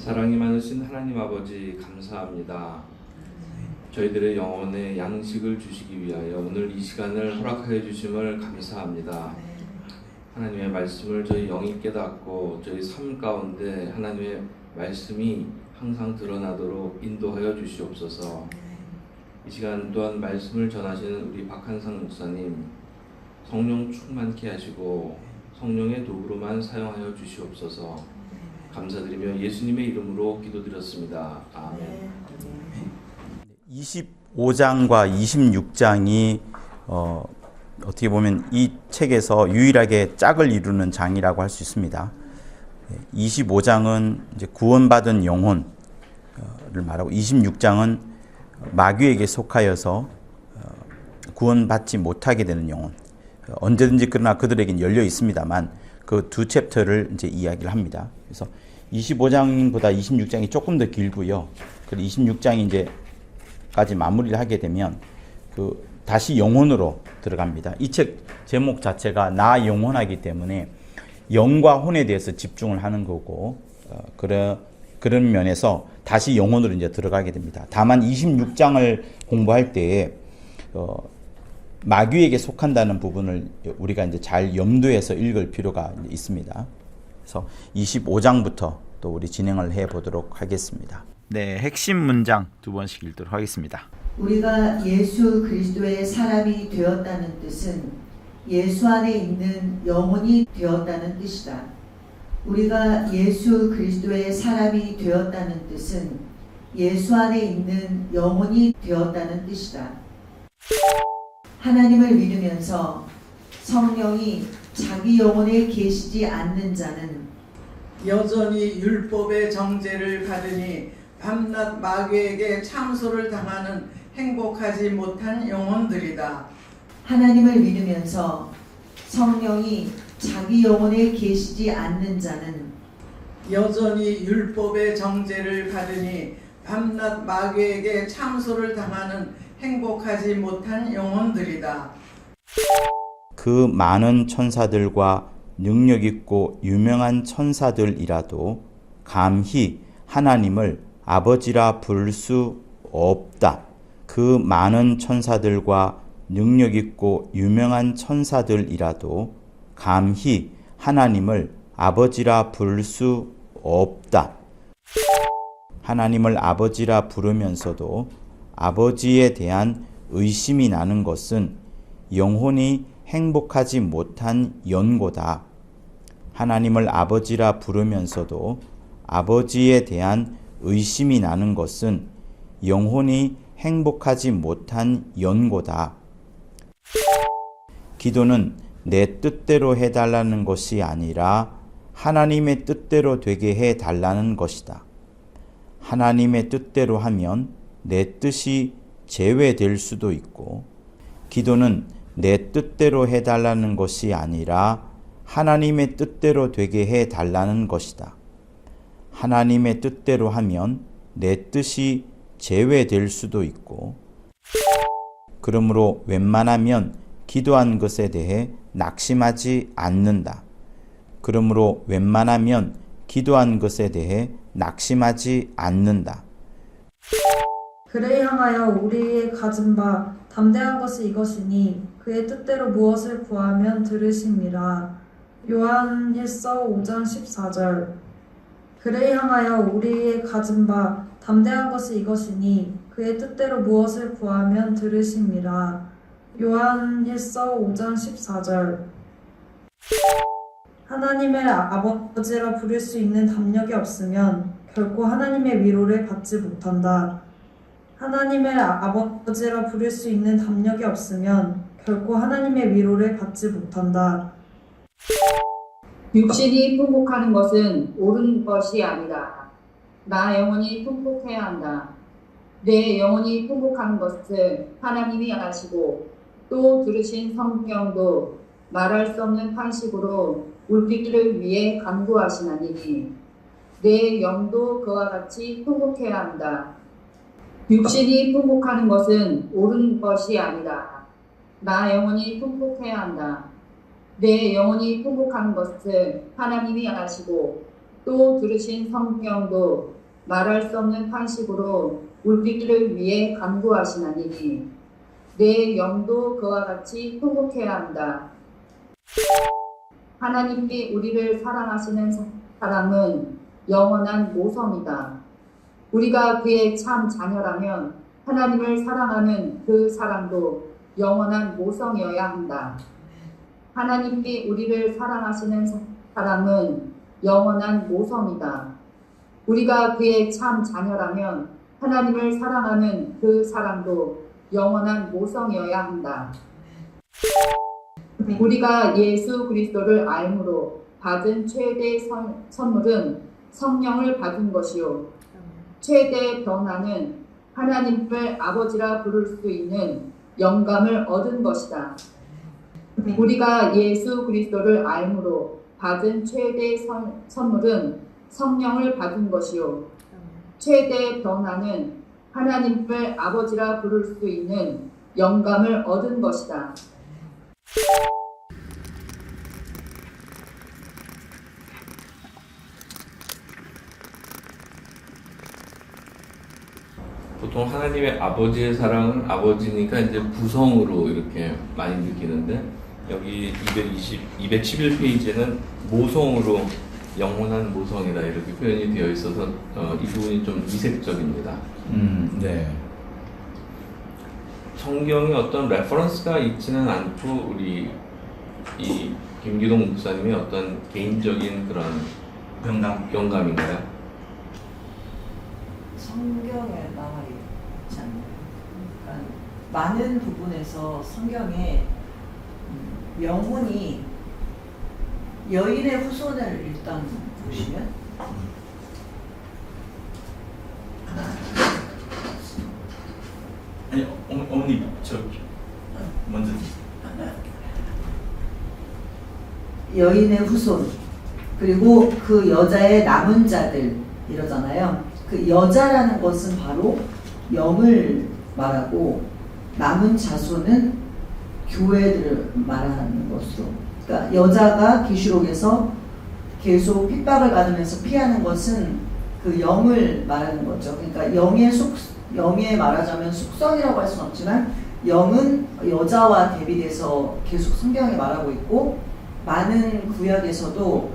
사랑이 많으신 하나님 아버지 감사합니다. 저희들의 영혼에 양식을 주시기 위하여 오늘 이 시간을 허락하여 주심을 감사합니다. 하나님의 말씀을 저희 영이 깨닫고 저희 삶 가운데 하나님의 말씀이 항상 드러나도록 인도하여 주시옵소서. 이 시간 또한 말씀을 전하시는 우리 박한상 목사님 성령 충만케 하시고 성령의 도구로만 사용하여 주시옵소서. 감사드리며 예수님의 이름으로 기도드렸습니다. 아멘. 25장과 26장이 어떻게 보면 이 책에서 유일하게 짝을 이루는 장이라고 할 수 있습니다. 25장은 이제 구원받은 영혼을 말하고 26장은 마귀에게 속하여서 구원받지 못하게 되는 영혼. 언제든지 그러나 그들에겐 열려 있습니다만 그 두 챕터를 이제 이야기를 합니다. 그래서 25장보다 26장이 조금 더 길고요. 그리고 26장이 이제까지 마무리를 하게 되면 다시 영혼으로 들어갑니다. 이 책 제목 자체가 나 영혼하기 때문에 영과 혼에 대해서 집중을 하는 거고 그런 면에서 다시 영혼으로 이제 들어가게 됩니다. 다만 26장을 공부할 때에 마귀에게 속한다는 부분을 우리가 이제 잘 염두에서 읽을 필요가 있습니다. 그래서 25장부터 또 우리 진행을 해 보도록 하겠습니다. 네, 핵심 문장 두 번씩 읽도록 하겠습니다. 우리가 예수 그리스도의 사람이 되었다는 뜻은 예수 안에 있는 영혼이 되었다는 뜻이다. 우리가 예수 그리스도의 사람이 되었다는 뜻은 예수 안에 있는 영혼이 되었다는 뜻이다. 하나님을 믿으면서 성령이 자기 영혼에 계시지 않는 자는 여전히 율법의 정죄를 받으니 밤낮 마귀에게 참소를 당하는 행복하지 못한 영혼들이다. 하나님을 믿으면서 성령이 자기 영혼에 계시지 않는 자는 여전히 율법의 정죄를 받으니 밤낮 마귀에게 참소를 당하는 행복하지 못한 영혼들이다. 그 많은 천사들과 능력 있고 유명한 천사들이라도 감히 하나님을 아버지라 부를 수 없다. 그 많은 천사들과 능력 있고 유명한 천사들이라도 감히 하나님을 아버지라 부를 수 없다. 하나님을 아버지라 부르면서도 아버지에 대한 의심이 나는 것은 영혼이 행복하지 못한 연고다. 하나님을 아버지라 부르면서도 아버지에 대한 의심이 나는 것은 영혼이 행복하지 못한 연고다. 기도는 내 뜻대로 해달라는 것이 아니라 하나님의 뜻대로 되게 해달라는 것이다. 하나님의 뜻대로 하면 내 뜻이 제외될 수도 있고, 기도는 내 뜻대로 해달라는 것이 아니라 하나님의 뜻대로 되게 해달라는 것이다. 하나님의 뜻대로 하면 내 뜻이 제외될 수도 있고, 그러므로 웬만하면 기도한 것에 대해 낙심하지 않는다. 그러므로 웬만하면 기도한 것에 대해 낙심하지 않는다. 그를 향하여 우리의 가진 바 담대한 것이 이것이니 그의 뜻대로 무엇을 구하면 들으심이라. 요한일서 5장 14절. 그를 향하여 우리의 가진 바 담대한 것이 이것이니 그의 뜻대로 무엇을 구하면 들으심이라. 요한일서 5장 14절. 하나님을 아버지라 부를 수 있는 담력이 없으면 결코 하나님의 위로를 받지 못한다. 하나님을 아버지라 부를 수 있는 담력이 없으면 결코 하나님의 위로를 받지 못한다. 육신이 풍복하는 것은 옳은 것이 아니다. 나 영혼이 풍복해야 한다. 내 영혼이 풍복하는 것을 하나님이 아시고 또 들으신 성경도 말할 수 없는 탄식으로 우리를 위해 간구하시나니 내 영도 그와 같이 풍복해야 한다. 육신이 풍복하는 것은 옳은 것이 아니다. 나 영혼이 풍복해야 한다. 내 영혼이 풍복하는 것을 하나님이 아시고 또 들으신 성령도 말할 수 없는 탄식으로 우리를 위해 간구하시나니 내 영도 그와 같이 통곡해야 한다. 하나님이 우리를 사랑하시는 사람은 영원한 모성이다. 우리가 그의 참 자녀라면 하나님을 사랑하는 그 사랑도 영원한 모성이어야 한다. 하나님이 우리를 사랑하시는 사람은 영원한 모성이다. 우리가 그의 참 자녀라면 하나님을 사랑하는 그 사랑도 영원한 모성이어야 한다. 우리가 예수 그리스도를 알므로 받은 최대 선물은 성령을 받은 것이요. 최대 변화는 하나님을 아버지라 부를 수 있는 영감을 얻은 것이다. 우리가 예수 그리스도를 알므로 받은 최대 선물은 성령을 받은 것이요. 최대 변화는 하나님을 아버지라 부를 수 있는 영감을 얻은 것이다. 보통 하나님의 아버지의 사랑은 아버지니까 이제 부성으로 이렇게 많이 느끼는데 여기 211페이지에는 모성으로 영원한 모성이다 이렇게 표현이 되어 있어서 이 부분이 좀 이색적입니다. 네. 성경에 어떤 레퍼런스가 있지는 않고 우리 이 김기동 목사님의 어떤 개인적인 그런 영감인가요? 성경에 나와 있지 않나요? 그러니까 많은 부분에서 성경에 영혼이 여인의 후손을 일단 보시면 아니 어머니 저 먼저 여인의 후손 그리고 그 여자의 남은 자들 이러잖아요. 그 여자라는 것은 바로 영을 말하고 남은 자손은 교회들을 말하는 것으로. 그러니까 여자가 계시록에서 계속 핍박을 받으면서 피하는 것은 그 영을 말하는 거죠. 그러니까 영의 말하자면 숙성이라고 할 수는 없지만 영은 여자와 대비돼서 계속 성경에 말하고 있고 많은 구약에서도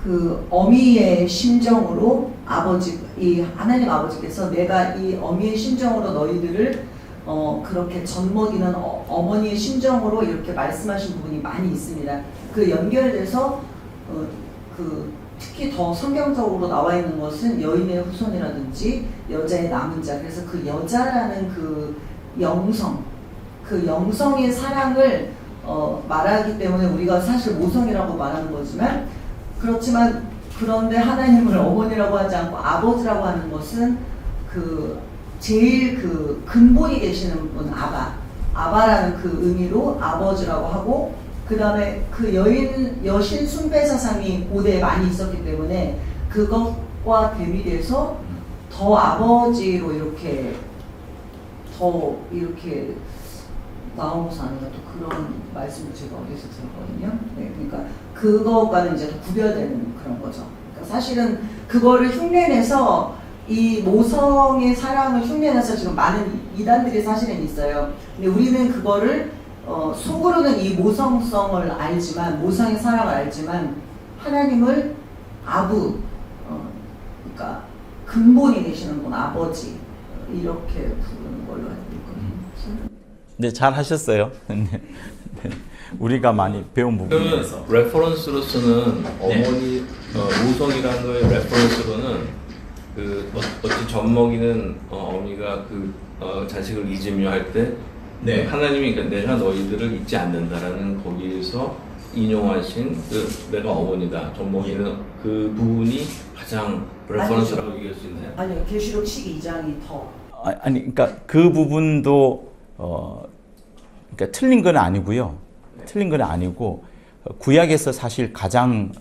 그 어미의 심정으로 이 하나님 아버지께서 내가 이 어미의 심정으로 너희들을 그렇게 젖먹이는 어머니의 심정으로 이렇게 말씀하신 부분이 많이 있습니다. 그 연결돼서 특히 더 성경적으로 나와 있는 것은 여인의 후손이라든지 여자의 남은 자. 그래서 그 여자라는 그 영성의 사랑을 말하기 때문에 우리가 사실 모성이라고 말하는 거지만 그런데 하나님을 어머니라고 하지 않고 아버지라고 하는 것은 제일 근본이 되시는 분 아바라는 그 의미로 아버지라고 하고 그 다음에 그 여신 숭배 사상이 고대에 많이 있었기 때문에 그것과 대비돼서 더 아버지로 이렇게 나온 것은 아닌가 또 그런 말씀을 제가 어디서 들었거든요. 네, 그러니까 그것과는 이제 구별되는 그런 거죠. 그러니까 사실은 그거를 흉내내서 이 모성의 사랑을 흉내내서 지금 많은 이단들이 사실은 있어요. 근데 우리는 그거를 속으로는 이 모성성을 알지만 모성의 사랑을 알지만 하나님을 그러니까 근본이 되시는 분 아버지 이렇게 부르는 걸로 알고 있거든요. 네, 잘 하셨어요. 우리가 많이 배운 부분에서. 레퍼런스로서는 어머니 모성이라는 거의 레퍼런스로는 어찌 젖먹이는 어미가 자식을 잊으며 할 때 네. 하나님이 내가 너희들을 잊지 않는다라는 거기에서 인용하신 내가 어머니다 젖먹이는 그 부분이 가장 레퍼런스라고 얘기할 수 있나요? 아니요, 계시록 12장이 더. 아니, 그러니까 그 부분도 그러니까 틀린 건 아니고요. 틀린 건 아니고 구약에서 사실 가장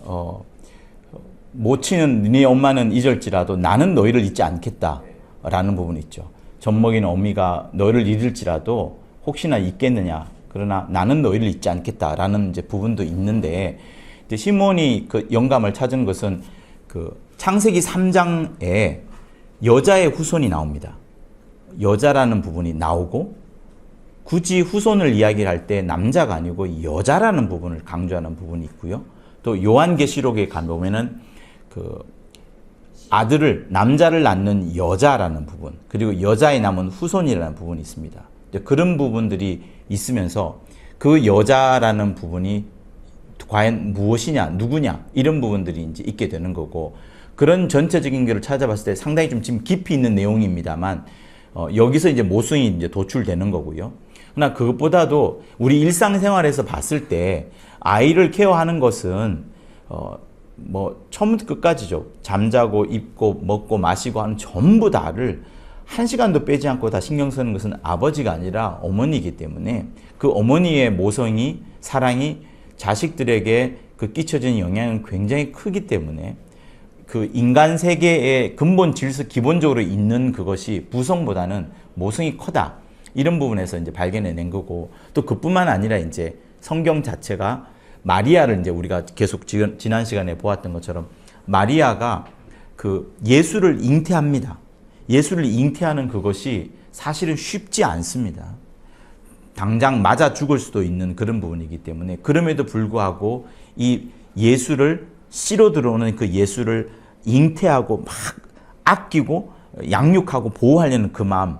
모친은 네 엄마는 잊을지라도 나는 너희를 잊지 않겠다라는 부분이 있죠. 젖먹이는 어미가 너희를 잊을지라도 혹시나 잊겠느냐 그러나 나는 너희를 잊지 않겠다라는 이제 부분도 있는데, 이제 시몬이 그 영감을 찾은 것은 그 창세기 3장에 여자의 후손이 나옵니다. 여자라는 부분이 나오고, 굳이 후손을 이야기할 때 남자가 아니고 여자라는 부분을 강조하는 부분이 있고요. 또 요한계시록에 가보면은 그 아들을, 남자를 낳는 여자라는 부분, 그리고 여자의 남은 후손이라는 부분이 있습니다. 그런 부분들이 있으면서 그 여자라는 부분이 과연 무엇이냐, 누구냐, 이런 부분들이 이제 있게 되는 거고, 그런 전체적인 것을 찾아봤을 때 상당히 좀 지금 깊이 있는 내용입니다만, 여기서 이제 모성이 이제 도출되는 거고요. 그러나 그것보다도 우리 일상생활에서 봤을 때 아이를 케어하는 것은, 뭐 처음부터 끝까지죠. 잠자고 입고 먹고 마시고 하는 전부 다를 한 시간도 빼지 않고 다 신경 쓰는 것은 아버지가 아니라 어머니이기 때문에, 그 어머니의 모성이, 사랑이 자식들에게 그 끼쳐지는 영향은 굉장히 크기 때문에, 그 인간 세계의 근본 질서, 기본적으로 있는 그것이 부성보다는 모성이 크다, 이런 부분에서 이제 발견해낸 거고, 또 그뿐만 아니라 이제 성경 자체가 마리아를 이제 우리가 계속 지난 시간에 보았던 것처럼 마리아가 그 예수를 잉태합니다. 예수를 잉태하는 그것이 사실은 쉽지 않습니다. 당장 맞아 죽을 수도 있는 그런 부분이기 때문에, 그럼에도 불구하고 이 예수를, 씨로 들어오는 그 예수를 잉태하고 막 아끼고 양육하고 보호하려는 그 마음,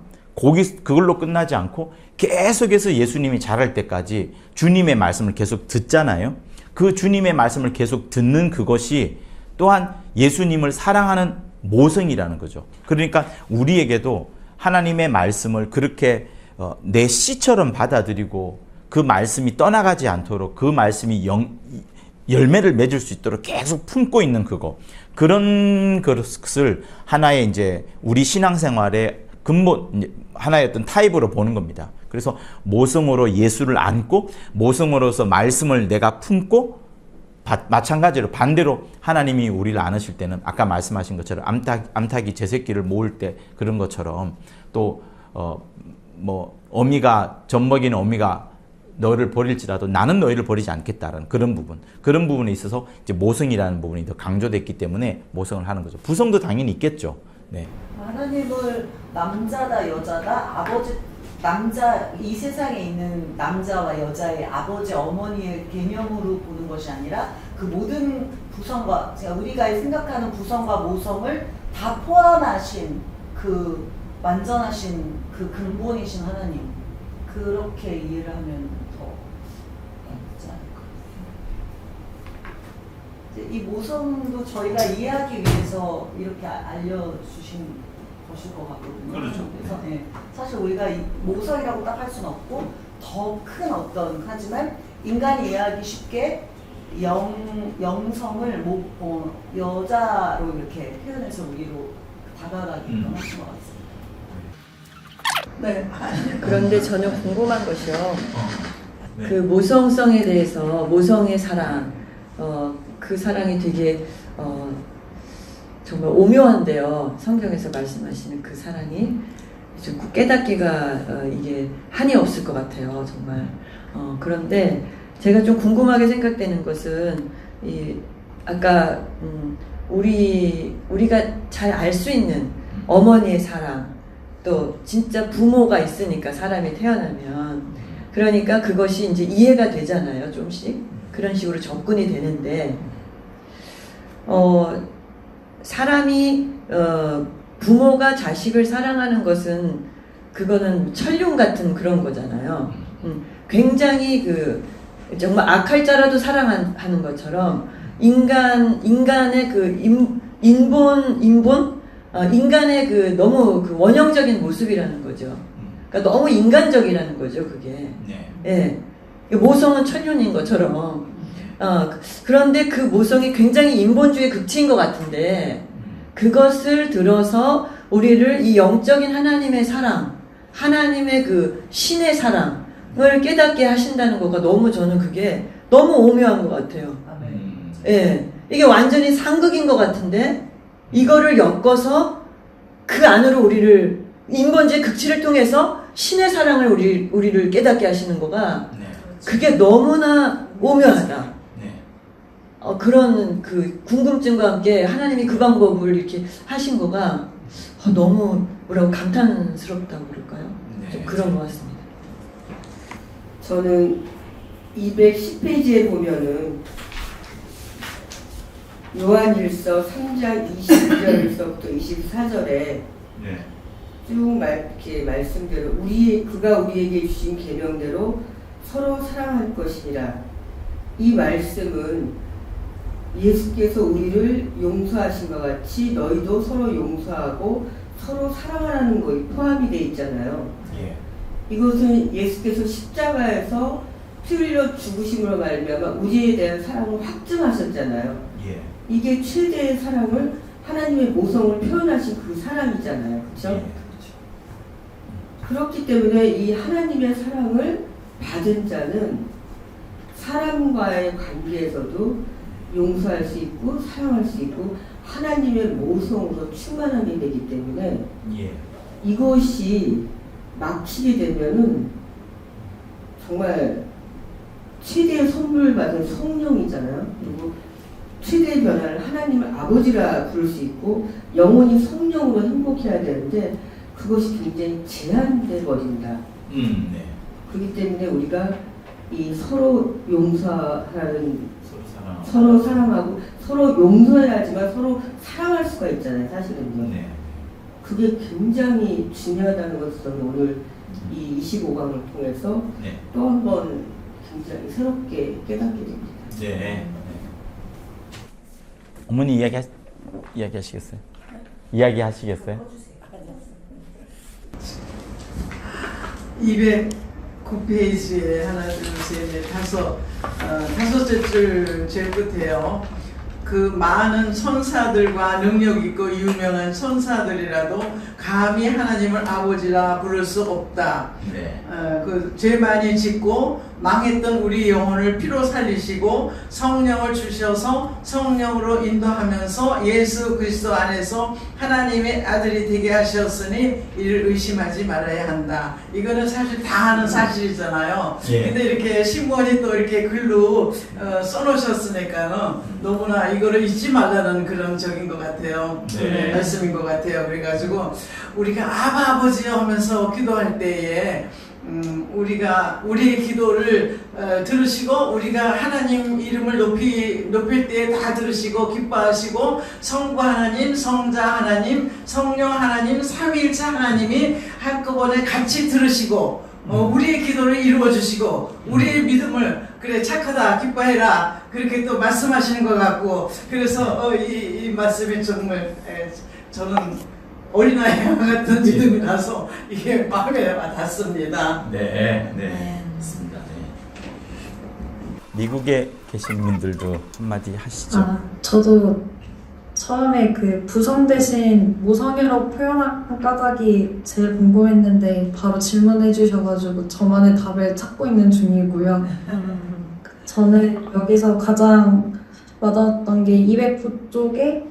그걸로 끝나지 않고 계속해서 예수님이 자랄 때까지 주님의 말씀을 계속 듣잖아요. 그 주님의 말씀을 계속 듣는 그것이 또한 예수님을 사랑하는 모성이라는 거죠. 그러니까 우리에게도 하나님의 말씀을 그렇게 내 씨처럼 받아들이고, 그 말씀이 떠나가지 않도록, 그 말씀이 열매를 맺을 수 있도록 계속 품고 있는 그런 것을 하나의 이제 우리 신앙생활의 근본, 하나의 어떤 타입으로 보는 겁니다. 그래서 모성으로 예수를 안고, 모성으로서 말씀을 내가 품고, 마찬가지로 반대로 하나님이 우리를 안으실 때는 아까 말씀하신 것처럼 암탉이 제 새끼를 모을 때 그런 것처럼, 또 뭐 어미가 젖 먹이는 어미가 너를 버릴지라도 나는 너희를 버리지 않겠다라는 그런 부분에 있어서 이제 모성이라는 부분이 더 강조됐기 때문에 모성을 하는 거죠. 부성도 당연히 있겠죠. 네. 하나님을 남자다 여자다, 아버지, 남자, 이 세상에 있는 남자와 여자의 아버지 어머니의 개념으로 보는 것이 아니라 그 모든 부성과, 제가 우리가 생각하는 부성과 모성을 다 포함하신 그 완전하신 그 근본이신 하나님, 그렇게 이해를 하면 더 낫지 않을까. 이 모성도 저희가 이해하기 위해서 이렇게 알려주신 것일 것 같거든요. 그렇죠. 그래서 네, 사실 우리가 이 모성이라고 딱 할 수는 없고, 더 큰 어떤, 하지만 인간이 이해하기 쉽게 영성을 여자로 이렇게 표현해서 우리로 다가가게끔 하신 것 같습니다. 네. 그런데 저는 궁금한 것이요. 그 모성성에 대해서, 모성의 사랑, 그 사랑이 되게 정말 오묘한데요. 성경에서 말씀하시는 그 사랑이 좀 깨닫기가 이게 한이 없을 것 같아요. 정말. 그런데 제가 좀 궁금하게 생각되는 것은 아까 우리가 잘 알 수 있는 어머니의 사랑, 또 진짜 부모가 있으니까 사람이 태어나면, 그러니까 그것이 이제 이해가 되잖아요. 좀씩 그런 식으로 접근이 되는데, 사람이 부모가 자식을 사랑하는 것은 그거는 천륜 같은 그런 거잖아요. 굉장히 정말 악할 자라도 사랑하는 것처럼 인간의 그 인간의 그 너무 그 원형적인 모습이라는 거죠. 그러니까 너무 인간적이라는 거죠, 그게. 예. 모성은 천륜인 것처럼. 그런데 그 모성이 굉장히 인본주의 극치인 것 같은데, 그것을 들어서 우리를 이 영적인 하나님의 사랑, 하나님의 그 신의 사랑을 깨닫게 하신다는 거가 너무, 저는 그게 너무 오묘한 것 같아요. 예. 이게 완전히 상극인 것 같은데, 이거를 엮어서 그 안으로 우리를 인본주의 극치를 통해서 신의 사랑을 우리를 깨닫게 하시는 거가 그게 너무나 오묘하다. 네. 그런 그 궁금증과 함께 하나님이 그 방법을 이렇게 하신 거가 너무 뭐라고 감탄스럽다고 그럴까요? 네. 좀 그런 것 같습니다. 저는 210페이지에 보면은 요한일서 3장 22절에서부터 24절에 네. 쭉 이렇게 말씀대로 그가 우리에게 주신 계명대로 서로 사랑할 것이니라. 이 말씀은 예수께서 우리를 용서하신 것 같이 너희도 서로 용서하고 서로 사랑하라는 것이 포함이 되어 있잖아요. 예. 이것은 예수께서 십자가에서 피 흘려 죽으심으로 말미암아 우리에 대한 사랑을 확증하셨잖아요. 예. 이게 최대의 사랑을 하나님의 모성을 표현하신 그 사랑이잖아요. 그렇죠? 예. 그렇기 때문에 이 하나님의 사랑을 받은 자는 사람과의 관계에서도 용서할 수 있고 사랑할 수 있고 하나님의 모성으로 충만하게 되기 때문에 예. 이것이 막히게 되면은 정말 최대의 선물을 받은 성령이잖아요. 그리고 최대의 변화를 하나님을 아버지라 부를 수 있고 영원히 성령으로 행복해야 되는데 그것이 굉장히 제한돼 버린다. 네. 그렇기 때문에 우리가 이 서로 용서하는 서로 서로 사랑하고 서로 용서해야지만 서로 사랑할 수가 있잖아요. 사실은요. 네. 그게 굉장히 중요하다는 것을 저는 오늘 이 25강을 통해서 네. 또 한 번 굉장히 새롭게 깨닫게 됩니다. 네. 어머니 이야기하시겠어요? 이야기하시겠어요? 209페이지에 하나, 둘, 셋, 넷, 다섯째 줄 제일 끝에요. 그 많은 천사들과 능력 있고 유명한 천사들이라도 감히 하나님을 아버지라 부를 수 없다. 네. 그 죄 많이 짓고 망했던 우리 영혼을 피로 살리시고 성령을 주셔서 성령으로 인도하면서 예수 그리스도 안에서 하나님의 아들이 되게 하셨으니 이를 의심하지 말아야 한다. 이거는 사실 다 아는 사실이잖아요. 예. 근데 이렇게 신부원이 또 이렇게 글로 써놓으셨으니까는 너무나 이거를 잊지 말라는 그런 적인 것 같아요. 네. 말씀인 것 같아요. 그래가지고 우리가 아버지요 하면서 기도할 때에 우리가 우리의 기도를 들으시고 우리가 하나님 이름을 높일 때에 다 들으시고 기뻐하시고 성부 하나님, 성자 하나님, 성령 하나님, 삼위일체 하나님이 한꺼번에 같이 들으시고 우리의 기도를 이루어 주시고 우리의 믿음을 그래 착하다 기뻐해라 그렇게 또 말씀하시는 것 같고 그래서 이 말씀이 정말 저는 어린아이와 같은 믿음이라서 이게 마음에 와닿습니다. 네. 네. 맞습니다. 네. 미국에 계신 분들도 한마디 하시죠. 저도 처음에 그 부성 대신 모성애라고 표현한 까닭이 제일 궁금했는데 바로 질문해 주셔가지고 저만의 답을 찾고 있는 중이고요. 저는 여기서 가장 와닿았던 게 209쪽에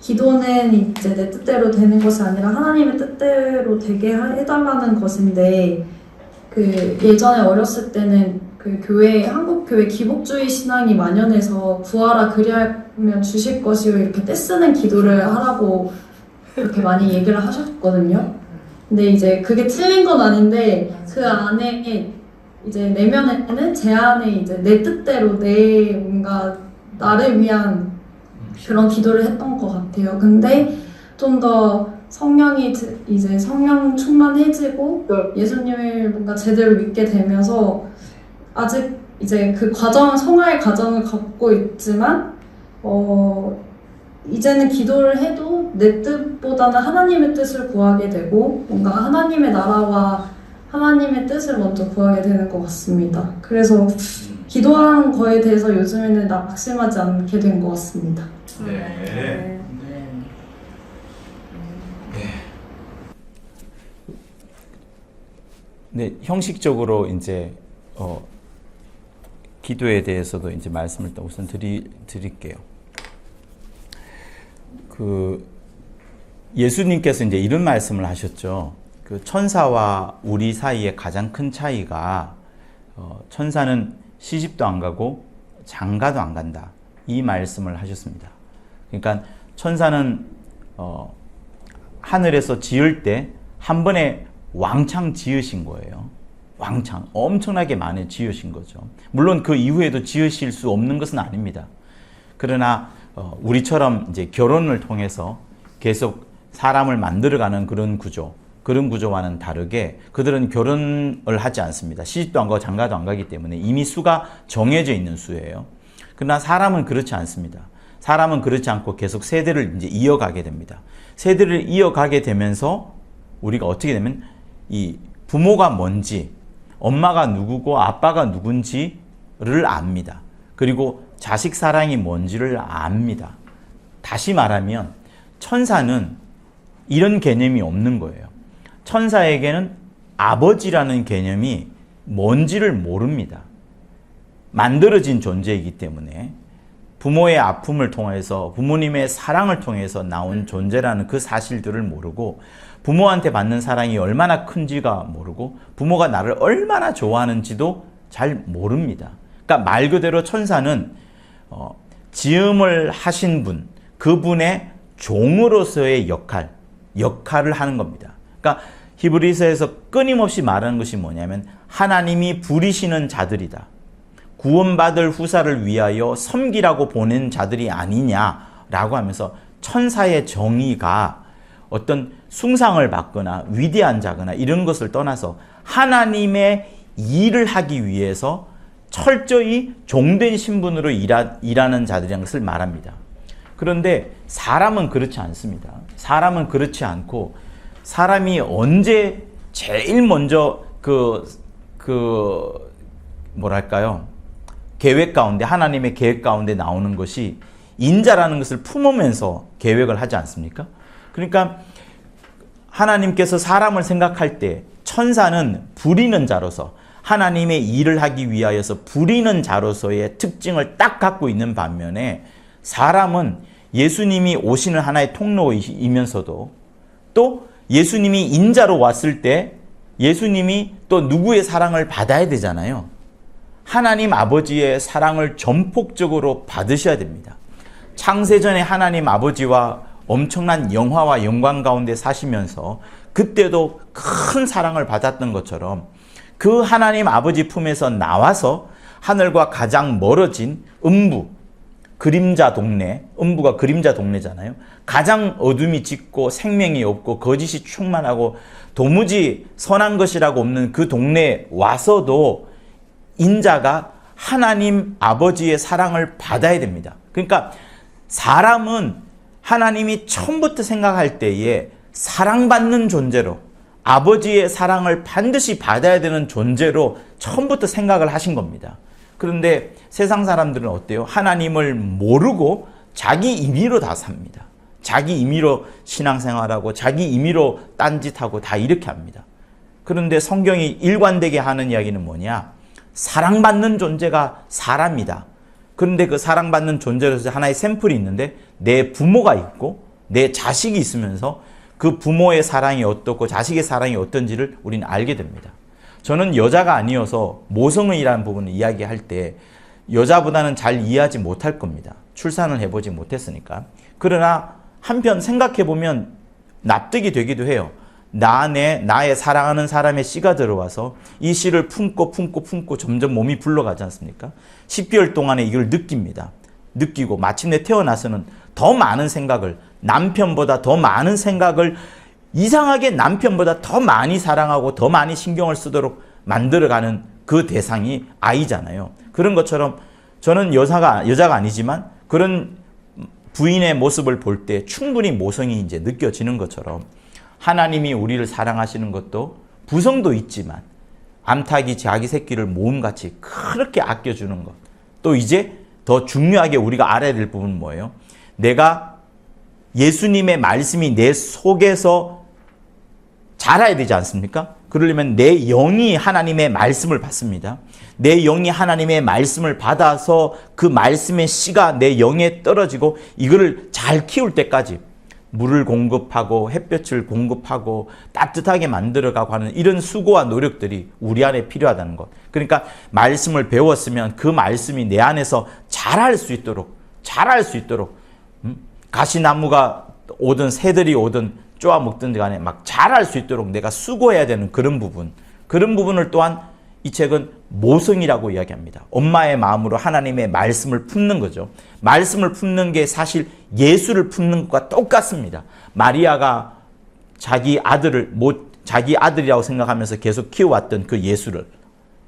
기도는 이제 내 뜻대로 되는 것이 아니라 하나님의 뜻대로 되게 해달라는 것인데 그 예전에 어렸을 때는 그 한국 교회 기복주의 신앙이 만연해서 구하라 그리하면 주실 것이요 이렇게 떼쓰는 기도를 하라고 그렇게 많이 얘기를 하셨거든요. 근데 이제 그게 틀린 건 아닌데 그 안에 이제 내면에는 제 안에 이제 내 뜻대로 내 뭔가 나를 위한 그런 기도를 했던 것 같아요. 근데 좀 더 성령이 이제 성령 충만해지고 예수님을 뭔가 제대로 믿게 되면서 아직 이제 그 성화의 과정을 갖고 있지만 이제는 기도를 해도 내 뜻보다는 하나님의 뜻을 구하게 되고 뭔가 하나님의 나라와 하나님의 뜻을 먼저 구하게 되는 것 같습니다. 그래서 기도하는 거에 대해서 요즘에는 낙심하지 않게 된 것 같습니다. 네. 네, 형식적으로 이제 기도에 대해서도 이제 말씀을 또 우선 드릴게요. 그 예수님께서 이제 이런 말씀을 하셨죠. 그 천사와 우리 사이에 가장 큰 차이가 천사는 시집도 안 가고 장가도 안 간다. 이 말씀을 하셨습니다. 그러니까 천사는 하늘에서 지을 때 한 번에 왕창 지으신 거예요. 왕창 엄청나게 많이 지으신 거죠. 물론 그 이후에도 지으실 수 없는 것은 아닙니다. 그러나 우리처럼 이제 결혼을 통해서 계속 사람을 만들어가는 그런 구조와는 다르게 그들은 결혼을 하지 않습니다. 시집도 안 가고 장가도 안 가기 때문에 이미 수가 정해져 있는 수예요. 그러나 사람은 그렇지 않습니다. 사람은 그렇지 않고 계속 세대를 이제 이어가게 됩니다. 세대를 이어가게 되면서 우리가 어떻게 되면 이 부모가 뭔지, 엄마가 누구고 아빠가 누군지를 압니다. 그리고 자식 사랑이 뭔지를 압니다. 다시 말하면 천사는 이런 개념이 없는 거예요. 천사에게는 아버지라는 개념이 뭔지를 모릅니다. 만들어진 존재이기 때문에 부모의 아픔을 통해서 부모님의 사랑을 통해서 나온 존재라는 그 사실들을 모르고 부모한테 받는 사랑이 얼마나 큰지가 모르고 부모가 나를 얼마나 좋아하는지도 잘 모릅니다. 그러니까 말 그대로 천사는 지음을 하신 분, 그분의 종으로서의 역할을 하는 겁니다. 그러니까 히브리서에서 끊임없이 말하는 것이 뭐냐면 하나님이 부리시는 자들이다. 구원받을 후사를 위하여 섬기라고 보낸 자들이 아니냐라고 하면서 천사의 정의가 어떤 숭상을 받거나 위대한 자거나 이런 것을 떠나서 하나님의 일을 하기 위해서 철저히 종된 신분으로 일하는 자들이라는 것을 말합니다. 그런데 사람은 그렇지 않습니다. 사람은 그렇지 않고 사람이 언제 제일 먼저 계획 가운데, 하나님의 계획 가운데 나오는 것이 인자라는 것을 품으면서 계획을 하지 않습니까? 그러니까 하나님께서 사람을 생각할 때 천사는 부리는 자로서 하나님의 일을 하기 위하여서 부리는 자로서의 특징을 딱 갖고 있는 반면에 사람은 예수님이 오시는 하나의 통로이면서도 또 예수님이 인자로 왔을 때 예수님이 또 누구의 사랑을 받아야 되잖아요. 하나님 아버지의 사랑을 전폭적으로 받으셔야 됩니다. 창세전에 하나님 아버지와 엄청난 영화와 영광 가운데 사시면서 그때도 큰 사랑을 받았던 것처럼 그 하나님 아버지 품에서 나와서 하늘과 가장 멀어진 음부, 그림자 동네, 음부가 그림자 동네잖아요. 가장 어둠이 짙고 생명이 없고 거짓이 충만하고 도무지 선한 것이라고 없는 그 동네에 와서도 인자가 하나님 아버지의 사랑을 받아야 됩니다. 그러니까 사람은 하나님이 처음부터 생각할 때에 사랑받는 존재로 아버지의 사랑을 반드시 받아야 되는 존재로 처음부터 생각을 하신 겁니다. 그런데 세상 사람들은 어때요? 하나님을 모르고 자기 임의로 다 삽니다. 자기 임의로 신앙생활하고 자기 임의로 딴짓하고 다 이렇게 합니다. 그런데 성경이 일관되게 하는 이야기는 뭐냐? 사랑받는 존재가 사람이다. 그런데 그 사랑받는 존재로서 하나의 샘플이 있는데 내 부모가 있고 내 자식이 있으면서 그 부모의 사랑이 어떻고 자식의 사랑이 어떤지를 우리는 알게 됩니다. 저는 여자가 아니어서 모성의라는 부분을 이야기할 때 여자보다는 잘 이해하지 못할 겁니다. 출산을 해보지 못했으니까. 그러나 한편 생각해보면 납득이 되기도 해요. 나의 사랑하는 사람의 씨가 들어와서 이 씨를 품고 점점 몸이 불러가지 않습니까? 10개월 동안에 이걸 느낍니다. 느끼고 마침내 태어나서는 더 많은 생각을, 남편보다 더 많은 생각을, 이상하게 남편보다 더 많이 사랑하고 더 많이 신경을 쓰도록 만들어가는 그 대상이 아이잖아요. 그런 것처럼 저는 여자가 아니지만 그런 부인의 모습을 볼 때 충분히 모성이 이제 느껴지는 것처럼 하나님이 우리를 사랑하시는 것도 부성도 있지만 암탉이 자기 새끼를 모음같이 그렇게 아껴주는 것. 또 이제 더 중요하게 우리가 알아야 될 부분은 뭐예요? 내가 예수님의 말씀이 내 속에서 자라야 되지 않습니까? 그러려면 내 영이 하나님의 말씀을 받습니다. 내 영이 하나님의 말씀을 받아서 그 말씀의 씨가 내 영에 떨어지고 이거를 잘 키울 때까지 물을 공급하고 햇볕을 공급하고 따뜻하게 만들어가고 하는 이런 수고와 노력들이 우리 안에 필요하다는 것. 그러니까 말씀을 배웠으면 그 말씀이 내 안에서 자랄 수 있도록 가시나무가 오든 새들이 오든 쪼아먹든 간에 막 자랄 수 있도록 내가 수고해야 되는 그런 부분을 또한 이 책은 모성이라고 이야기합니다. 엄마의 마음으로 하나님의 말씀을 품는 거죠. 말씀을 품는 게 사실 예수를 품는 것과 똑같습니다. 마리아가 자기 아들이라고 생각하면서 계속 키워왔던 그 예수를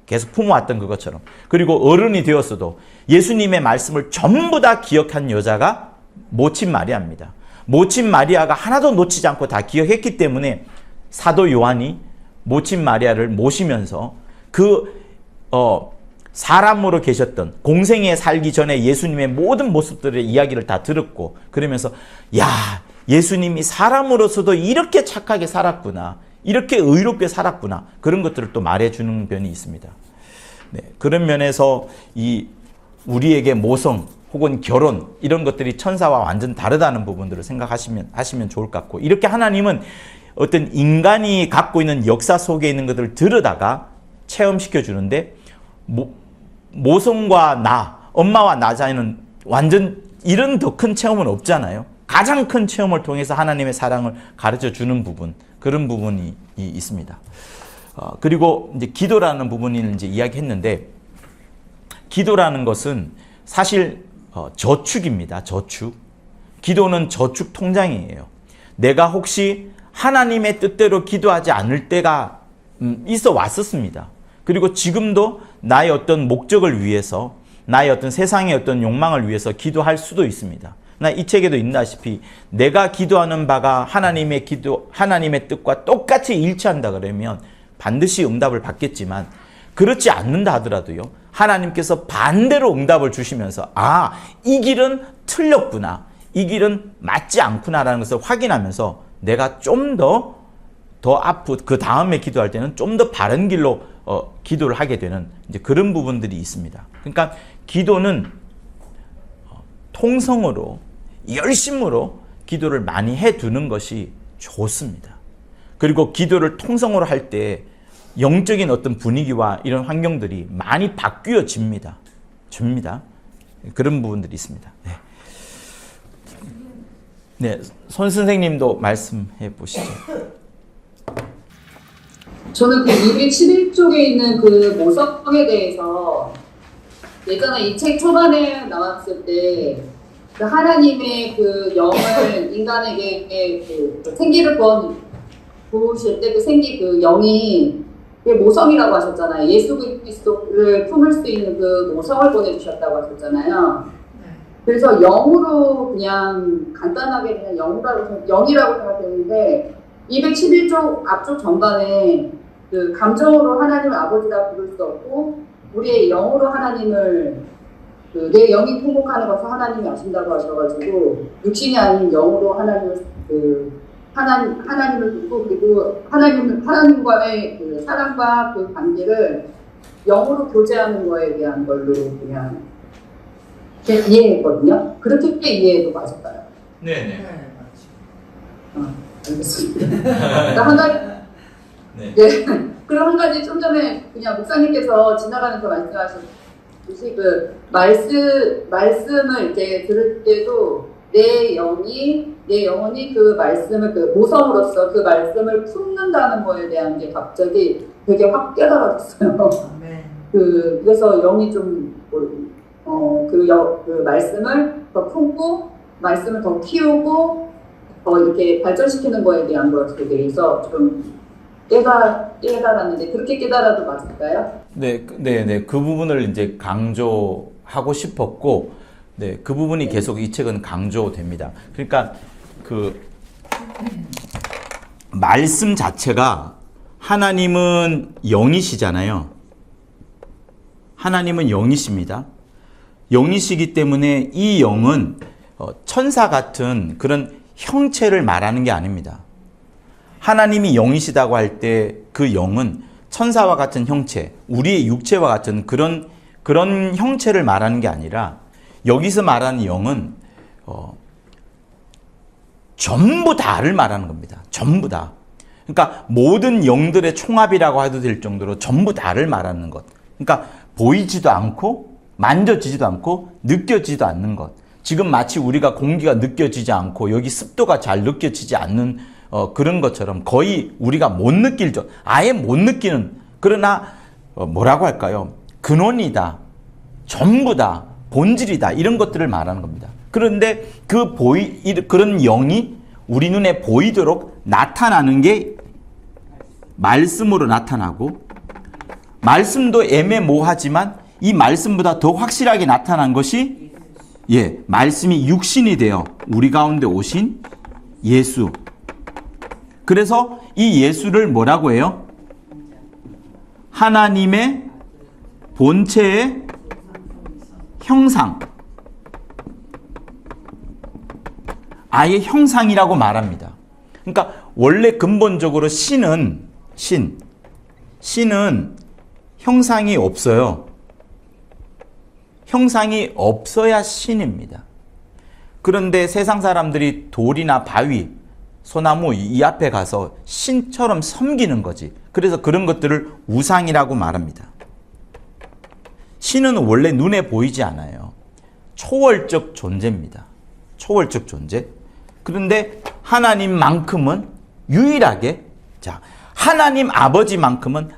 계속 품어왔던 그것처럼, 그리고 어른이 되었어도 예수님의 말씀을 전부 다 기억한 여자가 모친 마리아입니다. 모친 마리아가 하나도 놓치지 않고 다 기억했기 때문에 사도 요한이 모친 마리아를 모시면서 사람으로 계셨던, 공생에 살기 전에 예수님의 모든 모습들의 이야기를 다 들었고, 그러면서 야, 예수님이 사람으로서도 이렇게 착하게 살았구나, 이렇게 의롭게 살았구나, 그런 것들을 또 말해주는 면이 있습니다. 네, 그런 면에서 우리에게 모성 혹은 결혼 이런 것들이 천사와 완전 다르다는 부분들을 하시면 좋을 것 같고, 이렇게 하나님은 어떤 인간이 갖고 있는 역사 속에 있는 것들을 들여다가 체험시켜 주는데, 모성과 엄마와 나 사이는 완전 이런 더 큰 체험은 없잖아요. 가장 큰 체험을 통해서 하나님의 사랑을 가르쳐 주는 부분, 그런 부분이 있습니다. 그리고 이제 기도라는 부분을 이제 이야기했는데, 기도라는 것은 사실 저축입니다. 저축. 기도는 저축 통장이에요. 내가 혹시 하나님의 뜻대로 기도하지 않을 때가 있어 왔었습니다. 그리고 지금도 나의 어떤 목적을 위해서, 나의 어떤 세상의 어떤 욕망을 위해서 기도할 수도 있습니다. 이 책에도 있다시피 내가 기도하는 바가 하나님의 뜻과 똑같이 일치한다 그러면 반드시 응답을 받겠지만, 그렇지 않는다 하더라도요, 하나님께서 반대로 응답을 주시면서 이 길은 틀렸구나, 이 길은 맞지 않구나라는 것을 확인하면서 내가 좀 더 그 다음에 기도할 때는 좀 더 바른 길로 기도를 하게 되는 이제 그런 부분들이 있습니다. 그러니까 기도는 통성으로, 열심으로 기도를 많이 해두는 것이 좋습니다. 그리고 기도를 통성으로 할 때 영적인 어떤 분위기와 이런 환경들이 많이 바뀌어집니다. 그런 부분들이 있습니다. 네, 손 선생님도 말씀해 보시죠. 저는 그 211쪽에 있는 그 모성에 대해서 예전에 이 책 초반에 나왔을 때 그 하나님의 그 영을 인간에게 그 생기를 부으실 때 그 생기 그 영이 그 모성이라고 하셨잖아요. 예수 그리스도를 품을 수 있는 그 모성을 보내주셨다고 하셨잖아요. 그래서 영으로 그냥 간단하게 그냥 영이라고 생각했는데 211쪽 앞쪽 전반에 그 감정으로 하나님을 아버지라 부를 수 없고 우리의 영으로 하나님을 내 영이 통곡하는 것을 하나님이 아신다고 하셔가지고 육신이 아닌 영으로 하나님을 하나님을 듣고 그리고 하나님과의 그 사랑과 그 관계를 영으로 교제하는 거에 대한 걸로 그냥 이해했거든요. 그렇게 이해해도 맞을까요? 네네. 알겠습니다. 그러니까 한 가지, 네. 그럼 한 가지 좀 전에 그냥 목사님께서 지나가면서 말씀하셨듯이 그 말씀을 이렇게 들을 때도 내 영혼이 그 말씀을 그 모성으로서 그 말씀을 품는다는 거에 대한 게 갑자기 되게 확 깨달아졌어요. 그래서 영이 좀 그 말씀을 더 품고 말씀을 더 키우고 이렇게 발전시키는 거에 대한 것에 대해서 좀 깨달았는데 그렇게 깨달아도 맞을까요? 네. 그 부분을 이제 강조하고 싶었고, 네, 그 부분이 계속 이 책은 강조됩니다. 그러니까 그 말씀 자체가 하나님은 영이시잖아요. 하나님은 영이십니다. 영이시기 때문에 이 영은 천사 같은 그런 형체를 말하는 게 아닙니다. 하나님이 영이시다고 할 때 그 영은 천사와 같은 형체, 우리의 육체와 같은 그런 형체를 말하는 게 아니라 여기서 말하는 영은 전부 다를 말하는 겁니다. 전부 다. 그러니까 모든 영들의 총합이라고 해도 될 정도로 전부 다를 말하는 것. 그러니까 보이지도 않고 만져지지도 않고 느껴지지도 않는 것. 지금 마치 우리가 공기가 느껴지지 않고 여기 습도가 잘 느껴지지 않는 그런 것처럼 거의 우리가 못 느낄 정, 아예 못 느끼는, 그러나 뭐라고 할까요? 근원이다, 전부 다, 본질이다, 이런 것들을 말하는 겁니다. 그런데 그런 영이 우리 눈에 보이도록 나타나는 게 말씀으로 나타나고, 말씀도 애매모호하지만 이 말씀보다 더 확실하게 나타난 것이 말씀이 육신이 되어 우리 가운데 오신 예수. 그래서 이 예수를 뭐라고 해요? 하나님의 본체의 형상. 아예 형상이라고 말합니다. 그러니까 원래 근본적으로 신은 형상이 없어요. 형상이 없어야 신입니다. 그런데 세상 사람들이 돌이나 바위, 소나무 이 앞에 가서 신처럼 섬기는 거지. 그래서 그런 것들을 우상이라고 말합니다. 신은 원래 눈에 보이지 않아요. 초월적 존재입니다. 초월적 존재. 그런데 하나님만큼은 유일하게, 하나님 아버지만큼은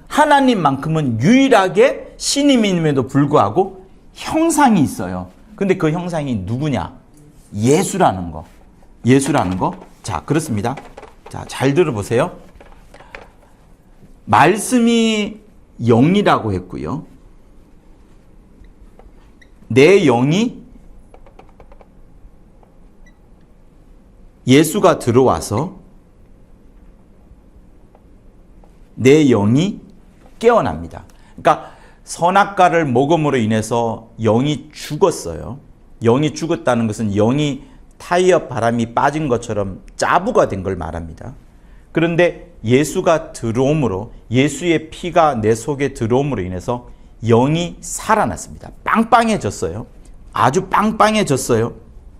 유일하게 신임임에도 불구하고 형상이 있어요. 근데 그 형상이 누구냐? 예수라는 거. 자, 그렇습니다. 자, 잘 들어보세요. 말씀이 영이라고 했고요. 내 영이 예수가 들어와서 내 영이 깨어납니다. 그러니까 선악과를 먹음으로 인해서 영이 죽었어요. 영이 죽었다는 것은 영이 타이어 바람이 빠진 것처럼 짜부가 된 걸 말합니다. 그런데 예수가 들어옴으로, 예수의 피가 내 속에 들어옴으로 인해서 영이 살아났습니다. 빵빵해졌어요. 아주 빵빵해졌어요.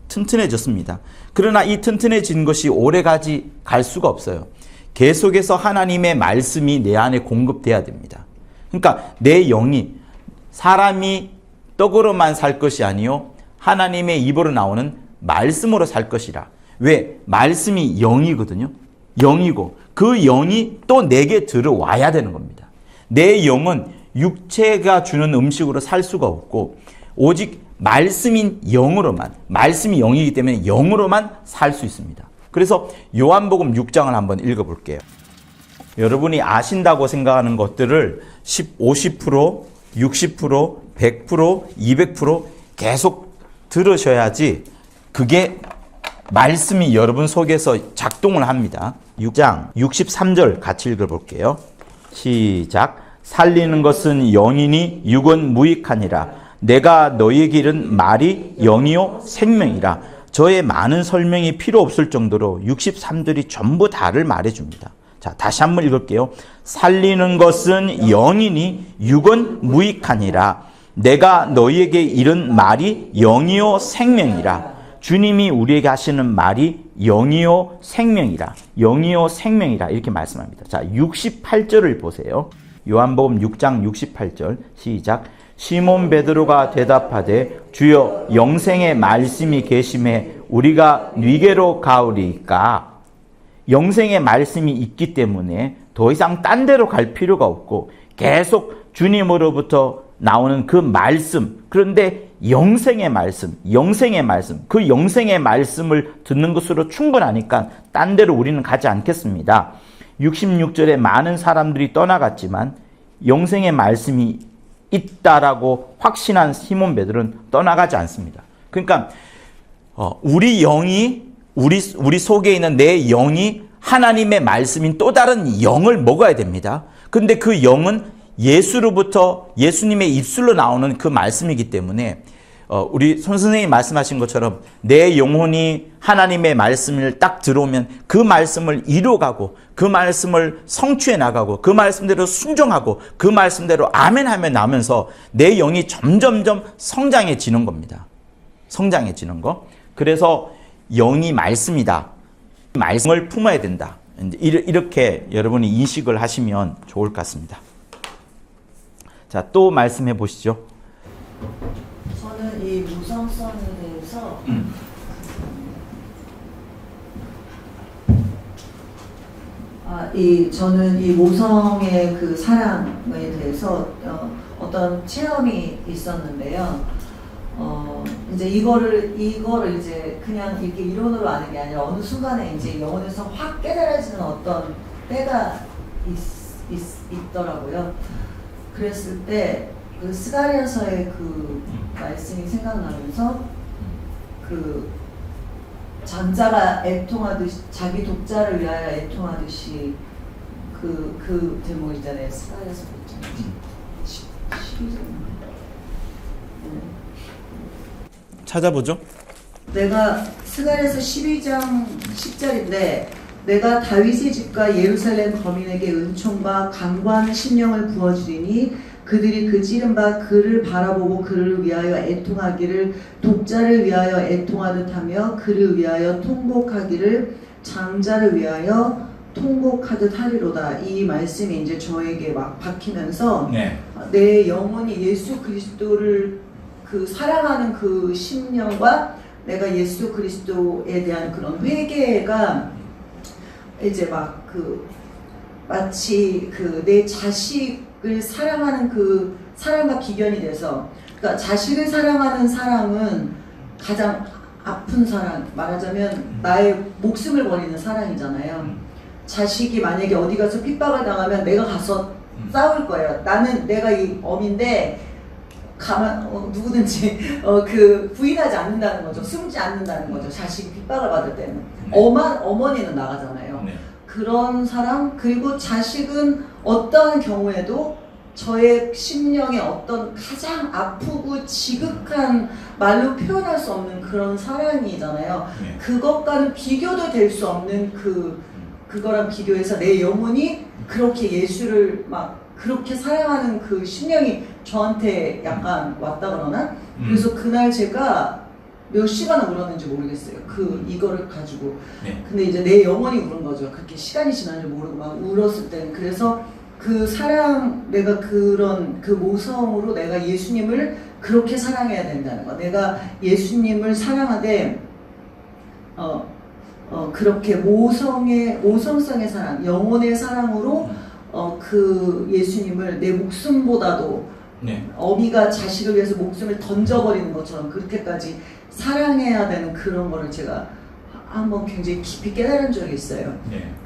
튼튼해졌습니다. 그러나 이 튼튼해진 것이 오래가지 갈 수가 없어요. 계속해서 하나님의 말씀이 내 안에 공급돼야 됩니다. 그러니까 내 영이 사람이 떡으로만 살 것이 아니요 하나님의 입으로 나오는 말씀으로 살 것이라. 왜? 말씀이 영이거든요. 영이고 그 영이 또 내게 들어와야 되는 겁니다. 내 영은 육체가 주는 음식으로 살 수가 없고 오직 말씀인 영으로만, 말씀이 영이기 때문에 영으로만 살 수 있습니다. 그래서 요한복음 6장을 한번 읽어볼게요. 여러분이 아신다고 생각하는 것들을 50%, 60%, 100%, 200% 계속 들으셔야지 그게 말씀이 여러분 속에서 작동을 합니다. 6장 63절 같이 읽어볼게요. 시작. 살리는 것은 영이니 육은 무익하니라. 내가 너희에게 이른 말이 영이요 생명이라. 저의 많은 설명이 필요 없을 정도로 63절이 전부 다를 말해줍니다. 자, 다시 한번 읽을게요. 살리는 것은 영이니 육은 무익하니라. 내가 너희에게 이른 말이 영이요 생명이라. 주님이 우리에게 하시는 말이 영이요 생명이라. 영이요 생명이라 이렇게 말씀합니다. 자, 68절을 보세요. 요한복음 6장 68절 시작. 시몬 베드로가 대답하되 주여 영생의 말씀이 계심에 우리가 네게로 가오리이까. 영생의 말씀이 있기 때문에 더 이상 딴 데로 갈 필요가 없고 계속 주님으로부터 나오는 그 말씀, 그런데 영생의 말씀, 그 영생의 말씀을 듣는 것으로 충분하니까 딴 데로 우리는 가지 않겠습니다. 66절에 많은 사람들이 떠나갔지만 영생의 말씀이 있다라고 확신한 시몬 베드로는 떠나가지 않습니다. 그러니까 우리 영이 우리 속에 있는 내 영이 하나님의 말씀인 또 다른 영을 먹어야 됩니다. 근데 그 영은 예수로부터 예수님의 입술로 나오는 그 말씀이기 때문에 우리 손 선생님이 말씀하신 것처럼 내 영혼이 하나님의 말씀을 딱 들어오면 그 말씀을 이루어가고 그 말씀을 성취해 나가고 그 말씀대로 순종하고 그 말씀대로 아멘 하며 나면서 내 영이 점점점 성장해지는 겁니다. 성장해지는 거. 그래서 영이 말씀이다. 말씀을 품어야 된다. 이제 이렇게 여러분이 인식을 하시면 좋을 것 같습니다. 자, 또 말씀해 보시죠. 저는 이 무성성에 대해서 저는 이 모성의 그 사랑에 대해서 어떤 체험이 있었는데요. 이제 이거를 이제 그냥 이렇게 이론으로 아는 게 아니라 어느 순간에 이제 영혼에서 확 깨달아지는 어떤 때가 있더라고요. 그랬을 때 그 스가랴서의 그 말씀이 생각나면서 그 장자가 애통하듯이 자기 독자를 위하여 애통하듯이 그 제목 있잖아요. 스가랴서 12절. 찾아보죠. 내가 스가랴서 12장 10절인데 내가 다윗의 집과 예루살렘 거민에게 은총과 강구하는 심령을 부어주리니 그들이 그 찌른 바 그를 바라보고 그를 위하여 애통하기를 독자를 위하여 애통하듯 하며 그를 위하여 통곡하기를 장자를 위하여 통곡하듯 하리로다. 이 말씀이 이제 저에게 막 박히면서 내 영혼이 예수 그리스도를 그 사랑하는 그 심령과 내가 예수 그리스도에 대한 그런 회개가 이제 막 마치 내 자식을 사랑하는 그 사랑과 비견이 돼서, 그러니까 자식을 사랑하는 사랑은 가장 아픈 사랑, 말하자면 나의 목숨을 버리는 사랑이잖아요. 자식이 만약에 어디 가서 핍박을 당하면 내가 가서 싸울 거예요. 나는 내가 이 엄인데 누구든지 부인하지 않는다는 거죠. 숨지 않는다는 거죠. 자식이 핍박을 받을 때는. 어머니는 나가잖아요. 네. 그런 사람, 그리고 자식은 어떤 경우에도 저의 심령에 어떤 가장 아프고 지극한 말로 표현할 수 없는 그런 사랑이잖아요. 네. 그것과는 비교도 될 수 없는 그거랑 비교해서 내 영혼이 그렇게 예수를 막 그렇게 사랑하는 그 심령이 저한테 약간 왔다 그러나? 그래서 그날 제가 몇 시간을 울었는지 모르겠어요. 이거를 가지고. 네. 근데 이제 내 영혼이 우는 거죠. 그렇게 시간이 지난 줄 모르고 막 울었을 때는. 그래서 그 사랑, 내가 그런 그 모성으로 내가 예수님을 그렇게 사랑해야 된다는 거. 내가 예수님을 사랑하되, 그렇게 모성성의 사랑, 영혼의 사랑으로 그 예수님을 내 목숨보다도 어미가 자식을 위해서 목숨을 던져버리는 것처럼 그렇게까지 사랑해야 되는 그런 거를 제가 한번 굉장히 깊이 깨달은 적이 있어요.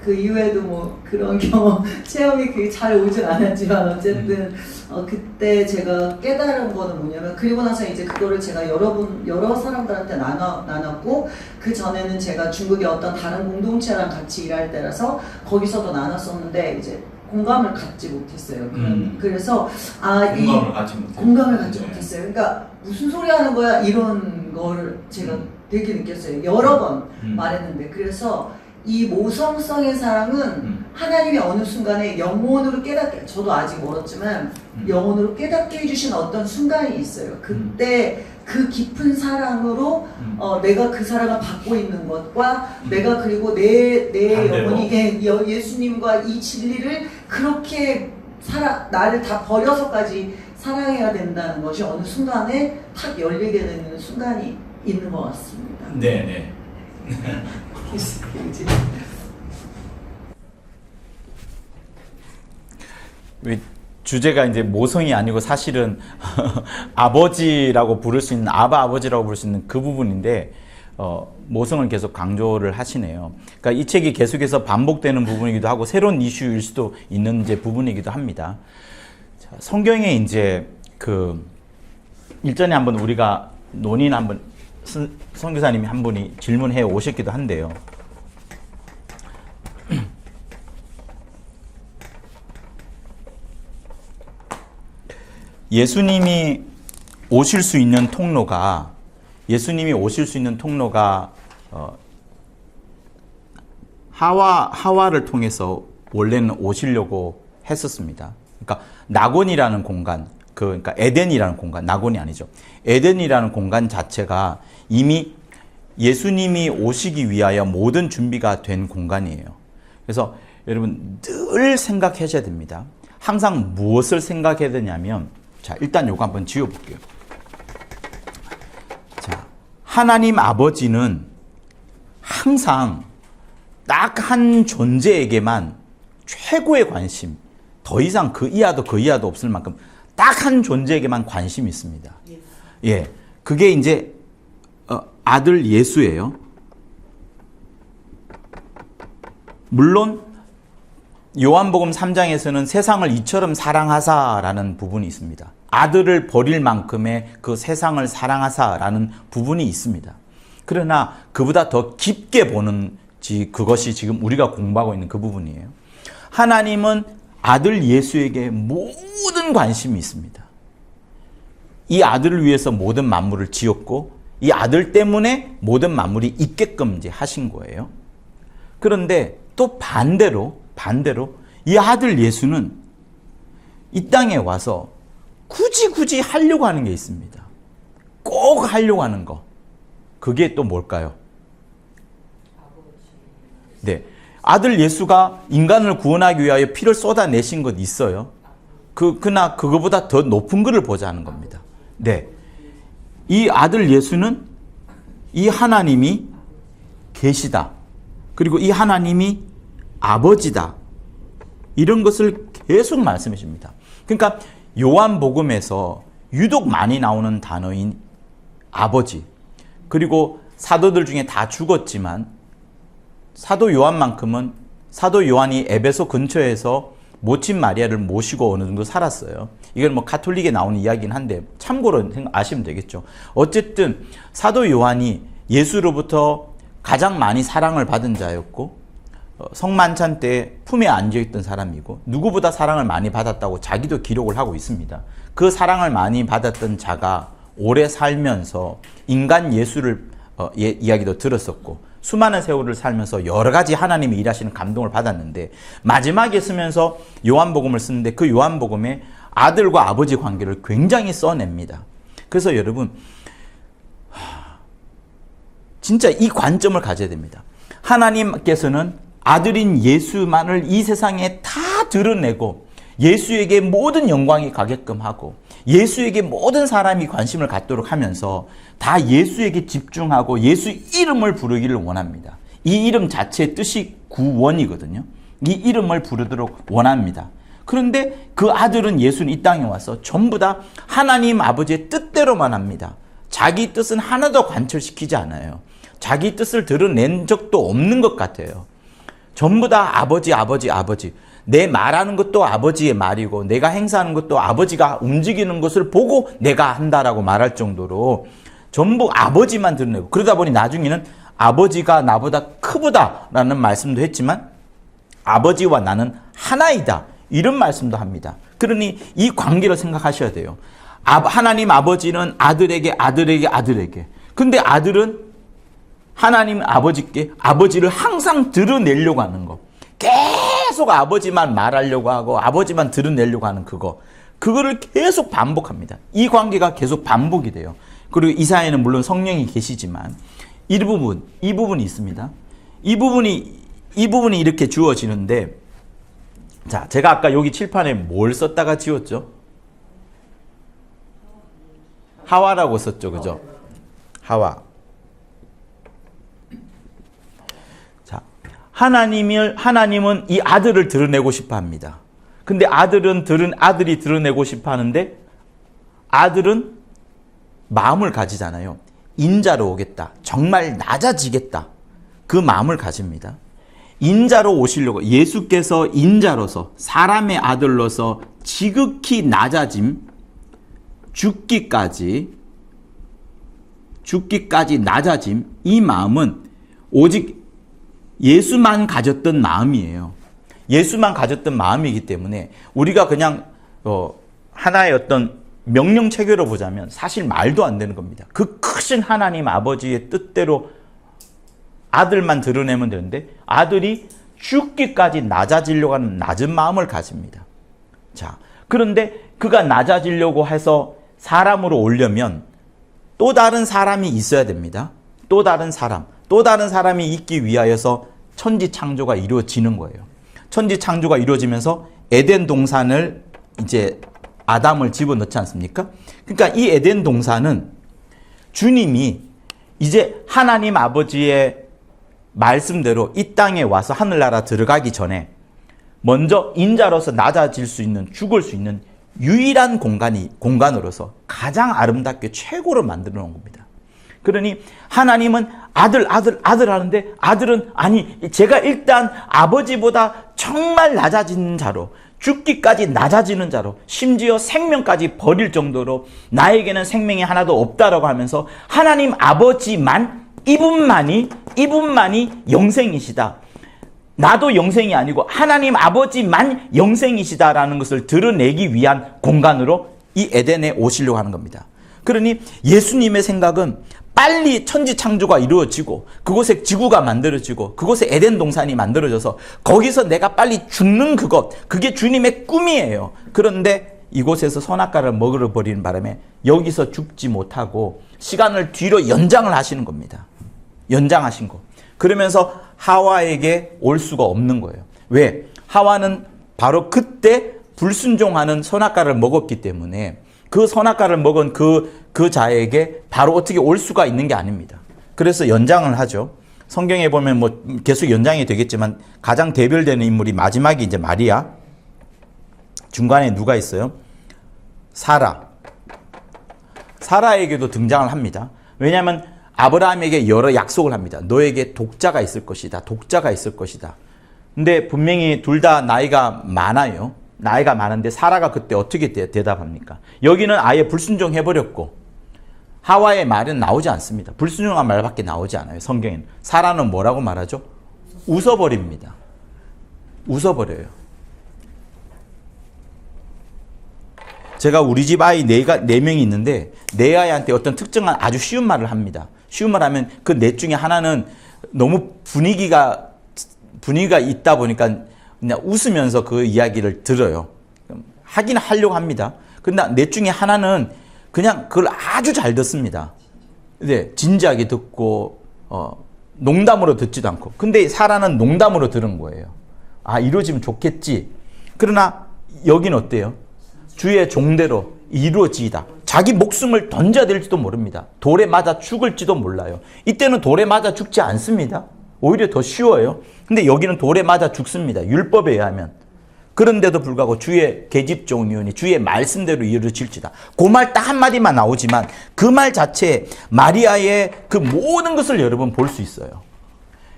그 이후에도 뭐 그런 경험, 체험이 그게 잘 오진 않았지만 어쨌든 그때 제가 깨달은 거는 뭐냐면, 그리고 나서 이제 그거를 제가 여러 사람들한테 나눴고, 그 전에는 제가 중국의 어떤 다른 공동체랑 같이 일할 때라서 거기서도 나눴었는데 이제 공감을 갖지 못했어요. 그래서 공감을 갖지 못했어요. 그러니까 무슨 소리 하는 거야 이런 걸 제가 되게 느꼈어요. 여러 번 말했는데. 그래서 이 모성성의 사랑은 하나님이 어느 순간에 영혼으로 깨닫게, 저도 아직 멀었지만 영혼으로 깨닫게 해주신 어떤 순간이 있어요. 그때 그 깊은 사랑으로 내가 그 사랑을 받고 있는 것과 내가 그리고 내 영혼이 예수님과 이 진리를 그렇게 나를 다 버려서까지 사랑해야 된다는 것이 어느 순간에 탁 열리게 되는 순간이 있는 것 같습니다. 네. 주제가 이제 모성이 아니고 사실은 아버지라고 부를 수 있는, 아버지라고 부를 수 있는 그 부분인데 모성을 계속 강조를 하시네요. 그러니까 이 책이 계속해서 반복되는 부분이기도 하고 새로운 이슈일 수도 있는 이제 부분이기도 합니다. 자, 성경에 이제 일전에 한번 우리가 논의는 한번 선교사님이 한 분이 질문해 오셨기도 한데요. 예수님이 오실 수 있는 통로가 하와를 통해서 원래는 오시려고 했었습니다. 그러니까 낙원이라는 공간, 그러니까 에덴이라는 공간, 낙원이 아니죠. 에덴이라는 공간 자체가 이미 예수님이 오시기 위하여 모든 준비가 된 공간이에요. 그래서 여러분 늘 생각하셔야 됩니다. 항상 무엇을 생각해야 되냐면, 자, 일단 요거 한번 지워볼게요. 자, 하나님 아버지는 항상 딱 한 존재에게만 최고의 관심, 더 이상 그 이하도 그 이하도 없을 만큼 딱 한 존재에게만 관심이 있습니다. 예, 그게 이제 아들 예수예요. 물론 요한복음 3장에서는 세상을 이처럼 사랑하사라는 부분이 있습니다. 아들을 버릴 만큼의 그 세상을 사랑하사라는 부분이 있습니다. 그러나 그보다 더 깊게 보는 그것이 지금 우리가 공부하고 있는 그 부분이에요. 하나님은 아들 예수에게 모든 관심이 있습니다. 이 아들을 위해서 모든 만물을 지었고 이 아들 때문에 모든 만물이 있게끔 이제 하신 거예요. 그런데 또 반대로 이 아들 예수는 이 땅에 와서 굳이 하려고 하는 게 있습니다. 꼭 하려고 하는 거. 그게 또 뭘까요? 네. 아들 예수가 인간을 구원하기 위하여 피를 쏟아내신 것 있어요. 그러나 그거보다 더 높은 것을 보자는 겁니다. 네. 이 아들 예수는 이 하나님이 계시다. 그리고 이 하나님이 아버지다. 이런 것을 계속 말씀해 줍니다. 그러니까 요한복음에서 유독 많이 나오는 단어인 아버지, 그리고 사도들 중에 다 죽었지만 사도 요한만큼은 사도 요한이 에베소 근처에서 모친 마리아를 모시고 어느 정도 살았어요. 이건 뭐 가톨릭에 나오는 이야기긴 한데 참고로 아시면 되겠죠. 어쨌든 사도 요한이 예수로부터 가장 많이 사랑을 받은 자였고 성만찬 때 품에 앉아있던 사람이고 누구보다 사랑을 많이 받았다고 자기도 기록을 하고 있습니다. 그 사랑을 많이 받았던 자가 오래 살면서 인간 예수를 이야기도 들었었고 수많은 세월을 살면서 여러 가지 하나님이 일하시는 감동을 받았는데 마지막에 쓰면서 요한복음을 쓰는데 그 요한복음에 아들과 아버지 관계를 굉장히 써냅니다. 그래서 여러분 진짜 이 관점을 가져야 됩니다. 하나님께서는 아들인 예수만을 이 세상에 다 드러내고 예수에게 모든 영광이 가게끔 하고 예수에게 모든 사람이 관심을 갖도록 하면서 다 예수에게 집중하고 예수 이름을 부르기를 원합니다. 이 이름 자체의 뜻이 구원이거든요. 이 이름을 부르도록 원합니다. 그런데 그 아들은 예수는 이 땅에 와서 전부 다 하나님 아버지의 뜻대로만 합니다. 자기 뜻은 하나도 관철시키지 않아요. 자기 뜻을 드러낸 적도 없는 것 같아요. 전부 다 아버지. 내 말하는 것도 아버지의 말이고 내가 행사하는 것도 아버지가 움직이는 것을 보고 내가 한다라고 말할 정도로 전부 아버지만 드러내고 그러다 보니 나중에는 아버지가 나보다 크보다라는 말씀도 했지만 아버지와 나는 하나이다 이런 말씀도 합니다. 그러니 이 관계를 생각하셔야 돼요. 하나님 아버지는 아들에게 근데 아들은 하나님 아버지께 아버지를 항상 드러내려고 하는 거. 계속 아버지만 말하려고 하고 아버지만 드러내려고 하는 그거를 계속 반복합니다. 이 관계가 계속 반복이 돼요. 그리고 이 사이에는 물론 성령이 계시지만 이 부분이 있습니다. 이 부분이 이렇게 주어지는데 자, 제가 아까 여기 칠판에 뭘 썼다가 지웠죠? 하와라고 썼죠. 그죠? 하와. 하나님은 이 아들을 드러내고 싶어 합니다. 근데 아들이 드러내고 싶어 하는데 아들은 마음을 가지잖아요. 인자로 오겠다. 정말 낮아지겠다. 그 마음을 가집니다. 인자로 오시려고 예수께서 인자로서 사람의 아들로서 지극히 낮아짐 죽기까지 낮아짐 이 마음은 오직 예수만 가졌던 마음이에요. 예수만 가졌던 마음이기 때문에 우리가 그냥 하나의 어떤 명령 체계로 보자면 사실 말도 안 되는 겁니다. 그 크신 하나님 아버지의 뜻대로 아들만 드러내면 되는데 아들이 죽기까지 낮아지려고 하는 낮은 마음을 가집니다. 자, 그런데 그가 낮아지려고 해서 사람으로 오려면 또 다른 사람이 있어야 됩니다. 또 다른 사람, 또 다른 사람이 있기 위하여서 천지 창조가 이루어지는 거예요. 천지 창조가 이루어지면서 에덴 동산을 이제 아담을 집어넣지 않습니까? 그러니까 이 에덴 동산은 주님이 이제 하나님 아버지의 말씀대로 이 땅에 와서 하늘나라 들어가기 전에 먼저 인자로서 낮아질 수 있는, 죽을 수 있는 유일한 공간으로서 가장 아름답게 최고로 만들어 놓은 겁니다. 그러니 하나님은 아들 하는데 아들은 아니, 제가 일단 아버지보다 정말 낮아지는 자로, 죽기까지 낮아지는 자로, 심지어 생명까지 버릴 정도로 나에게는 생명이 하나도 없다라고 하면서 하나님 아버지만, 이분만이 영생이시다. 나도 영생이 아니고 하나님 아버지만 영생이시다라는 것을 드러내기 위한 공간으로 이 에덴에 오시려고 하는 겁니다. 그러니 예수님의 생각은 빨리 천지 창조가 이루어지고 그곳에 지구가 만들어지고 그곳에 에덴 동산이 만들어져서 거기서 내가 빨리 죽는 그게 주님의 꿈이에요. 그런데 이곳에서 선악과를 먹으러 버리는 바람에 여기서 죽지 못하고 시간을 뒤로 연장을 하시는 겁니다. 연장하신 거. 그러면서 하와에게 올 수가 없는 거예요. 왜? 하와는 바로 그때 불순종하는 선악과를 먹었기 때문에 그 선악과를 먹은 그 자에게 바로 어떻게 올 수가 있는 게 아닙니다. 그래서 연장을 하죠. 성경에 보면 뭐 계속 연장이 되겠지만 가장 대별되는 인물이 마지막이 이제 마리아. 중간에 누가 있어요? 사라에게도 등장을 합니다. 왜냐하면 아브라함에게 여러 약속을 합니다. 너에게 독자가 있을 것이다. 독자가 있을 것이다. 근데 분명히 둘 다 나이가 많아요. 나이가 많은데 사라가 그때 어떻게 대답합니까? 여기는 아예 불순종해버렸고 하와의 말은 나오지 않습니다. 불순종한 말밖에 나오지 않아요. 성경에는. 사라는 뭐라고 말하죠? 웃어버립니다. 웃어버려요. 제가 우리 집 아이 네 명이 있는데 네 아이한테 어떤 특정한 아주 쉬운 말을 합니다. 쉬운 말 하면 그 넷 중에 하나는 너무 분위기가 있다 보니까 그냥 웃으면서 그 이야기를 들어요. 하긴 하려고 합니다. 근데 넷 중에 하나는 그냥 그걸 아주 잘 듣습니다. 근데 진지하게 듣고 농담으로 듣지도 않고. 근데 사라는 농담으로 들은 거예요. 아, 이루어지면 좋겠지. 그러나 여긴 어때요? 주의 종대로 이루어지이다. 자기 목숨을 던져야 될지도 모릅니다. 돌에 맞아 죽을지도 몰라요. 이때는 돌에 맞아 죽지 않습니다. 오히려 더 쉬워요. 근데 여기는 돌에 맞아 죽습니다. 율법에 의하면. 그런데도 불구하고 주의 계집종이오니 주의 말씀대로 이루어질지다. 그 말 딱 한마디만 나오지만 그 말 자체에 마리아의 그 모든 것을 여러분 볼 수 있어요.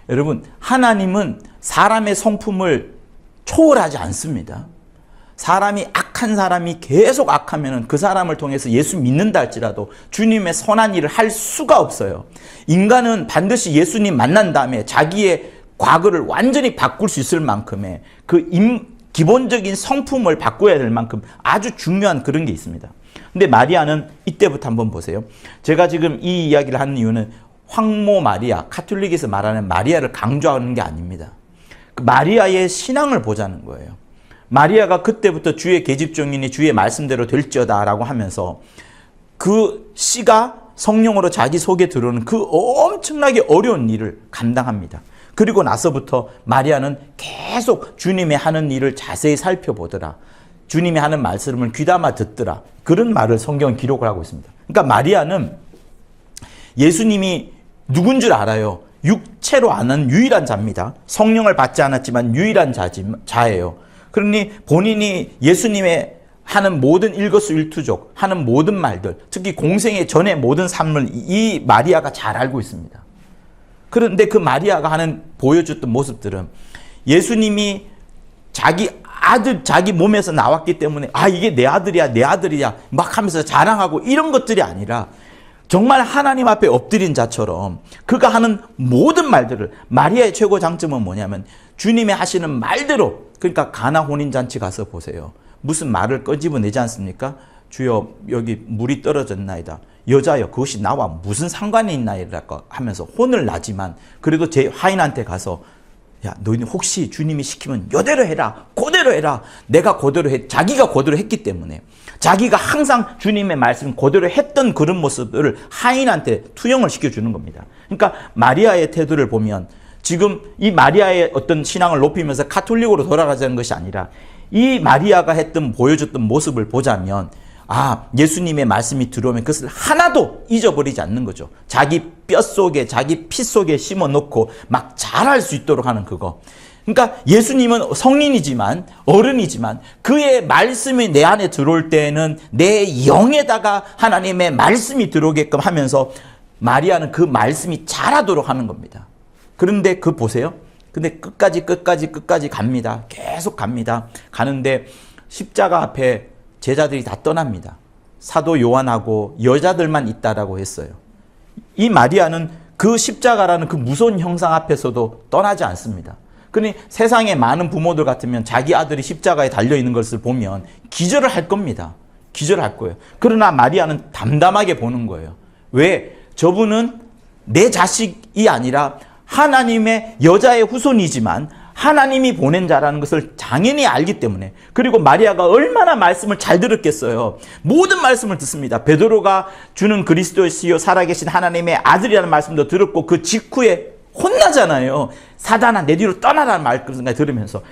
여러분, 하나님은 사람의 성품을 초월하지 않습니다. 사람이 악한 사람이 계속 악하면 그 사람을 통해서 예수 믿는다 할지라도 주님의 선한 일을 할 수가 없어요. 인간은 반드시 예수님 만난 다음에 자기의 과거를 완전히 바꿀 수 있을 만큼의 기본적인 성품을 바꿔야 될 만큼 아주 중요한 그런 게 있습니다. 근데 마리아는 이때부터 한번 보세요. 제가 지금 이 이야기를 하는 이유는 황모 마리아, 카톨릭에서 말하는 마리아를 강조하는 게 아닙니다. 그 마리아의 신앙을 보자는 거예요. 마리아가 그때부터 주의 계집종이니 주의 말씀대로 될지어다 라고 하면서 그 씨가 성령으로 자기 속에 들어오는 그 엄청나게 어려운 일을 감당합니다. 그리고 나서부터 마리아는 계속 주님의 하는 일을 자세히 살펴보더라. 주님이 하는 말씀을 귀담아 듣더라. 그런 말을 성경은 기록을 하고 있습니다. 그러니까 마리아는 예수님이 누군 줄 알아요. 육체로 아는 유일한 자입니다. 성령을 받지 않았지만 유일한 자예요. 그러니 본인이 예수님의 하는 모든 일거수일투족, 하는 모든 말들, 특히 공생의 전의 모든 삶을 이 마리아가 잘 알고 있습니다. 그런데 그 마리아가 보여줬던 모습들은 예수님이 자기 아들, 자기 몸에서 나왔기 때문에 이게 내 아들이야 막 하면서 자랑하고 이런 것들이 아니라 정말 하나님 앞에 엎드린 자처럼 그가 하는 모든 말들을, 마리아의 최고 장점은 뭐냐면 주님이 하시는 말대로, 그러니까 가나 혼인잔치 가서 보세요. 무슨 말을 끄집어내지 않습니까? 주여 여기 물이 떨어졌나이다. 여자여 그것이 나와 무슨 상관이 있나이라고 하면서 혼을 나지만 그래도 제 하인한테 가서 야, 너희는 혹시 주님이 시키면 이대로 해라, 그대로 해라. 내가 그대로 자기가 그대로 했기 때문에 자기가 항상 주님의 말씀 그대로 했던 그런 모습을 하인한테 투영을 시켜주는 겁니다. 그러니까 마리아의 태도를 보면 지금 이 마리아의 어떤 신앙을 높이면서 가톨릭으로 돌아가자는 것이 아니라 이 마리아가 보여줬던 모습을 보자면 예수님의 말씀이 들어오면 그것을 하나도 잊어버리지 않는 거죠. 자기 뼛속에 자기 피 속에 심어놓고 막 잘할 수 있도록 하는 그거. 그러니까 예수님은 성인이지만 어른이지만 그의 말씀이 내 안에 들어올 때에는 내 영에다가 하나님의 말씀이 들어오게끔 하면서 마리아는 그 말씀이 자라도록 하는 겁니다. 그런데 보세요. 근데 끝까지 갑니다. 계속 갑니다. 가는데 십자가 앞에 제자들이 다 떠납니다. 사도 요한하고 여자들만 있다라고 했어요. 이 마리아는 그 십자가라는 그 무서운 형상 앞에서도 떠나지 않습니다. 그러니 세상에 많은 부모들 같으면 자기 아들이 십자가에 달려있는 것을 보면 기절을 할 겁니다. 기절할 거예요. 그러나 마리아는 담담하게 보는 거예요. 왜? 저분은 내 자식이 아니라 하나님의 여자의 후손이지만 하나님이 보낸 자라는 것을 당연히 알기 때문에, 그리고 마리아가 얼마나 말씀을 잘 들었겠어요. 모든 말씀을 듣습니다. 베드로가 주는 그리스도시요 살아계신 하나님의 아들이라는 말씀도 들었고 그 직후에 혼나잖아요. 사단아 내 뒤로 떠나라는 말씀을 들으면서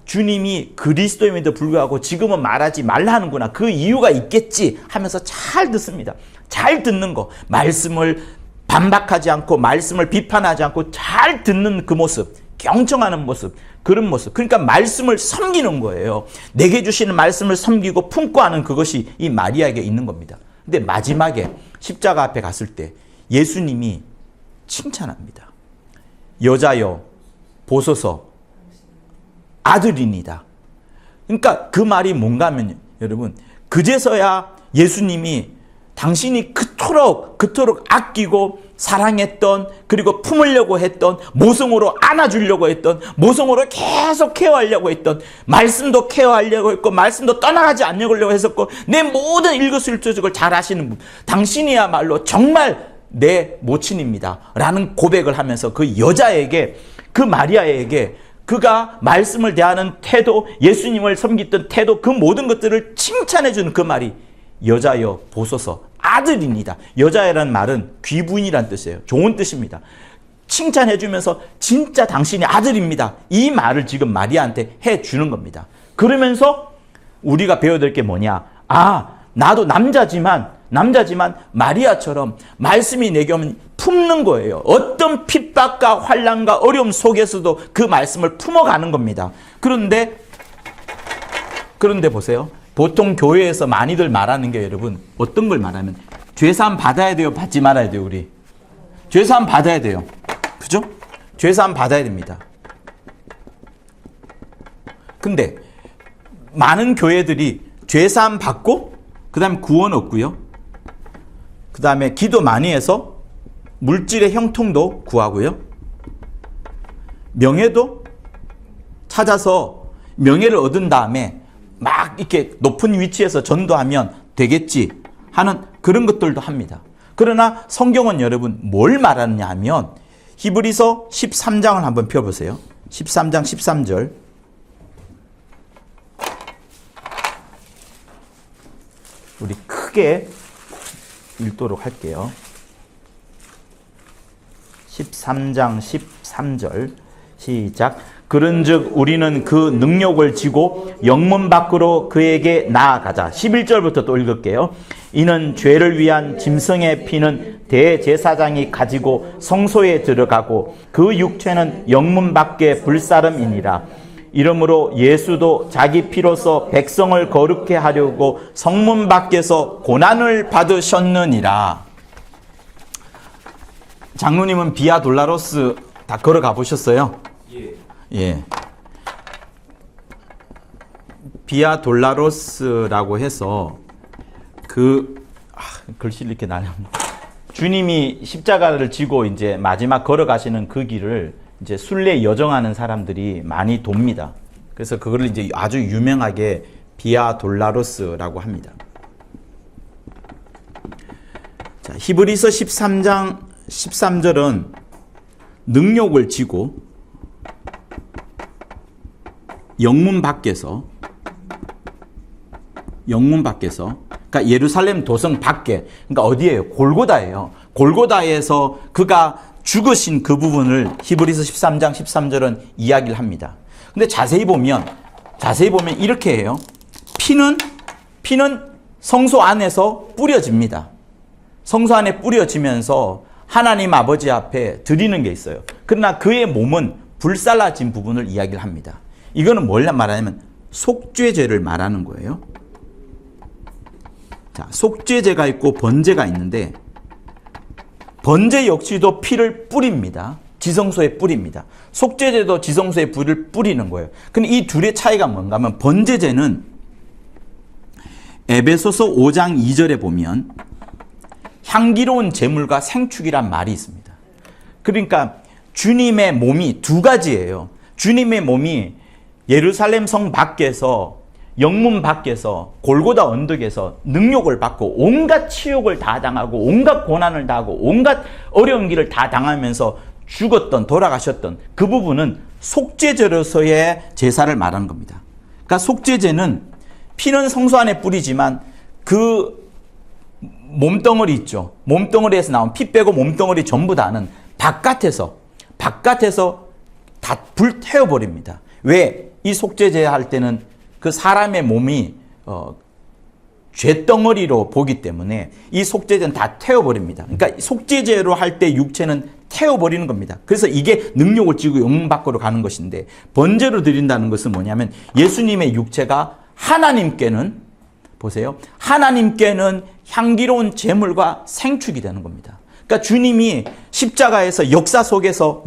주님이 그리스도임에도 불구하고 지금은 말하지 말라 하는구나, 그 이유가 있겠지 하면서 잘 듣습니다. 잘 듣는 거, 말씀을 반박하지 않고 말씀을 비판하지 않고 잘 듣는 그 모습, 경청하는 모습, 그런 모습. 그러니까 말씀을 섬기는 거예요. 내게 주시는 말씀을 섬기고 품고 하는 그것이 이 마리아에게 있는 겁니다. 근데 마지막에 십자가 앞에 갔을 때 예수님이 칭찬합니다. 여자여 보소서 아들이니다. 그러니까 그 말이 뭔가 하면 여러분, 그제서야 예수님이 당신이 그토록 아끼고 사랑했던, 그리고 품으려고 했던, 모성으로 안아주려고 했던, 모성으로 계속 케어하려고 했던, 말씀도 케어하려고 했고 말씀도 떠나가지 않으려고 했었고 내 모든 일거수일투족을 잘 아시는 분, 당신이야말로 정말 내 모친입니다 라는 고백을 하면서 그 여자에게, 그 마리아에게 그가 말씀을 대하는 태도, 예수님을 섬기던 태도, 그 모든 것들을 칭찬해주는 그 말이 여자여 보소서 아들입니다. 여자애라는 말은 귀부인이란 뜻이에요. 좋은 뜻입니다. 칭찬해주면서 진짜 당신이 아들입니다, 이 말을 지금 마리아한테 해주는 겁니다. 그러면서 우리가 배워야 될 게 뭐냐, 나도 남자지만 마리아처럼 말씀이 내게 오면 품는 거예요. 어떤 핍박과 환난과 어려움 속에서도 그 말씀을 품어가는 겁니다. 그런데 보세요. 보통 교회에서 많이들 말하는 게 여러분 어떤 걸 말하면 죄사함 받아야 돼요, 받지 말아야 돼요? 우리 죄사함 받아야 돼요. 그죠? 죄사함 받아야 됩니다. 근데 많은 교회들이 죄사함 받고 그 다음에 구원 얻고요, 그 다음에 기도 많이 해서 물질의 형통도 구하고요, 명예도 찾아서 명예를 얻은 다음에 막 이렇게 높은 위치에서 전도하면 되겠지 하는 그런 것들도 합니다. 그러나 성경은 여러분 뭘 말하느냐 하면 히브리서 13장을 한번 펴보세요. 13장 13절. 우리 크게 읽도록 할게요. 13장 13절 시작. 그런즉 우리는 그 능력을 지고 영문 밖으로 그에게 나아가자. 11절부터 또 읽을게요. 이는 죄를 위한 짐승의 피는 대제사장이 가지고 성소에 들어가고 그 육체는 영문 밖에 불사름이니라. 이러므로 예수도 자기 피로서 백성을 거룩해 하려고 성문 밖에서 고난을 받으셨느니라. 장로님은 비아 돌라로스 다 걸어가 보셨어요? 예. 비아 돌라로스라고 해서 글씨를 이렇게 주님이 십자가를 지고 이제 마지막 걸어가시는 그 길을 이제 순례 여정하는 사람들이 많이 돕니다. 그래서 그거를 이제 아주 유명하게 비아 돌라로스라고 합니다. 자, 히브리서 13장 13절은 능욕을 지고 영문 밖에서 영문 밖에서, 그러니까 예루살렘 도성 밖에, 그러니까 어디예요? 골고다예요. 골고다에서 그가 죽으신 그 부분을 히브리서 13장 13절은 이야기를 합니다. 근데 자세히 보면 이렇게 해요. 피는 성소 안에서 뿌려집니다. 성소 안에 뿌려지면서 하나님 아버지 앞에 드리는 게 있어요. 그러나 그의 몸은 불살라진 부분을 이야기를 합니다. 이거는 뭘 말하냐면 속죄제를 말하는 거예요. 자, 속죄제가 있고 번제가 있는데 번제 역시도 피를 뿌립니다. 지성소에 뿌립니다. 속죄제도 지성소에 불을 뿌리는 거예요. 근데 이 둘의 차이가 뭔가 하면 번제제는 에베소서 5장 2절에 보면 향기로운 제물과 생축이란 말이 있습니다. 그러니까 주님의 몸이 두 가지예요. 주님의 몸이 예루살렘 성 밖에서 영문 밖에서 골고다 언덕에서 능욕을 받고 온갖 치욕을 다 당하고 온갖 고난을 당하고 온갖 어려운 길을 다 당하면서 죽었던 돌아가셨던 그 부분은 속죄제로서의 제사를 말하는 겁니다. 그러니까 속죄제는 피는 성소 안에 뿌리지만 그 몸덩어리 있죠. 몸덩어리에서 나온 피 빼고 몸덩어리 전부 다는 바깥에서 다 불태워버립니다. 왜? 이 속죄제 할 때는 그 사람의 몸이 죄덩어리로 보기 때문에 이 속죄제는 다 태워버립니다. 그러니까 속죄제로 할 때 육체는 태워버리는 겁니다. 그래서 이게 능욕을 찌고 영문 밖으로 가는 것인데 번제로 드린다는 것은 뭐냐면 예수님의 육체가 하나님께는 보세요. 하나님께는 향기로운 제물과 생축이 되는 겁니다. 그러니까 주님이 십자가에서 역사 속에서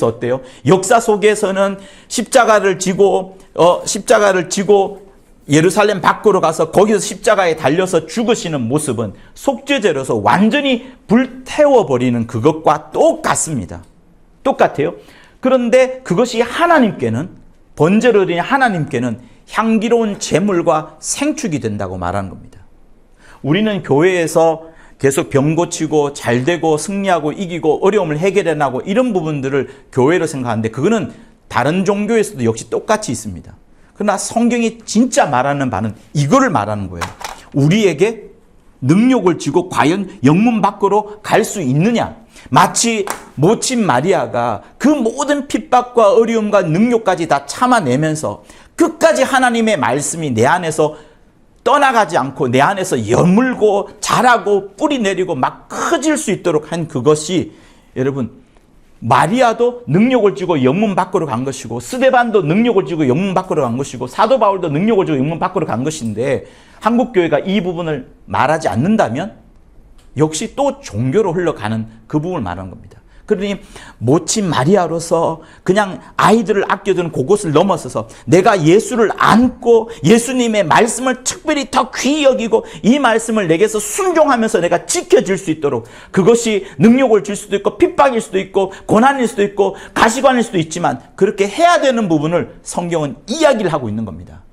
어때요? 역사 속에서는 십자가를 지고 예루살렘 밖으로 가서 거기서 십자가에 달려서 죽으시는 모습은 속죄제로서 완전히 불태워버리는 그것과 똑같습니다. 똑같아요. 그런데 그것이 하나님께는 번제로 드린 하나님께는 향기로운 제물과 생축이 된다고 말하는 겁니다. 우리는 교회에서 계속 병 고치고 잘되고 승리하고 이기고 어려움을 해결해나고 이런 부분들을 교회로 생각하는데 그거는 다른 종교에서도 역시 똑같이 있습니다. 그러나 성경이 진짜 말하는 바는 이거를 말하는 거예요. 우리에게 능욕을 지고 과연 영문 밖으로 갈 수 있느냐? 마치 모친 마리아가 그 모든 핍박과 어려움과 능욕까지 다 참아내면서 끝까지 하나님의 말씀이 내 안에서 떠나가지 않고 내 안에서 여물고 자라고 뿌리 내리고 막 커질 수 있도록 한 그것이 여러분 마리아도 능력을 쥐고 영문 밖으로 간 것이고 스데반도 능력을 쥐고 영문 밖으로 간 것이고 사도 바울도 능력을 쥐고 영문 밖으로 간 것인데 한국교회가 이 부분을 말하지 않는다면 역시 또 종교로 흘러가는 그 부분을 말하는 겁니다. 그러니 모친 마리아로서 그냥 아이들을 아껴두는 그곳을 넘어서서 내가 예수를 안고 예수님의 말씀을 특별히 더 귀히 여기고 이 말씀을 내게서 순종하면서 내가 지켜질 수 있도록 그것이 능욕을 줄 수도 있고 핍박일 수도 있고 고난일 수도 있고 가시관일 수도 있지만 그렇게 해야 되는 부분을 성경은 이야기를 하고 있는 겁니다.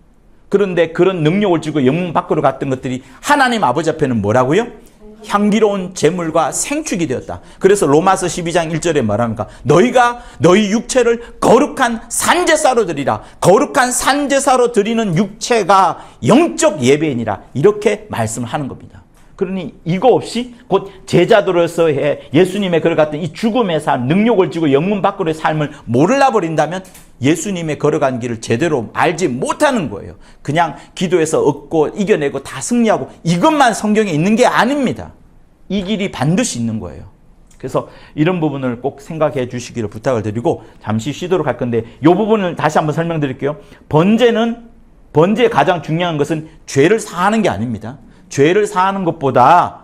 그런데 그런 능력을 주고 영문 밖으로 갔던 것들이 하나님 아버지 앞에는 뭐라고요? 향기로운 제물과 생축이 되었다. 그래서 로마서 12장 1절에 말합니까? 너희가 너희 육체를 거룩한 산제사로 드리라. 거룩한 산제사로 드리는 육체가 영적 예배이니라. 이렇게 말씀을 하는 겁니다. 그러니 이거 없이 곧 제자들로서의 예수님의 걸어갔던 이 죽음의 삶, 능력을 지고 영문 밖으로의 삶을 몰라 버린다면 예수님의 걸어간 길을 제대로 알지 못하는 거예요. 그냥 기도해서 얻고 이겨내고 다 승리하고 이것만 성경에 있는 게 아닙니다. 이 길이 반드시 있는 거예요. 그래서 이런 부분을 꼭 생각해 주시기를 부탁을 드리고 잠시 쉬도록 할 건데 이 부분을 다시 한번 설명드릴게요. 번제의 가장 중요한 것은 죄를 사하는 게 아닙니다. 죄를 사하는 것보다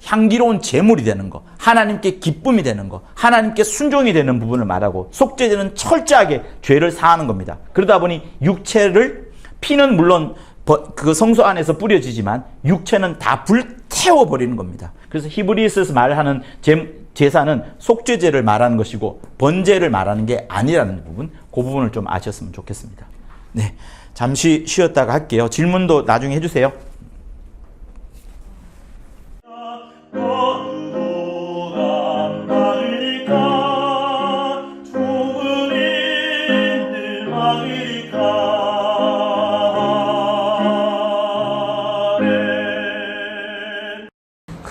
향기로운 제물이 되는 거, 하나님께 기쁨이 되는 거, 하나님께 순종이 되는 부분을 말하고 속죄제는 철저하게 죄를 사하는 겁니다. 그러다 보니 피는 물론 그 성소 안에서 뿌려지지만 육체는 다 불태워버리는 겁니다. 그래서 히브리서에서 말하는 제사는 속죄제를 말하는 것이고 번제를 말하는 게 아니라는 부분, 그 부분을 좀 아셨으면 좋겠습니다. 네, 잠시 쉬었다가 할게요. 질문도 나중에 해주세요.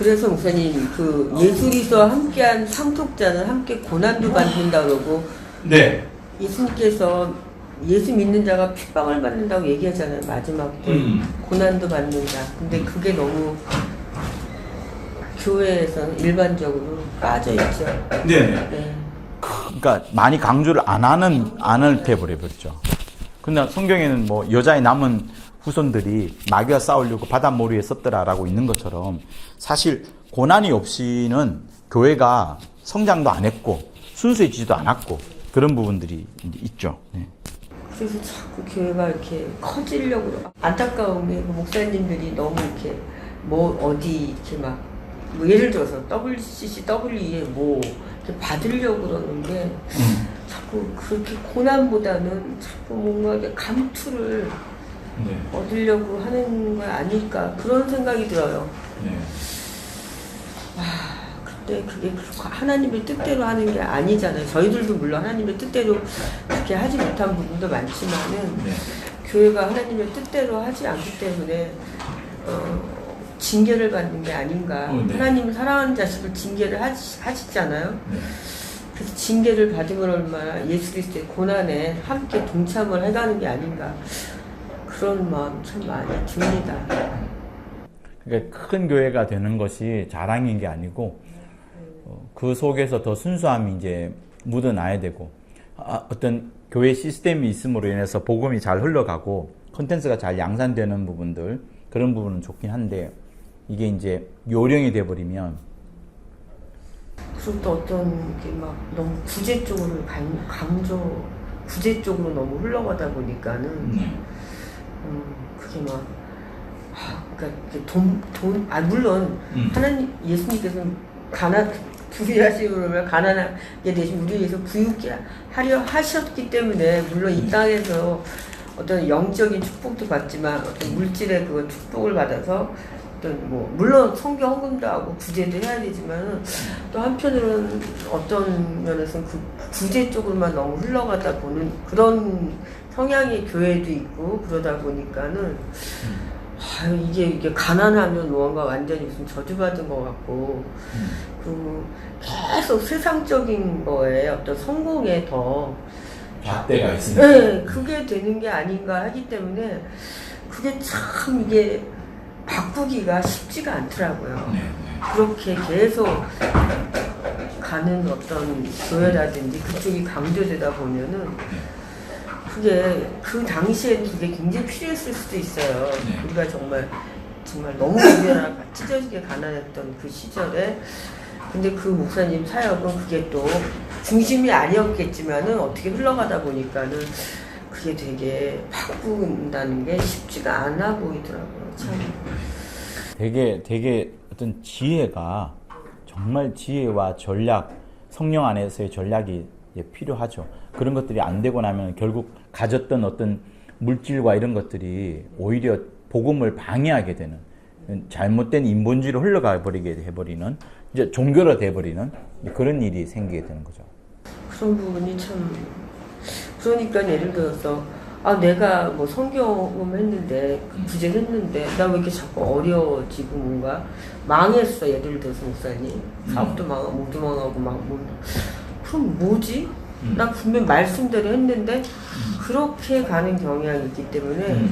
그래서 목사님 그 예수리서 함께한 상속자는 함께 고난도 받는다 그러고 네. 예수님께서 예수 믿는 자가 핍박을 받는다고 얘기하잖아요. 마지막 때 고난도 받는다. 근데 그게 너무 교회에서는 일반적으로 빠져 있죠. 네. 네. 그러니까 많이 강조를 안 할 때 버려버렸죠. 근데 성경에는 뭐 여자의 남은 후손들이 마귀와 싸우려고 바닷머리에 썼더라라고 있는 것처럼 사실 고난이 없이는 교회가 성장도 안 했고 순수해지지도 않았고 그런 부분들이 이제 있죠. 네. 그래서 자꾸 교회가 이렇게 커지려고 안타까운 게 목사님들이 너무 이렇게 뭐 어디 이렇게 막 뭐 예를 들어서 WCC, WE에 뭐 이렇게 받으려고 그러는 게 자꾸 그렇게 고난보다는 자꾸 뭔가 이렇게 감투를 네. 얻으려고 하는 거 아닐까 그런 생각이 들어요. 네. 근데 그게 하나님의 뜻대로 하는 게 아니잖아요. 저희들도 물론 하나님의 뜻대로 그렇게 하지 못한 부분도 많지만은 네. 교회가 하나님의 뜻대로 하지 않기 때문에 징계를 받는 게 아닌가. 네. 하나님을 사랑하는 자식을 징계를 하시잖아요. 네. 그래서 징계를 받으면 얼마나 예수 그리스도의 고난에 함께 동참을 해가는 게 아닌가. 그런 마음 참 많이 듭니다. 그러니까 큰 교회가 되는 것이 자랑인 게 아니고 그 속에서 더 순수함이 이제 묻어나야 되고 어떤 교회 시스템이 있음으로 인해서 복음이 잘 흘러가고 콘텐츠가 잘 양산되는 부분들 그런 부분은 좋긴 한데 이게 이제 요령이 돼버리면 그리고 또 어떤 게 막 너무 구제 쪽으로 구제 쪽으로 너무 흘러가다 보니까는 그게 막 그러니까 물론 하나님 예수님께서는 부유하시고 그러면 가난하게 대신 우리 위해서 부유케 하려 하셨기 때문에 물론 이 땅에서 어떤 영적인 축복도 받지만 어떤 물질의 그 축복을 받아서 어떤 뭐 물론 성경 헌금도 하고 구제도 해야 되지만 또 한편으로는 어떤 면에서는 그 구제 쪽으로만 너무 흘러가다 보는 그런 성향의 교회도 있고 그러다 보니까는 이게 가난하면 뭔가 완전히 무슨 저주받은 것 같고 그 계속 세상적인 거에 어떤 성공에 더 잣대가 있으니까. 네, 그게 되는 게 아닌가 하기 때문에 그게 참 이게 바꾸기가 쉽지가 않더라고요. 네. 그렇게 계속 가는 어떤 교회라든지 그쪽이 강조되다 보면은 그게 그 당시에는 그게 굉장히 필요했을 수도 있어요. 네. 우리가 정말 너무 우리나라가 찢어지게 가난했던 그 시절에 근데 그 목사님 사역은 그게 또 중심이 아니었겠지만은 어떻게 흘러가다 보니까는 그게 되게 바꾼다는 게 쉽지가 않아 보이더라고요. 참. 되게 어떤 지혜가 정말 지혜와 전략, 성령 안에서의 전략이 필요하죠. 그런 것들이 안 되고 나면 결국 가졌던 어떤 물질과 이런 것들이 오히려 복음을 방해하게 되는 잘못된 인본주의로 흘러가 버리게 해버리는 이제 종교로 돼버리는 그런 일이 생기게 되는 거죠. 그런 부분이 참 그러니까 예를 들어서 내가 뭐 성경음 했는데 구제했는데 나 왜 이렇게 자꾸 어려워지고 뭔가 망했어. 예를 들어서 목사님 사업도 망하고 모두 망하고 막 그럼 뭐지? 나 분명 말씀대로 했는데 그렇게 가는 경향이 있기 때문에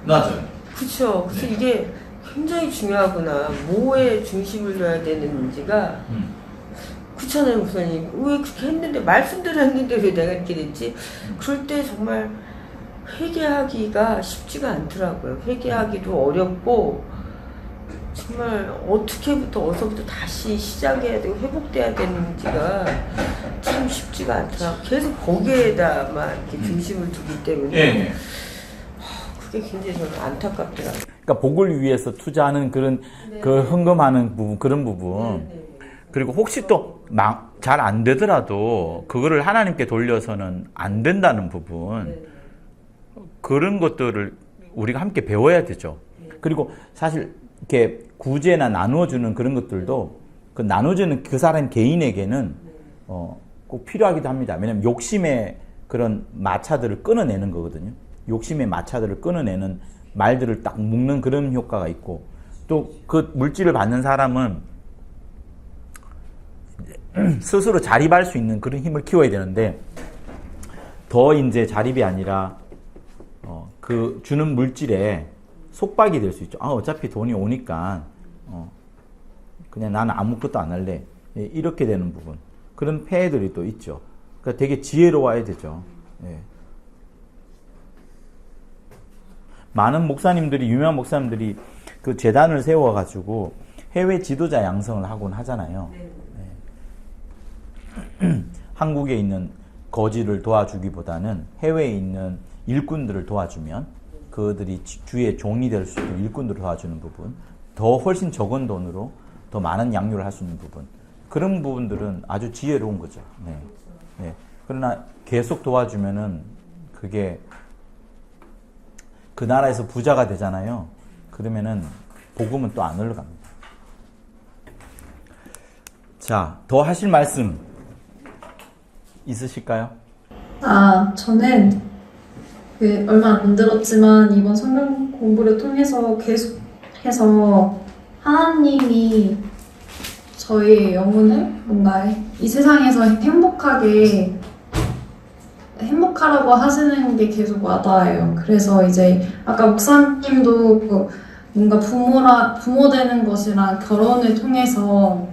맞아요. 그렇죠. 그래서 이게 굉장히 중요하구나. 뭐에 중심을 둬야 되는지가 그렇잖아요, 목사님. 왜 그렇게 했는데 말씀대로 했는데 왜 내가 이렇게 됐지? 그럴 때 정말 회개하기가 쉽지가 않더라고요. 회개하기도 어렵고 정말 어디서부터 다시 시작해야 되고 회복돼야 되는지가 참 쉽지가 않더라고요. 계속 거기에다만 이렇게 중심을 두기 때문에 그게 굉장히 저는 안타깝더라고요. 그러니까 복을 위해서 투자하는 그런 그 헌금하는 부분 그런 부분 그리고 혹시 또 잘 안 되더라도 그거를 하나님께 돌려서는 안 된다는 부분 그런 것들을 우리가 함께 배워야 되죠. 그리고 사실 이렇게 구제나 나누어주는 그런 것들도 그 나눠주는 그 사람 개인에게는 꼭 필요하기도 합니다. 왜냐하면 욕심의 그런 마차들을 끊어내는 거거든요. 욕심의 마차들을 끊어내는 말들을 딱 묶는 그런 효과가 있고 또 그 물질을 받는 사람은 스스로 자립할 수 있는 그런 힘을 키워야 되는데 더 이제 자립이 아니라 그 주는 물질에 속박이 될 수 있죠. 어차피 돈이 오니까 그냥 나는 아무것도 안 할래. 이렇게 되는 부분. 그런 폐해들이 또 있죠. 그러니까 되게 지혜로워야 되죠. 예. 많은 목사님들이, 유명한 목사님들이 그 재단을 세워가지고 해외 지도자 양성을 하곤 하잖아요. 네. 한국에 있는 거지를 도와주기보다는 해외에 있는 일꾼들을 도와주면 그들이 주의 종이 될 수 있는 일꾼들을 도와주는 부분, 더 훨씬 적은 돈으로 더 많은 양육을 할 수 있는 부분, 그런 부분들은 아주 지혜로운 거죠. 네. 네. 그러나 계속 도와주면은 그게 그 나라에서 부자가 되잖아요. 그러면은 복음은 또 안 흘러갑니다. 자, 더 하실 말씀 있으실까요? 저는 얼마 안 들었지만 이번 성경 공부를 통해서 계속해서 하나님이 저희 영혼을 뭔가 이 세상에서 행복하라고 하시는 게 계속 와닿아요. 그래서 이제 아까 목사님도 뭔가 부모 되는 것이랑 결혼을 통해서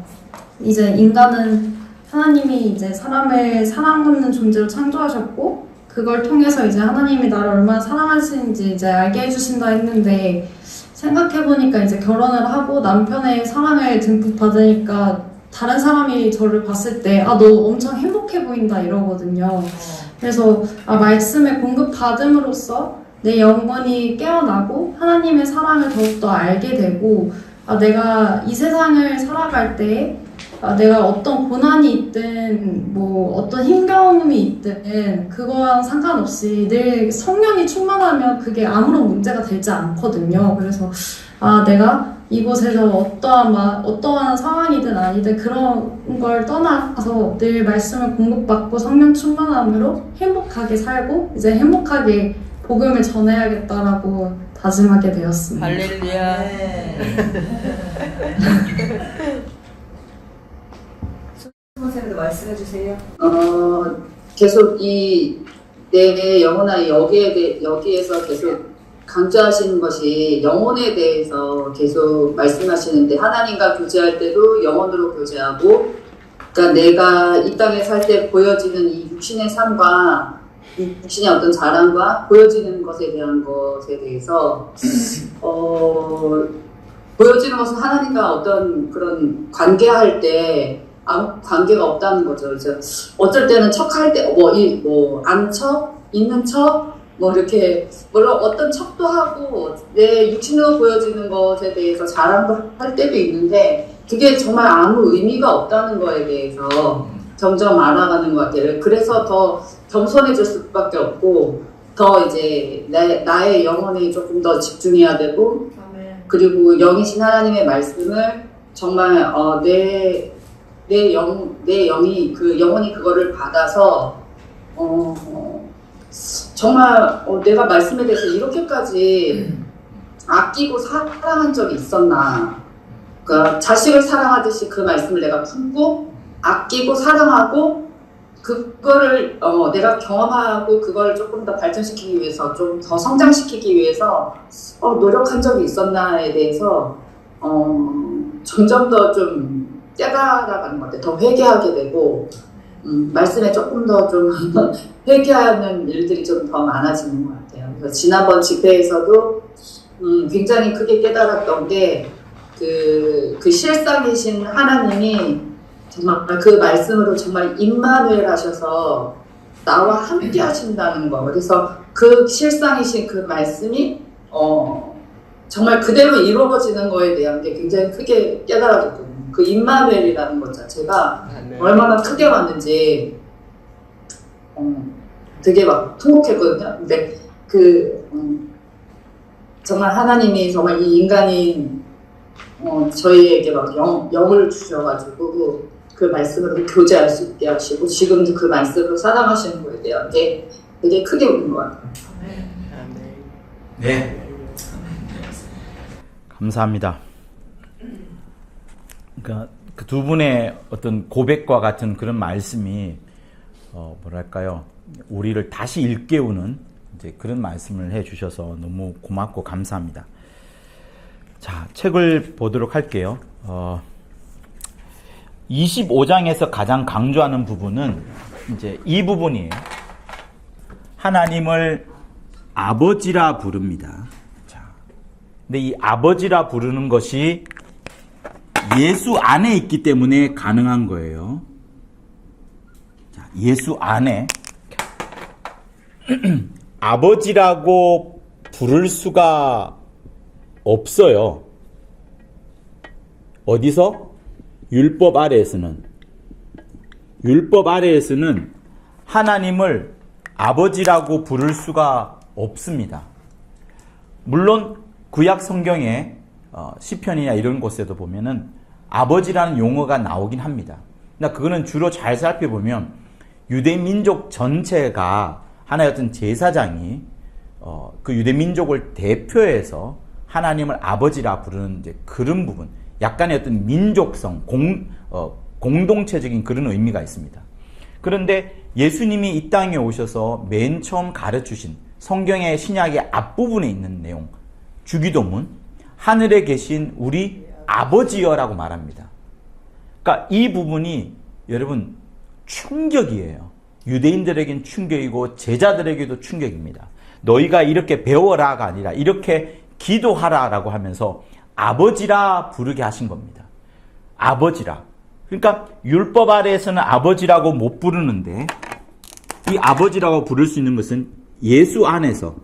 이제 인간은 하나님이 이제 사람을 사랑하는 존재로 창조하셨고 그걸 통해서 이제 하나님이 나를 얼마나 사랑하시는지 이제 알게 해주신다 했는데 생각해보니까 이제 결혼을 하고 남편의 사랑을 듬뿍 받으니까 다른 사람이 저를 봤을 때 너 엄청 행복해 보인다 이러거든요. 그래서 말씀을 공급받음으로써 내 영혼이 깨어나고 하나님의 사랑을 더욱더 알게 되고 내가 이 세상을 살아갈 때 내가 어떤 고난이 있든 뭐 어떤 힘겨움이 있든 그거랑 상관없이 늘 성령이 충만하면 그게 아무런 문제가 되지 않거든요. 그래서 내가 이곳에서 어떠한 상황이든 아니든 그런 걸 떠나서 늘 말씀을 공급받고 성령 충만함으로 행복하게 살고 이제 행복하게 복음을 전해야겠다라고 다짐하게 되었습니다. 할렐루야. 선생님도 말씀해 주세요. 계속 내 영혼아 여기에서 계속 강조하시는 것이 영혼에 대해서 계속 말씀하시는데 하나님과 교제할 때도 영혼으로 교제하고 그러니까 내가 이 땅에 살 때 보여지는 이 육신의 삶과 육신의 어떤 자랑과 보여지는 것에 대한 것에 대해서 보여지는 것은 하나님과 어떤 그런 관계할 때 아무 관계가 없다는 거죠. 그래서 어쩔 때는 척할 때 아는 척, 있는 척 이렇게 물론 어떤 척도 하고 내 육신으로 보여지는 것에 대해서 자랑도 할 때도 있는데 그게 정말 아무 의미가 없다는 거에 대해서 점점 알아가는 것 같아요. 그래서 더 겸손해질 수밖에 없고 더 이제 나의 영혼에 조금 더 집중해야 되고 그리고 영이신 하나님의 말씀을 정말 내 영이 그 영혼이 그거를 받아서 정말 내가 말씀에 대해서 이렇게까지 아끼고 사랑한 적이 있었나. 그러니까 자식을 사랑하듯이 그 말씀을 내가 품고 아끼고 사랑하고 그거를 내가 경험하고 그걸 조금 더 발전시키기 위해서 좀 더 성장시키기 위해서 노력한 적이 있었나에 대해서 점점 더 좀 깨달아가는 것 같아요. 더 회개하게 되고 말씀에 조금 더 좀 회개하는 일들이 좀 더 많아지는 것 같아요. 그래서 지난번 집회에서도 굉장히 크게 깨달았던 게 그 실상이신 하나님이 정말 그 말씀으로 정말 임마누엘 하셔서 나와 함께 하신다는 거. 그래서 그 실상이신 그 말씀이 정말 그대로 이루어지는 거에 대한 게 굉장히 크게 깨달아졌거든요. 그 임마누엘이라는 것 자체가 얼마나 크게 왔는지 되게 막 통곡했거든요. 근데 정말 하나님이 정말 이 인간인 저희에게 막 영을 주셔가지고 그 말씀으로 교제할 수 있게 하시고 지금도 그 말씀으로 사랑하시는 거에 대한 게 되게 크게 오는 것 같아요. 네. 감사합니다. 그러니까 그 두 분의 어떤 고백과 같은 그런 말씀이 뭐랄까요, 우리를 다시 일깨우는 이제 그런 말씀을 해주셔서 너무 고맙고 감사합니다. 자, 책을 보도록 할게요. 25장에서 가장 강조하는 부분은 이제 이 부분이에요. 하나님을 아버지라 부릅니다. 자, 근데 이 아버지라 부르는 것이 예수 안에 있기 때문에 가능한 거예요. 자, 예수 안에 아버지라고 부를 수가 없어요. 어디서? 율법 아래에서는. 율법 아래에서는 하나님을 아버지라고 부를 수가 없습니다. 물론 구약 성경에 시편이나 이런 곳에도 보면은 아버지라는 용어가 나오긴 합니다. 그러나 그거는 주로 잘 살펴보면 유대 민족 전체가 하나의 어떤 제사장이 그 유대 민족을 대표해서 하나님을 아버지라 부르는 이제 그런 부분, 약간의 어떤 민족성, 공동체적인 그런 의미가 있습니다. 그런데 예수님이 이 땅에 오셔서 맨 처음 가르치신 성경의 신약의 앞부분에 있는 내용, 주기도문, 하늘에 계신 우리 아버지여라고 말합니다. 그러니까 이 부분이 여러분 충격이에요. 유대인들에겐 충격이고 제자들에게도 충격입니다. 너희가 이렇게 배워라가 아니라 이렇게 기도하라라고 하면서 아버지라 부르게 하신 겁니다. 아버지라. 그러니까 율법 아래에서는 아버지라고 못 부르는데 이 아버지라고 부를 수 있는 것은 예수 안에서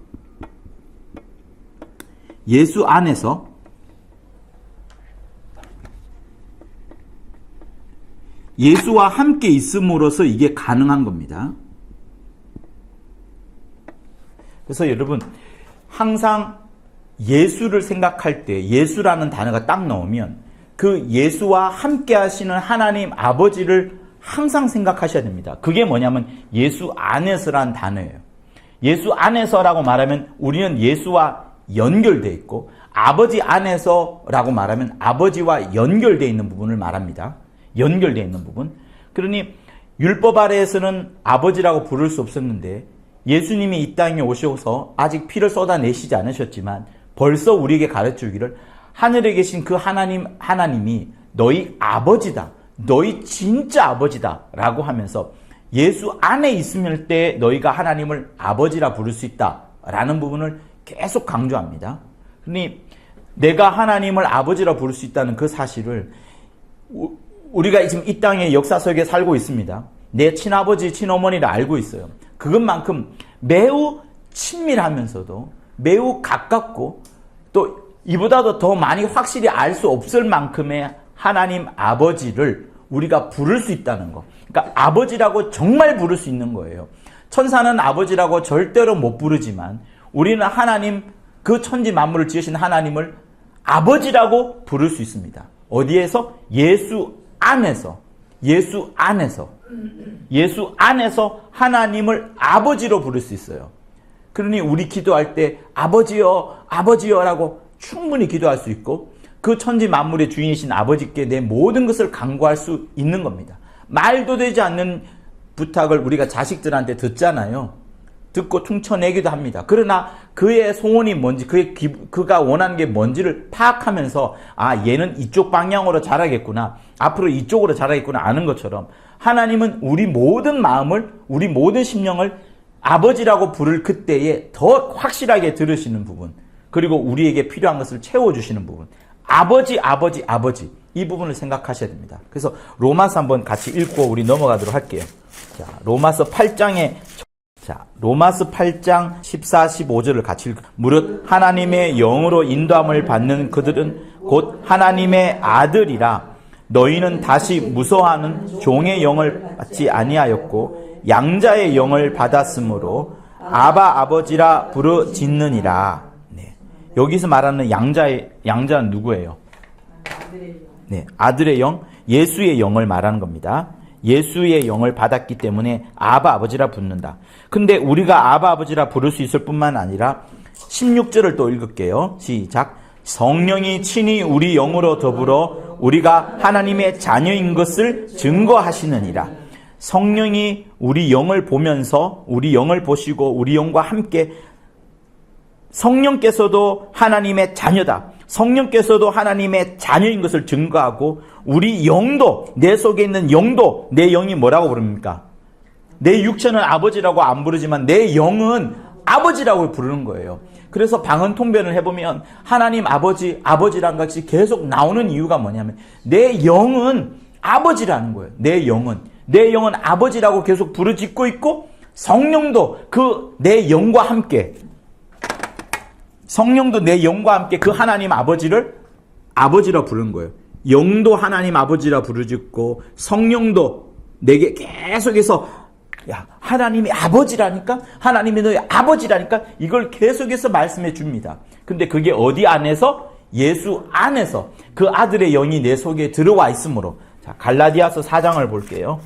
예수와 함께 있음으로써 이게 가능한 겁니다. 그래서 여러분 항상 예수를 생각할 때 예수라는 단어가 딱 나오면 그 예수와 함께 하시는 하나님 아버지를 항상 생각하셔야 됩니다. 그게 뭐냐면 예수 안에서라는 단어예요. 예수 안에서라고 말하면 우리는 예수와 연결되어 있고 아버지 안에서라고 말하면 아버지와 연결되어 있는 부분을 말합니다. 연결되어 있는 부분. 그러니 율법 아래에서는 아버지라고 부를 수 없었는데 예수님이 이 땅에 오셔서 아직 피를 쏟아내시지 않으셨지만 벌써 우리에게 가르쳐주기를 하늘에 계신 그 하나님이 너희 아버지다. 너희 진짜 아버지다. 라고 하면서 예수 안에 있을 때 너희가 하나님을 아버지라 부를 수 있다. 라는 부분을 계속 강조합니다. 그러니 내가 하나님을 아버지라 부를 수 있다는 그 사실을 우리가 지금 이 땅의 역사 속에 살고 있습니다. 내 친아버지, 친어머니를 알고 있어요. 그것만큼 매우 친밀하면서도 매우 가깝고 또 이보다도 더 많이 확실히 알 수 없을 만큼의 하나님 아버지를 우리가 부를 수 있다는 거. 그러니까 아버지라고 정말 부를 수 있는 거예요. 천사는 아버지라고 절대로 못 부르지만 우리는 하나님, 그 천지 만물을 지으신 하나님을 아버지라고 부를 수 있습니다. 어디에서? 예수 안에서 하나님을 아버지로 부를 수 있어요. 그러니 우리 기도할 때 아버지여, 아버지여라고 충분히 기도할 수 있고 그 천지 만물의 주인이신 아버지께 내 모든 것을 간구할 수 있는 겁니다. 말도 되지 않는 부탁을 우리가 자식들한테 듣잖아요. 듣고 퉁쳐내기도 합니다. 그러나 그의 소원이 뭔지, 그가 원하는 게 뭔지를 파악하면서 아, 얘는 이쪽 방향으로 자라겠구나, 앞으로 이쪽으로 자라겠구나 아는 것처럼 하나님은 우리 모든 마음을, 우리 모든 심령을 아버지라고 부를 그때에 더 확실하게 들으시는 부분, 그리고 우리에게 필요한 것을 채워주시는 부분, 아버지 이 부분을 생각하셔야 됩니다. 그래서 로마서 한번 같이 읽고 우리 넘어가도록 할게요. 자, 로마서 8장 14, 15절을 같이 읽고 무릇 하나님의 영으로 인도함을 받는 그들은 곧 하나님의 아들이라. 너희는 다시 무서워하는 종의 영을 받지 아니하였고 양자의 영을 받았으므로 아바 아버지라 부르짖느니라. 네. 여기서 말하는 양자는 누구예요? 네, 아들의 영, 예수의 영을 말하는 겁니다. 예수의 영을 받았기 때문에 아바 아버지라 부른다. 근데 우리가 아바 아버지라 부를 수 있을 뿐만 아니라 16절을 또 읽을게요. 시작. 성령이 친히 우리 영으로 더불어 우리가 하나님의 자녀인 것을 증거하시느니라. 성령이 우리 영을 보면서 우리 영을 보시고 우리 영과 함께 성령께서도 하나님의 자녀다. 성령께서도 하나님의 자녀인 것을 증거하고 우리 영도 내 속에 있는 영도 내 영이 뭐라고 부릅니까? 내 육체는 아버지라고 안 부르지만 내 영은 아버지라고 부르는 거예요. 그래서 방언통변을 해보면 하나님 아버지, 아버지란 것이 계속 나오는 이유가 뭐냐면 내 영은 아버지라는 거예요. 내 영은 아버지라고 계속 부르짖고 있고 성령도 내 영과 함께 그 하나님 아버지를 아버지라 부르는 거예요. 영도 하나님 아버지라 부르짖고 성령도 내게 계속해서 야, 하나님이 아버지라니까? 하나님이 너의 아버지라니까? 이걸 계속해서 말씀해 줍니다. 근데 그게 어디 안에서? 예수 안에서 그 아들의 영이 내 속에 들어와 있으므로. 자, 갈라디아서 4장을 볼게요.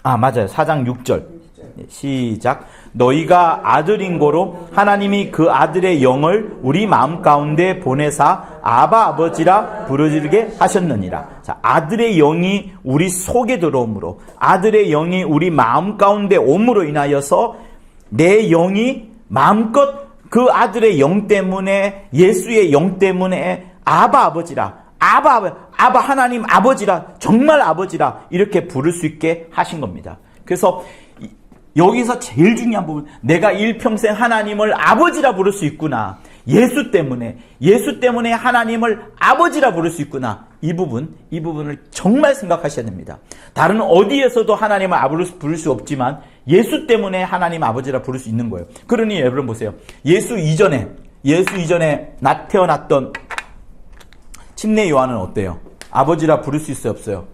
맞아요. 4장 6절. 시작. 너희가 아들인 고로 하나님이 그 아들의 영을 우리 마음 가운데 보내사 아바 아버지라 부르짖게 하셨느니라. 자, 아들의 영이 우리 속에 들어오므로 아들의 영이 우리 마음 가운데 옴으로 인하여서 내 영이 마음껏 그 아들의 영 때문에 예수의 영 때문에 아바 아버지라 아바 하나님 아버지라 정말 아버지라 이렇게 부를 수 있게 하신 겁니다. 그래서 여기서 제일 중요한 부분, 내가 일평생 하나님을 아버지라 부를 수 있구나. 예수 때문에 하나님을 아버지라 부를 수 있구나. 이 부분을 정말 생각하셔야 됩니다. 다른 어디에서도 하나님을 아버지로 부를 수 없지만 예수 때문에 하나님 아버지라 부를 수 있는 거예요. 그러니 여러분 보세요. 예수 이전에 태어났던 침례 요한은 어때요? 아버지라 부를 수 있어요, 없어요?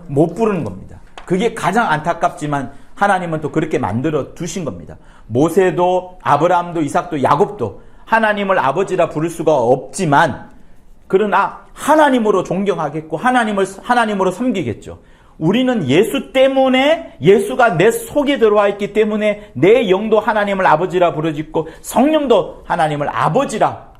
못 부르는 겁니다. 그게 가장 안타깝지만 하나님은 또 그렇게 만들어 두신 겁니다. 모세도 아브라함도 이삭도 야곱도 하나님을 아버지라 부를 수가 없지만 그러나 하나님으로 존경하겠고 하나님으로 섬기겠죠. 우리는 예수 때문에 예수가 내 속에 들어와 있기 때문에 내 영도 하나님을 아버지라 부르짖고 성령도 하나님을 아버지라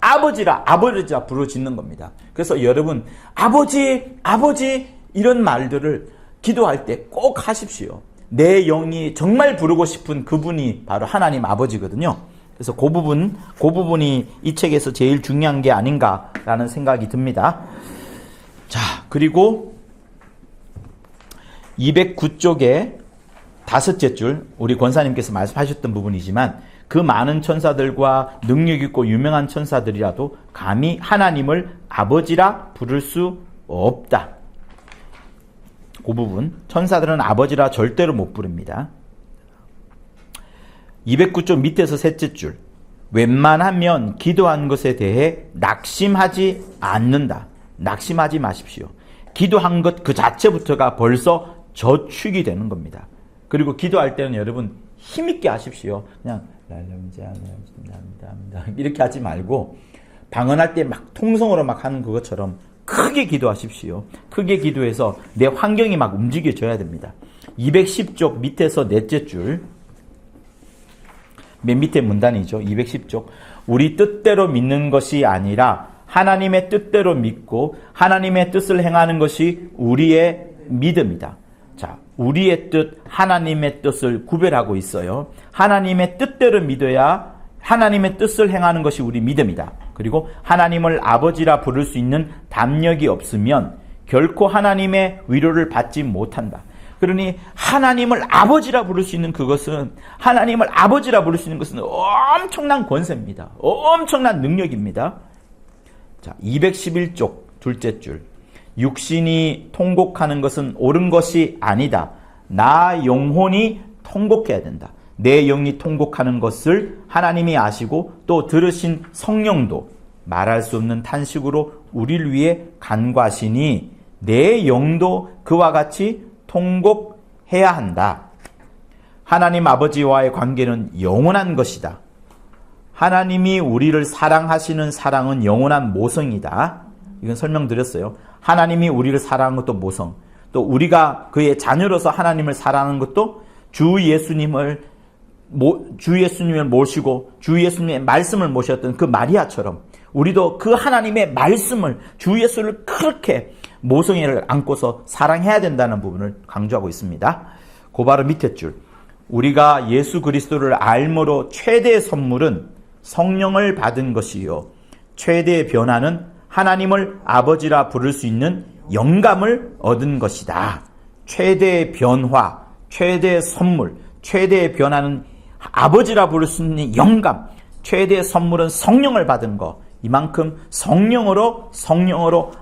부르짖는 겁니다. 그래서 여러분 아버지 이런 말들을 기도할 때 꼭 하십시오. 내 영이 정말 부르고 싶은 그분이 바로 하나님 아버지거든요. 그래서 그 부분이 이 책에서 제일 중요한 게 아닌가라는 생각이 듭니다. 자, 그리고 209쪽에 5째 줄, 우리 권사님께서 말씀하셨던 부분이지만 그 많은 천사들과 능력 있고 유명한 천사들이라도 감히 하나님을 아버지라 부를 수 없다. 그 부분, 천사들은 아버지라 절대로 못 부릅니다. 209쪽 밑에서 3째 줄, 웬만하면 기도한 것에 대해 낙심하지 않는다. 낙심하지 마십시오. 기도한 것 그 자체부터가 벌써 저축이 되는 겁니다. 그리고 기도할 때는 여러분 힘있게 하십시오. 그냥 이렇게 하지 말고 방언할 때 막 통성으로 막 하는 그것처럼 크게 기도하십시오. 크게 기도해서 내 환경이 막 움직여져야 됩니다. 210쪽 밑에서 4째 줄, 맨 밑에 문단이죠. 210쪽. 우리 뜻대로 믿는 것이 아니라 하나님의 뜻대로 믿고 하나님의 뜻을 행하는 것이 우리의 믿음이다. 자, 우리의 뜻, 하나님의 뜻을 구별하고 있어요. 하나님의 뜻대로 믿어야 하나님의 뜻을 행하는 것이 우리 믿음이다. 그리고 하나님을 아버지라 부를 수 있는 담력이 없으면 결코 하나님의 위로를 받지 못한다. 그러니 하나님을 아버지라 부를 수 있는 것은 엄청난 권세입니다. 엄청난 능력입니다. 자, 211쪽 둘째 줄. 육신이 통곡하는 것은 옳은 것이 아니다. 나 영혼이 통곡해야 된다. 내 영이 통곡하는 것을 하나님이 아시고 또 들으신 성령도 말할 수 없는 탄식으로 우리를 위해 간과하시니 내 영도 그와 같이 통곡해야 한다. 하나님 아버지와의 관계는 영원한 것이다. 하나님이 우리를 사랑하시는 사랑은 영원한 모성이다. 이건 설명드렸어요. 하나님이 우리를 사랑하는 것도 모성, 또 우리가 그의 자녀로서 하나님을 사랑하는 것도 주 예수님을 모시고 주 예수님의 말씀을 모셨던 그 마리아처럼 우리도 그 하나님의 말씀을, 주 예수를 그렇게 모성애를 안고서 사랑해야 된다는 부분을 강조하고 있습니다. 그 바로 밑에 줄. 우리가 예수 그리스도를 알므로 최대의 선물은 성령을 받은 것이요, 최대의 변화는 하나님을 아버지라 부를 수 있는 영감을 얻은 것이다. 최대의 변화, 최대의 선물, 최대의 변화는 아버지라 부를 수 있는 영감, 최대의 선물은 성령을 받은 것. 이만큼 성령으로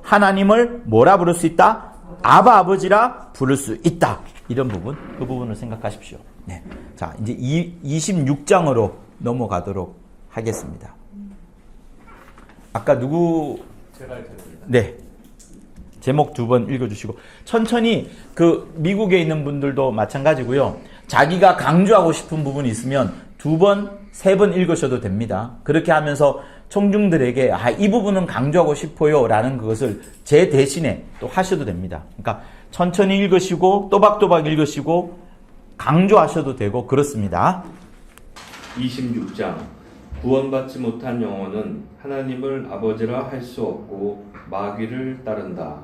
하나님을 뭐라 부를 수 있다? 아버지라 부를 수 있다. 이런 부분, 그 부분을 생각하십시오. 네. 자, 이제 26장으로 넘어가도록 하겠습니다. 아까 누구? 제가 읽겠습니다. 네. 제목 2번 읽어주시고, 천천히 그 미국에 있는 분들도 마찬가지고요. 자기가 강조하고 싶은 부분이 있으면 2번, 3번 읽으셔도 됩니다. 그렇게 하면서 청중들에게 이 부분은 강조하고 싶어요 라는 그것을 제 대신에 또 하셔도 됩니다. 그러니까 천천히 읽으시고 또박또박 읽으시고 강조하셔도 되고 그렇습니다. 26장. 구원받지 못한 영혼은 하나님을 아버지라 할 수 없고 마귀를 따른다.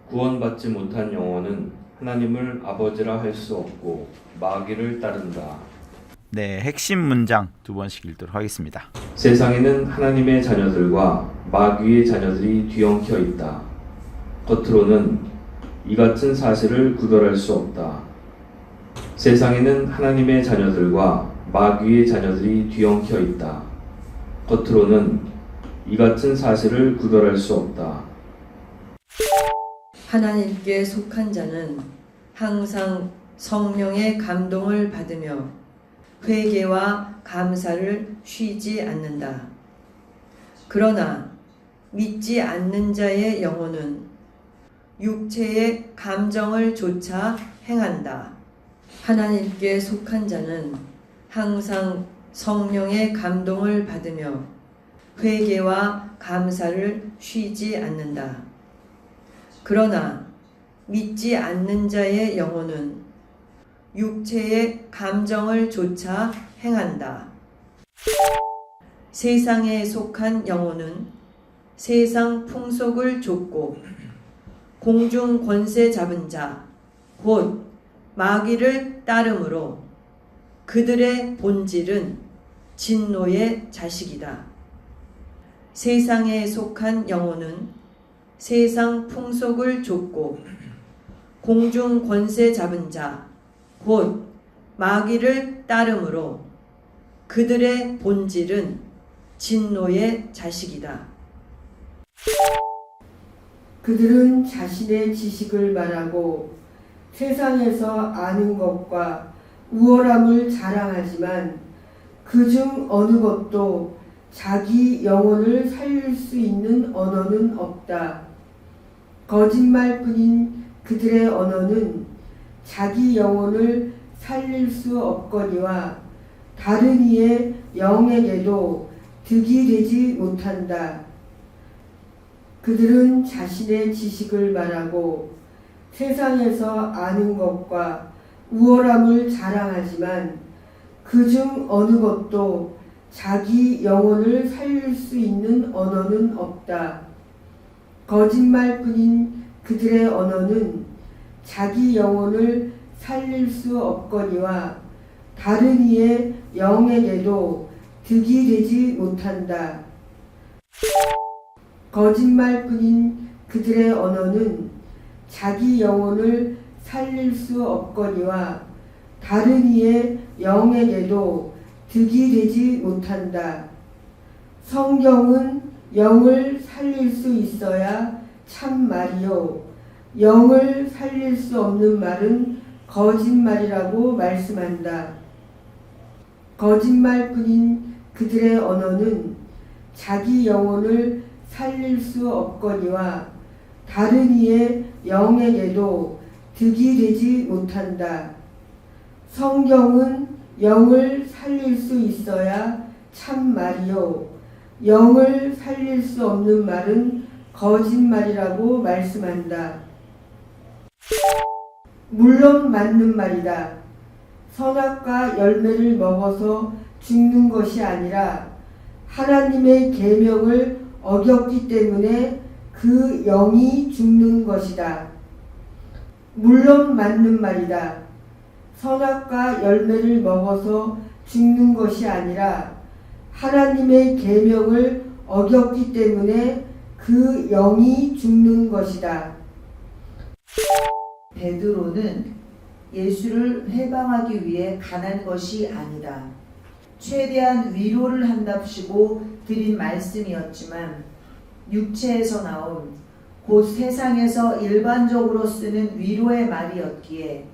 구원받지 못한 영혼은 하나님을 아버지라 할 수 없고 마귀를 따른다. 네, 핵심 문장 2번씩 읽도록 하겠습니다. 세상에는 하나님의 자녀들과 마귀의 자녀들이 뒤엉켜 있다. 겉으로는 이 같은 사실을 구별할 수 없다. 세상에는 하나님의 자녀들과 마귀의 자녀들이 뒤엉켜 있다. 겉으로는 이 같은 사실을 구별할 수 없다. 하나님께 속한 자는 항상 성령의 감동을 받으며 회개와 감사를 쉬지 않는다. 그러나 믿지 않는 자의 영혼은 육체의 감정을 조차 행한다. 하나님께 속한 자는 항상 성령의 감동을 받으며 회개와 감사를 쉬지 않는다. 그러나 믿지 않는 자의 영혼은 육체의 감정을 조차 행한다. 세상에 속한 영혼은 세상 풍속을 좇고 공중 권세 잡은 자, 곧 마귀를 따름으로 그들의 본질은 진노의 자식이다. 세상에 속한 영혼은 세상 풍속을 좇고 공중 권세 잡은 자, 곧 마귀를 따름으로 그들의 본질은 진노의 자식이다. 그들은 자신의 지식을 말하고 세상에서 아는 것과 우월함을 자랑하지만 그중 어느 것도 자기 영혼을 살릴 수 있는 언어는 없다. 거짓말뿐인 그들의 언어는 자기 영혼을 살릴 수 없거니와 다른 이의 영에게도 득이 되지 못한다. 그들은 자신의 지식을 말하고 세상에서 아는 것과 우월함을 자랑하지만 그중 어느 것도 자기 영혼을 살릴 수 있는 언어는 없다. 거짓말뿐인 그들의 언어는 자기 영혼을 살릴 수 없거니와 다른 이의 영에게도 득이 되지 못한다. 거짓말뿐인 그들의 언어는 자기 영혼을 살릴 수 없거니와 다른 이의 영에게도 득이 되지 못한다. 성경은 영을 살릴 수 있어야 참 말이요, 영을 살릴 수 없는 말은 거짓말이라고 말씀한다. 거짓말뿐인 그들의 언어는 자기 영혼을 살릴 수 없거니와 다른 이의 영에게도 득이 되지 못한다. 성경은 영을 살릴 수 있어야 참 말이요, 영을 살릴 수 없는 말은 거짓말이라고 말씀한다. 물론 맞는 말이다. 선악과 열매를 먹어서 죽는 것이 아니라 하나님의 계명을 어겼기 때문에 그 영이 죽는 것이다. 물론 맞는 말이다. 선악과 열매를 먹어서 죽는 것이 아니라 하나님의 계명을 어겼기 때문에 그 영이 죽는 것이다. 베드로는 예수를 해방하기 위해 가난 것이 아니다. 최대한 위로를 한답시고 드린 말씀이었지만 육체에서 나온 곧 세상에서 일반적으로 쓰는 위로의 말이었기에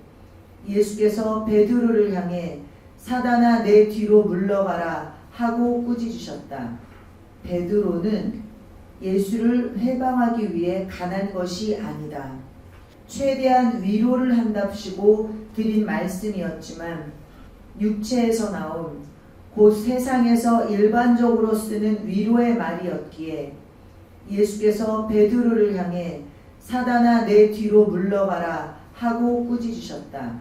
예수께서 베드로를 향해 사단아 내 뒤로 물러가라 하고 꾸짖으셨다. 베드로는 예수를 해방하기 위해 가난 것이 아니다. 최대한 위로를 한답시고 드린 말씀이었지만 육체에서 나온 곧 세상에서 일반적으로 쓰는 위로의 말이었기에 예수께서 베드로를 향해 사단아 내 뒤로 물러가라 하고 꾸짖으셨다.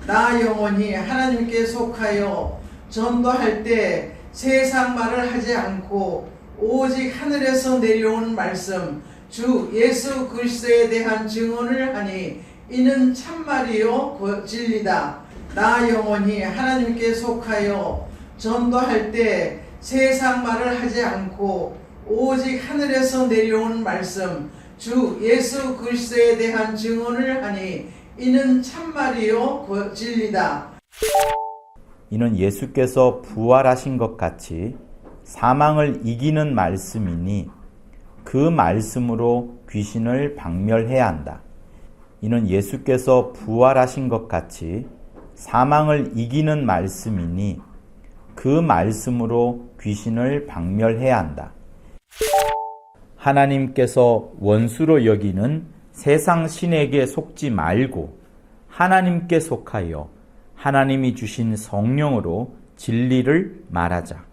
나 영혼이 하나님께 속하여 전도할 때 세상 말을 하지 않고 오직 하늘에서 내려온 말씀 주 예수 그리스도에 대한 증언을 하니 이는 참말이요 진리다. 나 영혼이 하나님께 속하여 전도할 때 세상 말을 하지 않고 오직 하늘에서 내려온 말씀 주 예수 그리스도에 대한 증언을 하니 이는 참말이요 진리다. 이는 예수께서 부활하신 것 같이 사망을 이기는 말씀이니 그 말씀으로 귀신을 박멸해야 한다. 이는 예수께서 부활하신 것 같이 사망을 이기는 말씀이니 그 말씀으로 귀신을 박멸해야 한다. 하나님께서 원수로 여기는 세상 신에게 속지 말고 하나님께 속하여 하나님이 주신 성령으로 진리를 말하자.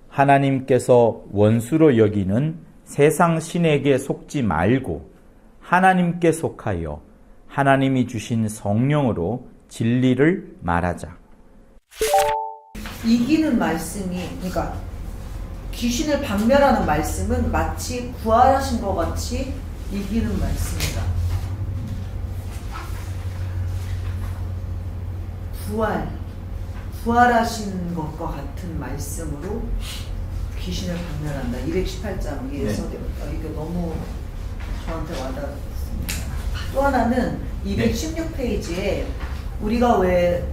하나님께서 원수로 여기는 세상 신에게 속지 말고 하나님께 속하여 하나님이 주신 성령으로 진리를 말하자. 이기는 말씀이, 그러니까 귀신을 박멸하는 말씀은 마치 부활하신 것 같이 이기는 말씀이다. 부활하신 것과 같은 말씀으로 귀신을 박멸한다. 218장에서 이게 너무 저한테 와닿았습니다. 또 하나는 216페이지에 우리가 우리의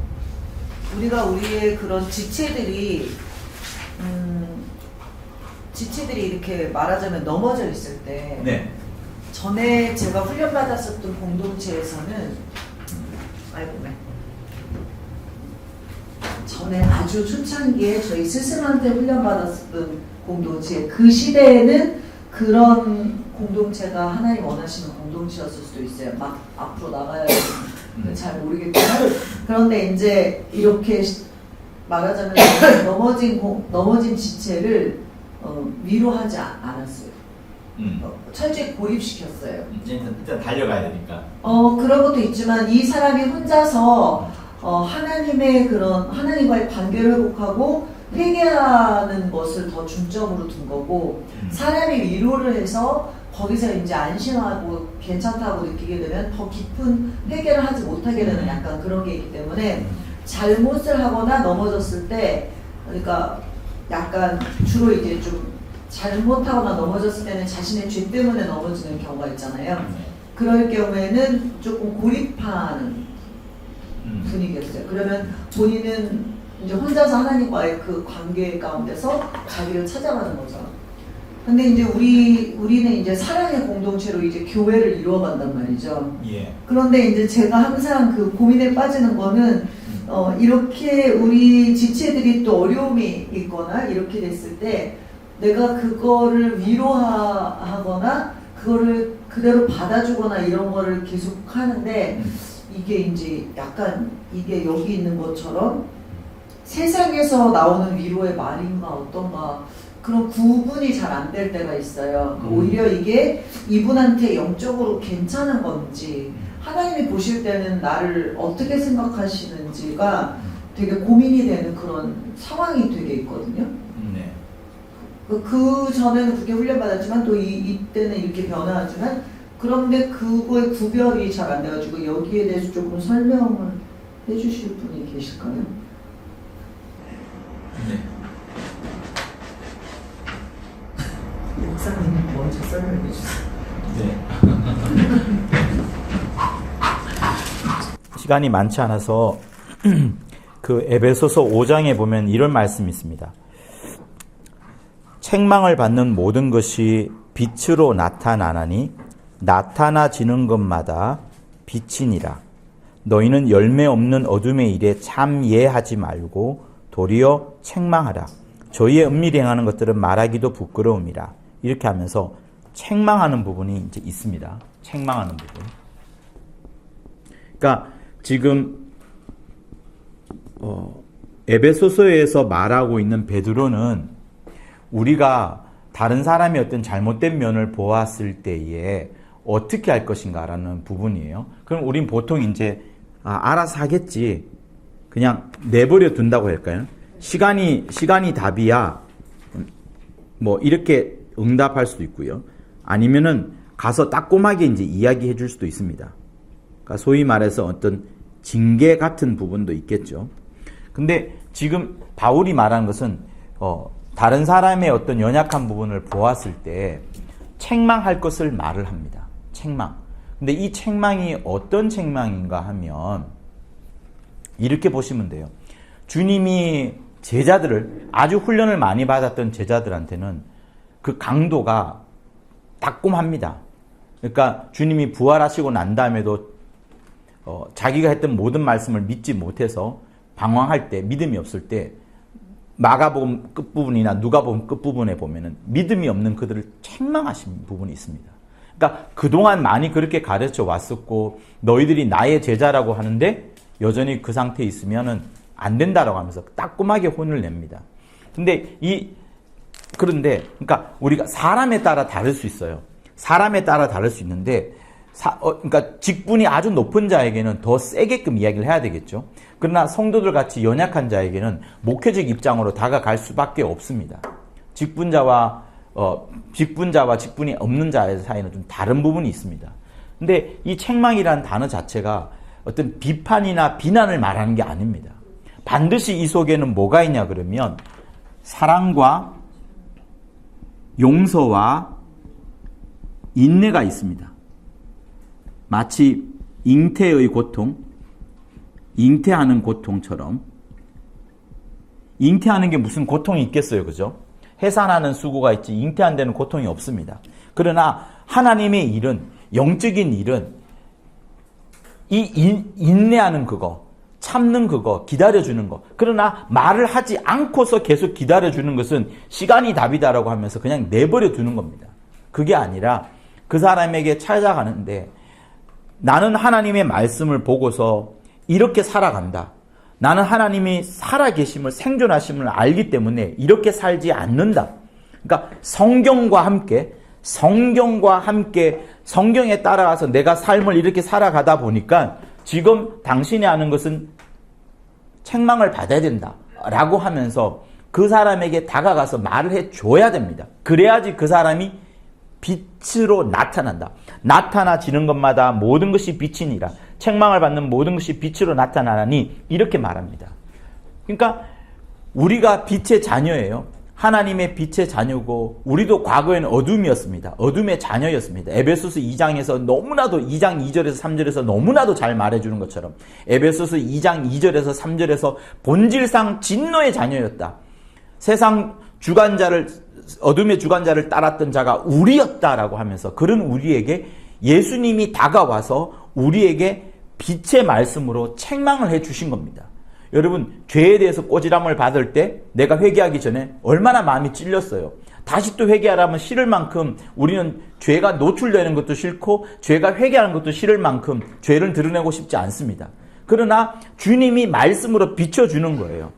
그런 지체들이 이렇게 말하자면 넘어져 있을 때 전에 제가 훈련받았었던 공동체에서는 전에 아주 초창기에 저희 스승한테 훈련받았었던 공동체, 그 시대에는 그런 공동체가 하나님 원하시는 공동체였을 수도 있어요. 막 앞으로 나가야 되는, 잘 모르겠지만. 그런데 이제 이렇게 말하자면 넘어진 지체를 위로하지 않았어요. 철저히 고립시켰어요. 일단 달려가야 되니까. 그런 것도 있지만 이 사람이 혼자서 하나님의 그런 하나님과의 관계를 회복하고 회개하는 것을 더 중점으로 둔 거고, 사람이 위로를 해서 거기서 이제 안심하고 괜찮다고 느끼게 되면 더 깊은 회개를 하지 못하게 되는 약간 그런 게 있기 때문에 잘못을 하거나 넘어졌을 때, 그러니까 약간 주로 이제 좀 잘못하거나 넘어졌을 때는 자신의 죄 때문에 넘어지는 경우가 있잖아요. 그럴 경우에는 조금 고립하는 분위기였어요. 그러면 본인은 이제 혼자서 하나님과의 그 관계 가운데서 자기를 찾아가는 거죠. 근데 이제 우리는 이제 사랑의 공동체로 이제 교회를 이루어간단 말이죠. 그런데 이제 제가 항상 그 고민에 빠지는 거는 이렇게 우리 지체들이 또 어려움이 있거나 이렇게 됐을 때 내가 그거를 위로하거나 그거를 그대로 받아주거나 이런 거를 계속 하는데, 이게 이제 약간 이게 여기 있는 것처럼 세상에서 나오는 위로의 말인가 어떤가 그런 구분이 잘 안 될 때가 있어요. 오히려 이게 이분한테 영적으로 괜찮은 건지, 하나님이 보실 때는 나를 어떻게 생각하시는지가 되게 고민이 되는 그런 상황이 되게 있거든요. 그 전에는 그렇게 훈련받았지만 또 이때는 이렇게 변화하지만 그런데 그거의 구별이 잘 안 돼가지고 여기에 대해서 조금 설명을 해주실 분이 계실까요? 네. 목사님 먼저 설명해 주세요. 네. 시간이 많지 않아서 그 에베소서 5장에 보면 이런 말씀이 있습니다. 책망을 받는 모든 것이 빛으로 나타나나니 나타나지는 것마다 빛이니라. 너희는 열매 없는 어둠의 일에 참예하지 말고 도리어 책망하라. 저희의 은밀히 행하는 것들은 말하기도 부끄러움이라. 이렇게 하면서 책망하는 부분이 이제 있습니다. 책망하는 부분. 그러니까 지금 에베소서에서 말하고 있는 베드로는 우리가 다른 사람의 어떤 잘못된 면을 보았을 때에 어떻게 할 것인가라는 부분이에요. 그럼 우린 보통 이제 알아서 하겠지. 그냥 내버려 둔다고 할까요? 시간이 답이야. 뭐 이렇게 응답할 수도 있고요. 아니면은 가서 따꼼하게 이제 이야기해 줄 수도 있습니다. 그러니까 소위 말해서 어떤 징계 같은 부분도 있겠죠. 근데 지금 바울이 말하는 것은 다른 사람의 어떤 연약한 부분을 보았을 때 책망할 것을 말을 합니다. 책망. 근데 이 책망이 어떤 책망인가 하면 이렇게 보시면 돼요. 주님이 제자들을 아주 훈련을 많이 받았던 제자들한테는 그 강도가 따끔합니다. 그러니까 주님이 부활하시고 난 다음에도 자기가 했던 모든 말씀을 믿지 못해서 방황할 때, 믿음이 없을 때 마가복음 끝부분이나 누가복음 끝부분에 보면은 믿음이 없는 그들을 책망하신 부분이 있습니다. 그러니까 그동안 많이 그렇게 가르쳐 왔었고 너희들이 나의 제자라고 하는데 여전히 그 상태에 있으면은 안 된다라고 하면서 따끔하게 혼을 냅니다. 근데 그런데 그러니까 우리가 사람에 따라 다를 수 있어요. 사람에 따라 다를 수 있는데 그러니까 직분이 아주 높은 자에게는 더 세게끔 이야기를 해야 되겠죠. 그러나 성도들 같이 연약한 자에게는 목회적 입장으로 다가갈 수밖에 없습니다. 직분자와 직분이 없는 자의 사이는 좀 다른 부분이 있습니다. 근데 이 책망이라는 단어 자체가 어떤 비판이나 비난을 말하는 게 아닙니다. 반드시 이 속에는 뭐가 있냐 그러면 사랑과 용서와 인내가 있습니다. 마치 잉태의 고통, 잉태하는 고통처럼. 잉태하는 게 무슨 고통이 있겠어요, 그죠? 해산하는 수고가 있지 잉태한 데는 고통이 없습니다. 그러나 하나님의 일은, 영적인 일은 이 인내하는 그거, 참는 그거, 기다려주는 거. 그러나 말을 하지 않고서 계속 기다려주는 것은 시간이 답이다라고 하면서 그냥 내버려 두는 겁니다. 그게 아니라 그 사람에게 찾아가는데 나는 하나님의 말씀을 보고서 이렇게 살아간다. 나는 하나님이 살아계심을, 생존하심을 알기 때문에 이렇게 살지 않는다. 그러니까 성경과 함께 성경에 따라가서 내가 삶을 이렇게 살아가다 보니까 지금 당신이 하는 것은 책망을 받아야 된다 라고 하면서 그 사람에게 다가가서 말을 해줘야 됩니다. 그래야지 그 사람이 빛으로 나타난다. 나타나지는 것마다 모든 것이 빛이니라. 책망을 받는 모든 것이 빛으로 나타나니 이렇게 말합니다. 그러니까 우리가 빛의 자녀예요. 하나님의 빛의 자녀고 우리도 과거에는 어둠이었습니다. 어둠의 자녀였습니다. 에베소서 2장에서 너무나도 2장 2절에서 3절에서 너무나도 잘 말해주는 것처럼 에베소서 2장 2절에서 3절에서 본질상 진노의 자녀였다. 세상 어둠의 주관자를 따랐던 자가 우리였다라고 하면서 그런 우리에게 예수님이 다가와서 우리에게 빛의 말씀으로 책망을 해주신 겁니다. 여러분, 죄에 대해서 꼬지람을 받을 때 내가 회개하기 전에 얼마나 마음이 찔렸어요. 다시 또 회개하라면 싫을 만큼 우리는 죄가 노출되는 것도 싫고 죄가 회개하는 것도 싫을 만큼 죄를 드러내고 싶지 않습니다. 그러나 주님이 말씀으로 비춰주는 거예요.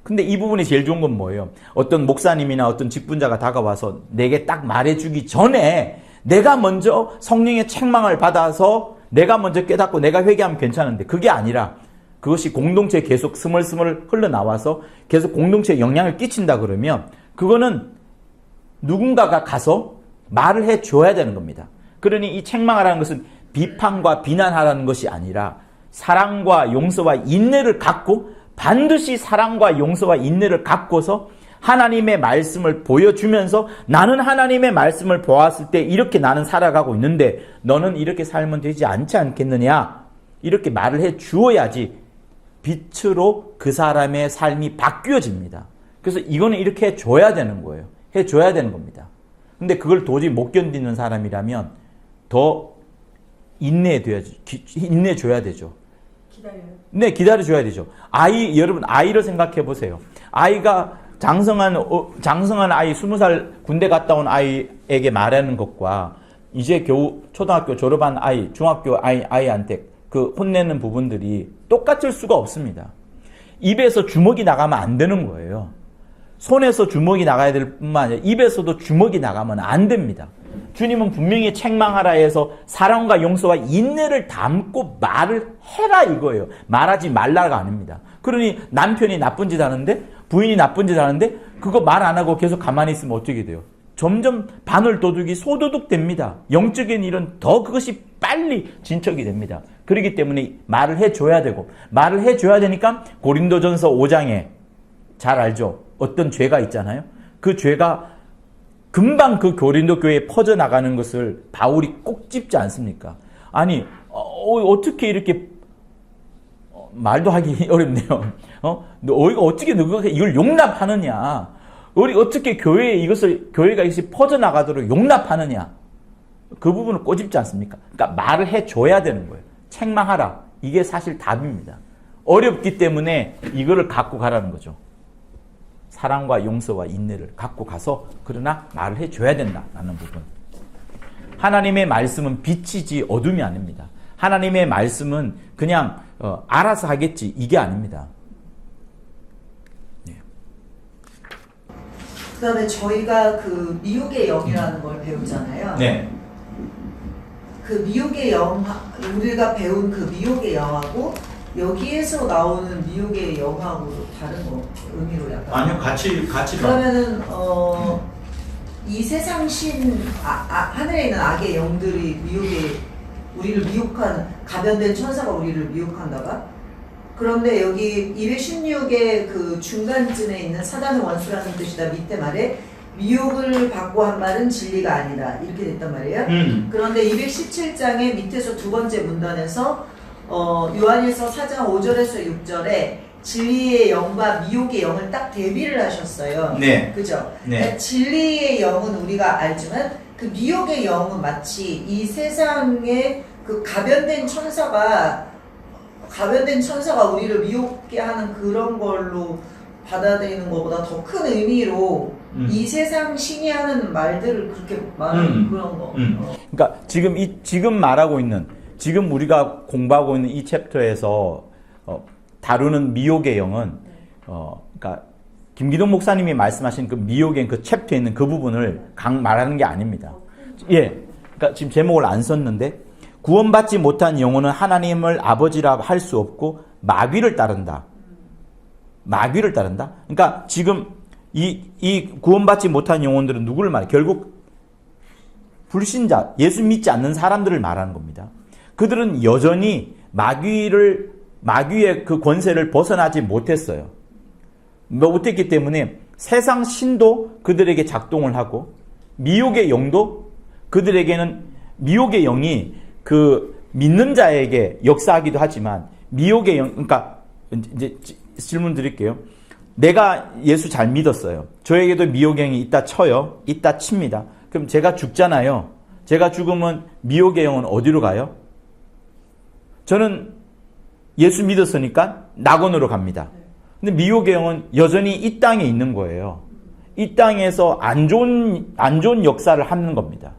근데 이 부분이 제일 좋은 건 뭐예요? 어떤 목사님이나 어떤 직분자가 다가와서 내게 딱 말해주기 전에 내가 먼저 성령의 책망을 받아서 내가 먼저 깨닫고 내가 회개하면 괜찮은데 그게 아니라 그것이 공동체에 계속 스멀스멀 흘러나와서 계속 공동체에 영향을 끼친다 그러면 그거는 누군가가 가서 말을 해줘야 되는 겁니다. 그러니 이 책망하라는 것은 비판과 비난하라는 것이 아니라 사랑과 용서와 인내를 갖고, 반드시 사랑과 용서와 인내를 갖고서 하나님의 말씀을 보여주면서 나는 하나님의 말씀을 보았을 때 이렇게 나는 살아가고 있는데 너는 이렇게 살면 되지 않지 않겠느냐, 이렇게 말을 해 주어야지 빛으로 그 사람의 삶이 바뀌어집니다. 그래서 이거는 이렇게 해줘야 되는 거예요. 해줘야 되는 겁니다. 근데 그걸 도저히 못 견디는 사람이라면 더 인내줘야 되죠. 기다려요. 네, 기다려줘야 되죠. 여러분, 아이를 생각해 보세요. 아이가 장성한 아이, 20살 군대 갔다 온 아이에게 말하는 것과 이제 겨우 초등학교 졸업한 아이, 중학교 아이한테 그 혼내는 부분들이 똑같을 수가 없습니다. 입에서 주먹이 나가면 안 되는 거예요. 손에서 주먹이 나가야 될 뿐만 아니라 입에서도 주먹이 나가면 안 됩니다. 주님은 분명히 책망하라 해서 사랑과 용서와 인내를 담고 말을 해라 이거예요. 말하지 말라가 아닙니다. 그러니 남편이 나쁜 짓 하는데, 부인이 나쁜 짓 하는데 그거 말 안 하고 계속 가만히 있으면 어떻게 돼요? 점점 바늘도둑이 소도둑 됩니다. 영적인 일은 더 그것이 빨리 진척이 됩니다. 그렇기 때문에 말을 해줘야 되고, 말을 해줘야 되니까 고린도전서 5장에 잘 알죠? 어떤 죄가 있잖아요. 그 죄가 금방 그 고린도 교회에 퍼져나가는 것을 바울이 꼭 찝지 않습니까? 아니, 어떻게 이렇게 말도 하기 어렵네요. 너희가 어떻게 이걸 용납하느냐? 우리 어떻게 교회가 이것이 퍼져나가도록 용납하느냐? 그 부분을 꼬집지 않습니까? 그러니까 말을 해줘야 되는 거예요. 책망하라. 이게 사실 답입니다. 어렵기 때문에 이거를 갖고 가라는 거죠. 사랑과 용서와 인내를 갖고 가서, 그러나 말을 해줘야 된다라는 부분. 하나님의 말씀은 빛이지 어둠이 아닙니다. 하나님의 말씀은 그냥 알아서 하겠지 이게 아닙니다. 네. 그 다음에 저희가 그 미혹의 영이라는 걸 배우잖아요. 네. 그 미혹의 영, 우리가 배운 그 미혹의 영하고 여기에서 나오는 미혹의 영하고 다른 거 의미로 약간. 아니요, 같이 그러면은 이 세상 하늘에 있는 악의 영들이 우리를 미혹한, 가변된 천사가 우리를 미혹한다가, 그런데 여기 216의 그 중간쯤에 있는 사단의 원수라는 뜻이다 밑에 말에 미혹을 받고 한 말은 진리가 아니다 이렇게 됐단 말이에요. 그런데 217장의 밑에서 두 번째 문단에서 요한일서 4장 5절에서 6절에 진리의 영과 미혹의 영을 딱 대비를 하셨어요. 네. 그죠? 네. 그러니까 진리의 영은 우리가 알지만 그 미혹의 영은 마치 이 세상의 그 가변된 천사가 우리를 미혹게 하는 그런 걸로 받아들이는 것보다 더 큰 의미로 이 세상 신이 하는 말들을 그렇게 말하는 그런 거. 그러니까 지금 말하고 있는, 지금 우리가 공부하고 있는 이 챕터에서 다루는 미혹의 영은 그러니까 김기동 목사님이 말씀하신 그 미혹의 그 챕터에 있는 그 부분을 말하는 게 아닙니다. 예, 그러니까 지금 제목을 안 썼는데, 구원받지 못한 영혼은 하나님을 아버지라 할 수 없고 마귀를 따른다. 마귀를 따른다. 그러니까 지금 이 구원받지 못한 영혼들은 누구를 말해? 결국 불신자, 예수 믿지 않는 사람들을 말하는 겁니다. 그들은 여전히 마귀의 그 권세를 벗어나지 못했어요. 못했기 때문에 세상 신도 그들에게 작동을 하고, 미혹의 영도 그들에게는, 미혹의 영이 그 믿는 자에게 역사하기도 하지만, 미혹의 영, 그러니까 이제 질문 드릴게요. 내가 예수 잘 믿었어요. 저에게도 미혹의 영이 있다 쳐요. 있다 칩니다. 그럼 제가 죽잖아요. 제가 죽으면 미혹의 영은 어디로 가요? 저는 예수 믿었으니까 낙원으로 갑니다. 근데 미혹의 영은 여전히 이 땅에 있는 거예요. 이 땅에서 안 좋은 역사를 하는 겁니다.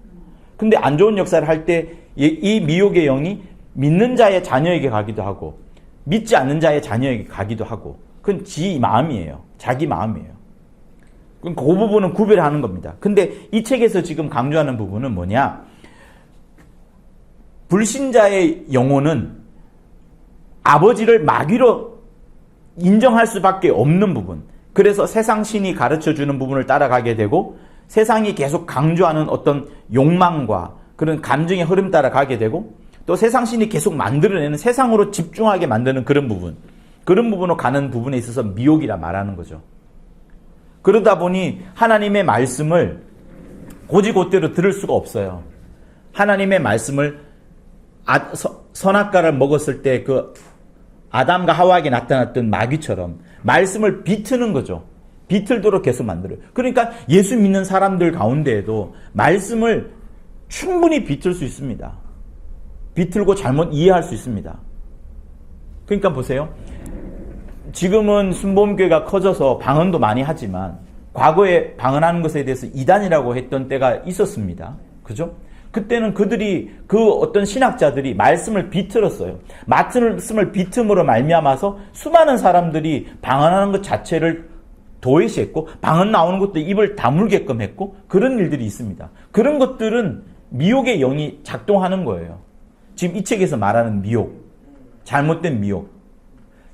근데 안 좋은 역사를 할 때 이 미혹의 영이 믿는 자의 자녀에게 가기도 하고, 믿지 않는 자의 자녀에게 가기도 하고, 그건 지 마음이에요. 자기 마음이에요. 그 부분은 구별하는 겁니다. 근데 이 책에서 지금 강조하는 부분은 뭐냐? 불신자의 영혼은 아버지를 마귀로 인정할 수밖에 없는 부분. 그래서 세상 신이 가르쳐주는 부분을 따라가게 되고, 세상이 계속 강조하는 어떤 욕망과 그런 감정의 흐름 따라 가게 되고 또 세상신이 계속 만들어내는 세상으로 집중하게 만드는 그런 부분으로 가는 부분에 있어서 미혹이라 말하는 거죠. 그러다 보니 하나님의 말씀을 고지고대로 들을 수가 없어요. 하나님의 말씀을 선악과를 먹었을 때 그 아담과 하와에게 나타났던 마귀처럼 말씀을 비트는 거죠. 비틀도록 계속 만들어요. 그러니까 예수 믿는 사람들 가운데에도 말씀을 충분히 비틀 수 있습니다. 비틀고 잘못 이해할 수 있습니다. 그러니까 보세요. 지금은 순복음교회가 커져서 방언도 많이 하지만 과거에 방언하는 것에 대해서 이단이라고 했던 때가 있었습니다. 그죠? 그때는 그들이 그 어떤 신학자들이 말씀을 비틀었어요. 말씀을 비틈으로 말미암아서 수많은 사람들이 방언하는 것 자체를 도외시했고 방언 나오는 것도 입을 다물게끔 했고 그런 일들이 있습니다. 그런 것들은 미혹의 영이 작동하는 거예요. 지금 이 책에서 말하는 미혹, 잘못된 미혹,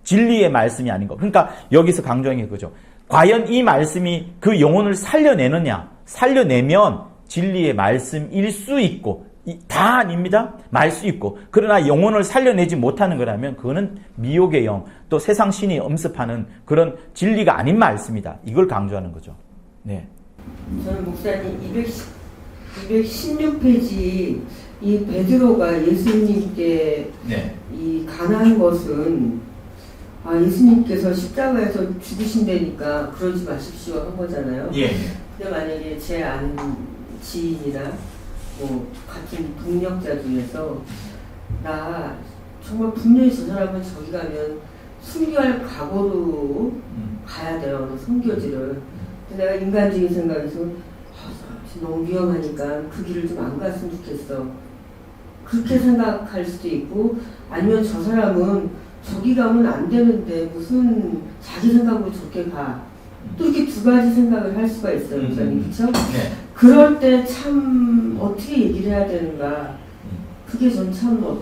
진리의 말씀이 아닌 거. 그러니까 여기서 강조하는 게 그거죠. 과연 이 말씀이 그 영혼을 살려내느냐? 살려내면 진리의 말씀일 수 있고 다 아닙니다. 말 수 있고 그러나 영혼을 살려내지 못하는 거라면 그거는 미혹의 영, 또 세상 신이 엄습하는 그런 진리가 아닌 말씀이다. 이걸 강조하는 거죠. 네. 저는 목사님 216페이지 이 베드로가 예수님께 네. 이 간한 것은 예수님께서 십자가에서 죽으신다니까 그러지 마십시오 한 거잖아요. 예. 근데 만약에 제 아는 지인이나 뭐 같은 동력자 중에서 나 정말 분명히 저 사람은 저기 가면 순교할 각오로 가야 돼요. 선교지를. 근데 내가 인간적인 생각에서 너무 위험하니까 그 길을 좀 안 갔으면 좋겠어. 그렇게 생각할 수도 있고 아니면 저 사람은 저기 가면 안 되는데 무슨 자기 생각으로 저렇게 가. 또 이렇게 두 가지 생각을 할 수가 있어요. 그렇죠? 네. 그럴 때 참 어떻게 얘기를 해야 되는가. 그게 전 참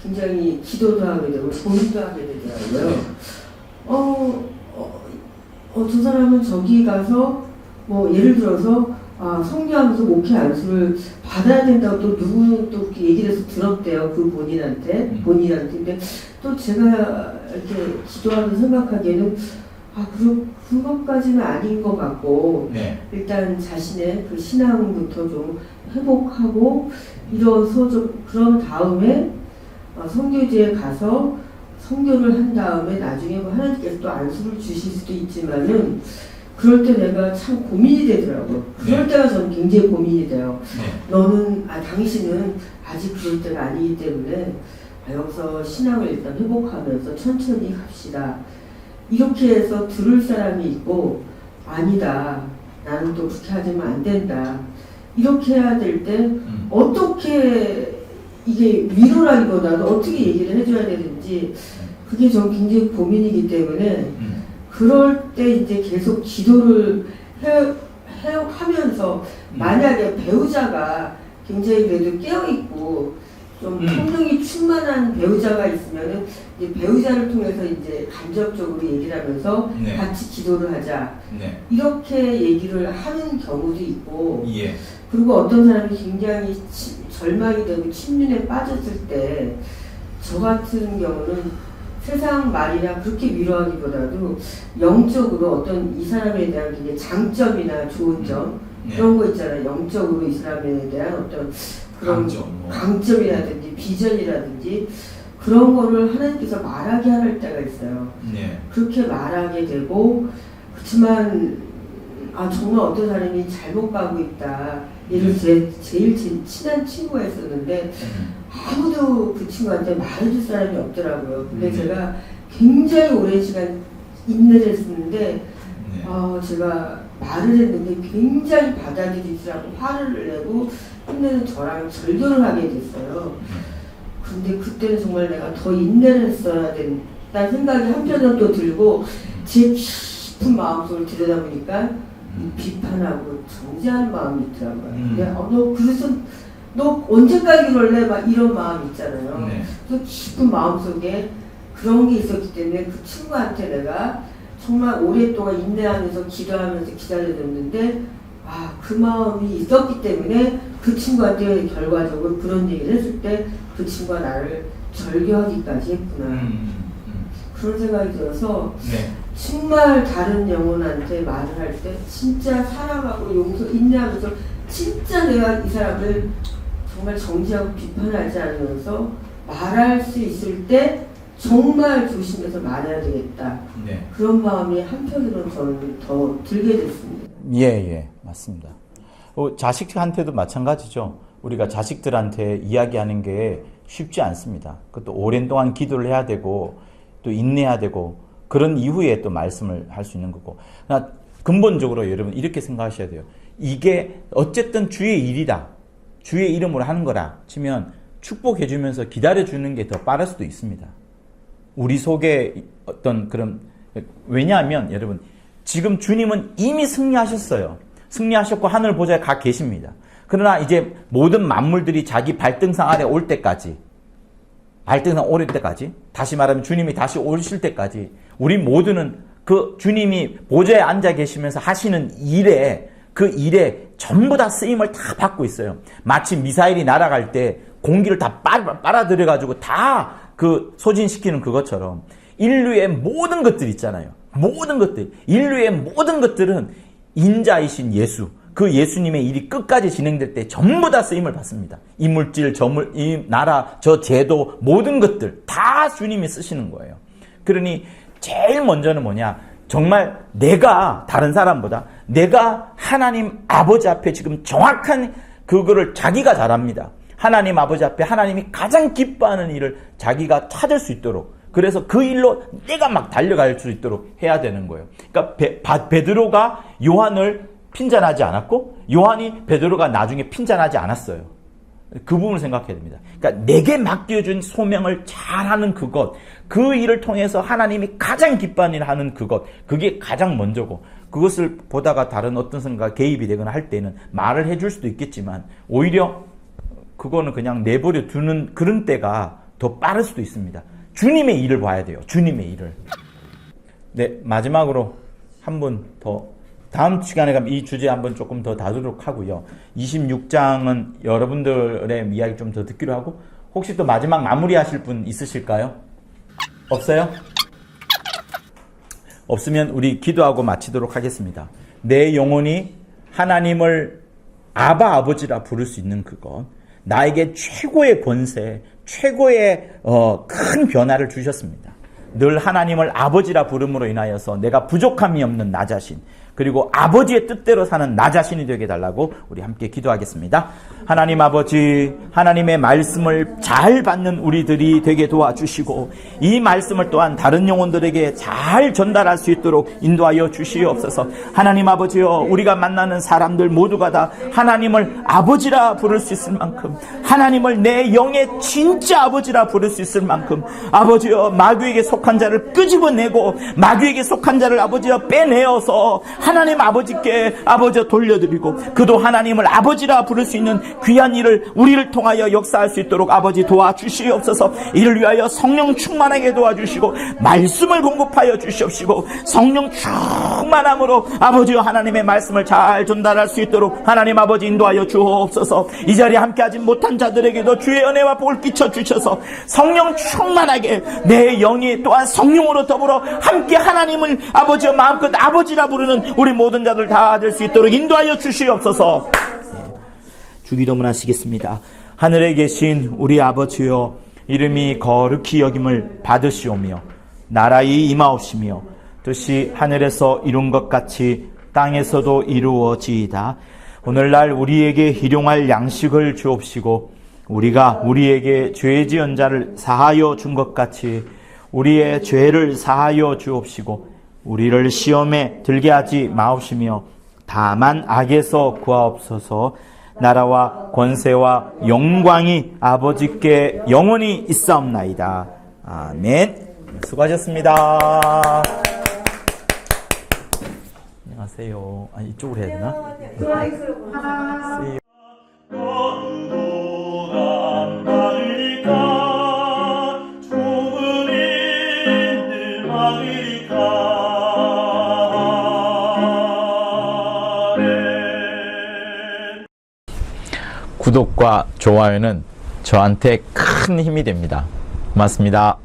굉장히 기도도 하게 되고 고민도 하게 되더라고요. 저 사람은 저기 가서 뭐 예를 들어서 성교하면서 목회 안수를 받아야 된다고 또 누구는 또 이렇게 얘기를 해서 들었대요. 그 본인한테. 근데 또 제가 이렇게 기도하면서 생각하기에는 그것까지는 아닌 것 같고 네. 일단 자신의 그 신앙부터 좀 회복하고 일어서 좀 그런 다음에 선교지에 가서 선교를 한 다음에 나중에 뭐 하나님께서 또 안수를 주실 수도 있지만은 그럴 때 내가 참 고민이 되더라고요. 그럴 때가 저는 굉장히 고민이 돼요. 당신은 아직 그럴 때가 아니기 때문에 여기서 신앙을 일단 회복하면서 천천히 갑시다. 이렇게 해서 들을 사람이 있고 아니다. 나는 또 그렇게 하면 안 된다. 이렇게 해야 될 때 어떻게 이게 위로라기보다도 어떻게 얘기를 해줘야 되는지 그게 전 굉장히 고민이기 때문에 그럴 때 이제 계속 기도를 하면서 만약에 배우자가 굉장히 그래도 깨어있고 좀 성령이 충만한 배우자가 있으면은 이제 배우자를 통해서 이제 간접적으로 얘기를 하면서 같이 기도를 하자. 이렇게 얘기를 하는 경우도 있고 그리고 어떤 사람이 굉장히 절망이 되고 침륜에 빠졌을 때 저 같은 경우는 세상 말이나 그렇게 위로하기보다도 영적으로 어떤 이 사람에 대한 장점이나 좋은 점 그런 거 있잖아요. 영적으로 이 사람에 대한 어떤 그런 강점이라든지 비전이라든지 그런 거를 하나님께서 말하게 할 때가 있어요. 그렇게 말하게 되고 그렇지만 정말 어떤 사람이 잘못 가고 있다. 예를 들어 제일 친한 친구가 있었는데 아무도 그 친구한테 말해줄 사람이 없더라고요. 근데 제가 굉장히 오랜 시간 인내를 했는데 제가 말을 했는데 굉장히 받아들이지 않고 화를 내고 끝내는 저랑 절교를 하게 됐어요. 근데 그때는 정말 내가 더 인내를 했어야 된다는 생각이 한편으로 또 들고 제 깊은 마음속을 들여다보니까 비판하고 정죄하는 마음이 있더라고요. 근데 너 언제까지 그럴래? 막 이런 마음 있잖아요. 그 깊은 마음속에 그런 게 있었기 때문에 그 친구한테 내가 정말 오랫동안 인내하면서 기도하면서 기다려줬는데 그 마음이 있었기 때문에 그 친구한테 결과적으로 그런 얘기를 했을 때 그 친구가 나를 절교하기까지 했구나. 그런 생각이 들어서 네. 정말 다른 영혼한테 말을 할 때 진짜 사랑하고 용서, 인내하면서 진짜 내가 이 사람을 정말 정지하고 비판하지 않으면서 말할 수 있을 때 정말 조심해서 말해야 되겠다. 네. 그런 마음이 한편으로는 저는 더 들게 됐습니다. 예, 맞습니다. 자식한테도 마찬가지죠. 우리가 자식들한테 이야기하는 게 쉽지 않습니다. 그것도 오랜 동안 기도를 해야 되고 또 인내해야 되고 그런 이후에 또 말씀을 할 수 있는 거고. 그러나 근본적으로 여러분 이렇게 생각하셔야 돼요. 이게 어쨌든 주의 일이다. 주의 이름으로 하는 거라 치면 축복해 주면서 기다려 주는 게 더 빠를 수도 있습니다. 우리 속에 어떤 그런, 왜냐하면 여러분 지금 주님은 이미 승리하셨어요. 승리하셨고 하늘 보좌에 가 계십니다. 그러나 이제 모든 만물들이 자기 발등상 아래 올 때까지, 발등상 오를 때까지, 다시 말하면 주님이 다시 오실 때까지 우리 모두는 그 주님이 보좌에 앉아 계시면서 하시는 일에, 그 일에 전부 다 쓰임을 다 받고 있어요. 마치 미사일이 날아갈 때 공기를 다 빨아들여가지고 다 그 소진시키는 그것처럼 인류의 모든 것들 있잖아요. 모든 것들, 인류의 모든 것들은 인자이신 예수, 그 예수님의 일이 끝까지 진행될 때 전부 다 쓰임을 받습니다. 이 물질, 이 나라, 저 제도, 모든 것들 다 주님이 쓰시는 거예요. 그러니 제일 먼저는 뭐냐, 정말 내가 다른 사람보다 내가 하나님 아버지 앞에 지금 정확한 그거를 자기가 잘합니다. 하나님 아버지 앞에 하나님이 가장 기뻐하는 일을 자기가 찾을 수 있도록, 그래서 그 일로 내가 막 달려갈 수 있도록 해야 되는 거예요. 그러니까 베드로가 요한을 핀잔하지 않았고 요한이 베드로가 나중에 핀잔하지 않았어요. 그 부분을 생각해야 됩니다. 그러니까 내게 맡겨준 소명을 잘하는 그것, 그 일을 통해서 하나님이 가장 기뻐하는 일을 하는 그것, 그게 가장 먼저고, 그것을 보다가 다른 어떤 생각 개입이 되거나 할 때는 말을 해줄 수도 있겠지만 오히려 그거는 그냥 내버려 두는 그런 때가 더 빠를 수도 있습니다. 주님의 일을 봐야 돼요. 주님의 일을. 네, 마지막으로 한 번 더, 다음 시간에 가면 이 주제 한번 조금 더 다루도록 하고요. 26장은 여러분들의 이야기 좀 더 듣기로 하고, 혹시 또 마지막 마무리 하실 분 있으실까요? 없어요? 없으면 우리 기도하고 마치도록 하겠습니다. 내 영혼이 하나님을 아바 아버지라 부를 수 있는 그것, 나에게 최고의 권세, 최고의 큰 변화를 주셨습니다. 늘 하나님을 아버지라 부름으로 인하여서 내가 부족함이 없는 나 자신, 그리고 아버지의 뜻대로 사는 나 자신이 되게 해달라고 우리 함께 기도하겠습니다. 하나님 아버지, 하나님의 말씀을 잘 받는 우리들이 되게 도와주시고, 이 말씀을 또한 다른 영혼들에게 잘 전달할 수 있도록 인도하여 주시옵소서. 하나님 아버지여, 우리가 만나는 사람들 모두가 다 하나님을 아버지라 부를 수 있을 만큼, 하나님을 내 영의 진짜 아버지라 부를 수 있을 만큼, 아버지여, 마귀에게 속한 자를 끄집어내고 마귀에게 속한 자를 아버지여 빼내어서 하나님 아버지께 아버지여 돌려드리고, 그도 하나님을 아버지라 부를 수 있는 귀한 일을 우리를 통하여 역사할 수 있도록 아버지 도와주시옵소서. 이를 위하여 성령 충만하게 도와주시고 말씀을 공급하여 주시옵시고, 성령 충만함으로 아버지여 하나님의 말씀을 잘 전달할 수 있도록 하나님 아버지 인도하여 주옵소서. 이 자리에 함께하지 못한 자들에게도 주의 은혜와 복을 끼쳐 주셔서 성령 충만하게 내 영이 또한 성령으로 더불어 함께 하나님을 아버지여 마음껏 아버지라 부르는 우리 모든 자들 다 될 수 있도록 인도하여 주시옵소서. 주기도문 하시겠습니다. 하늘에 계신 우리 아버지여, 이름이 거룩히 여김을 받으시오며 나라의 임하옵시며 뜻이 하늘에서 이룬 것 같이 땅에서도 이루어지이다. 오늘날 우리에게 일용할 양식을 주옵시고, 우리가 우리에게 죄 지은 자를 사하여 준 것 같이 우리의 죄를 사하여 주옵시고, 우리를 시험에 들게 하지 마옵시며 다만 악에서 구하옵소서. 나라와 권세와 영광이 아버지께 영원히 있사옵나이다. 아멘. 수고하셨습니다. 안녕하세요. 이쪽으로 해야 되나? 안녕하세요. 구독과 좋아요는 저한테 큰 힘이 됩니다. 고맙습니다.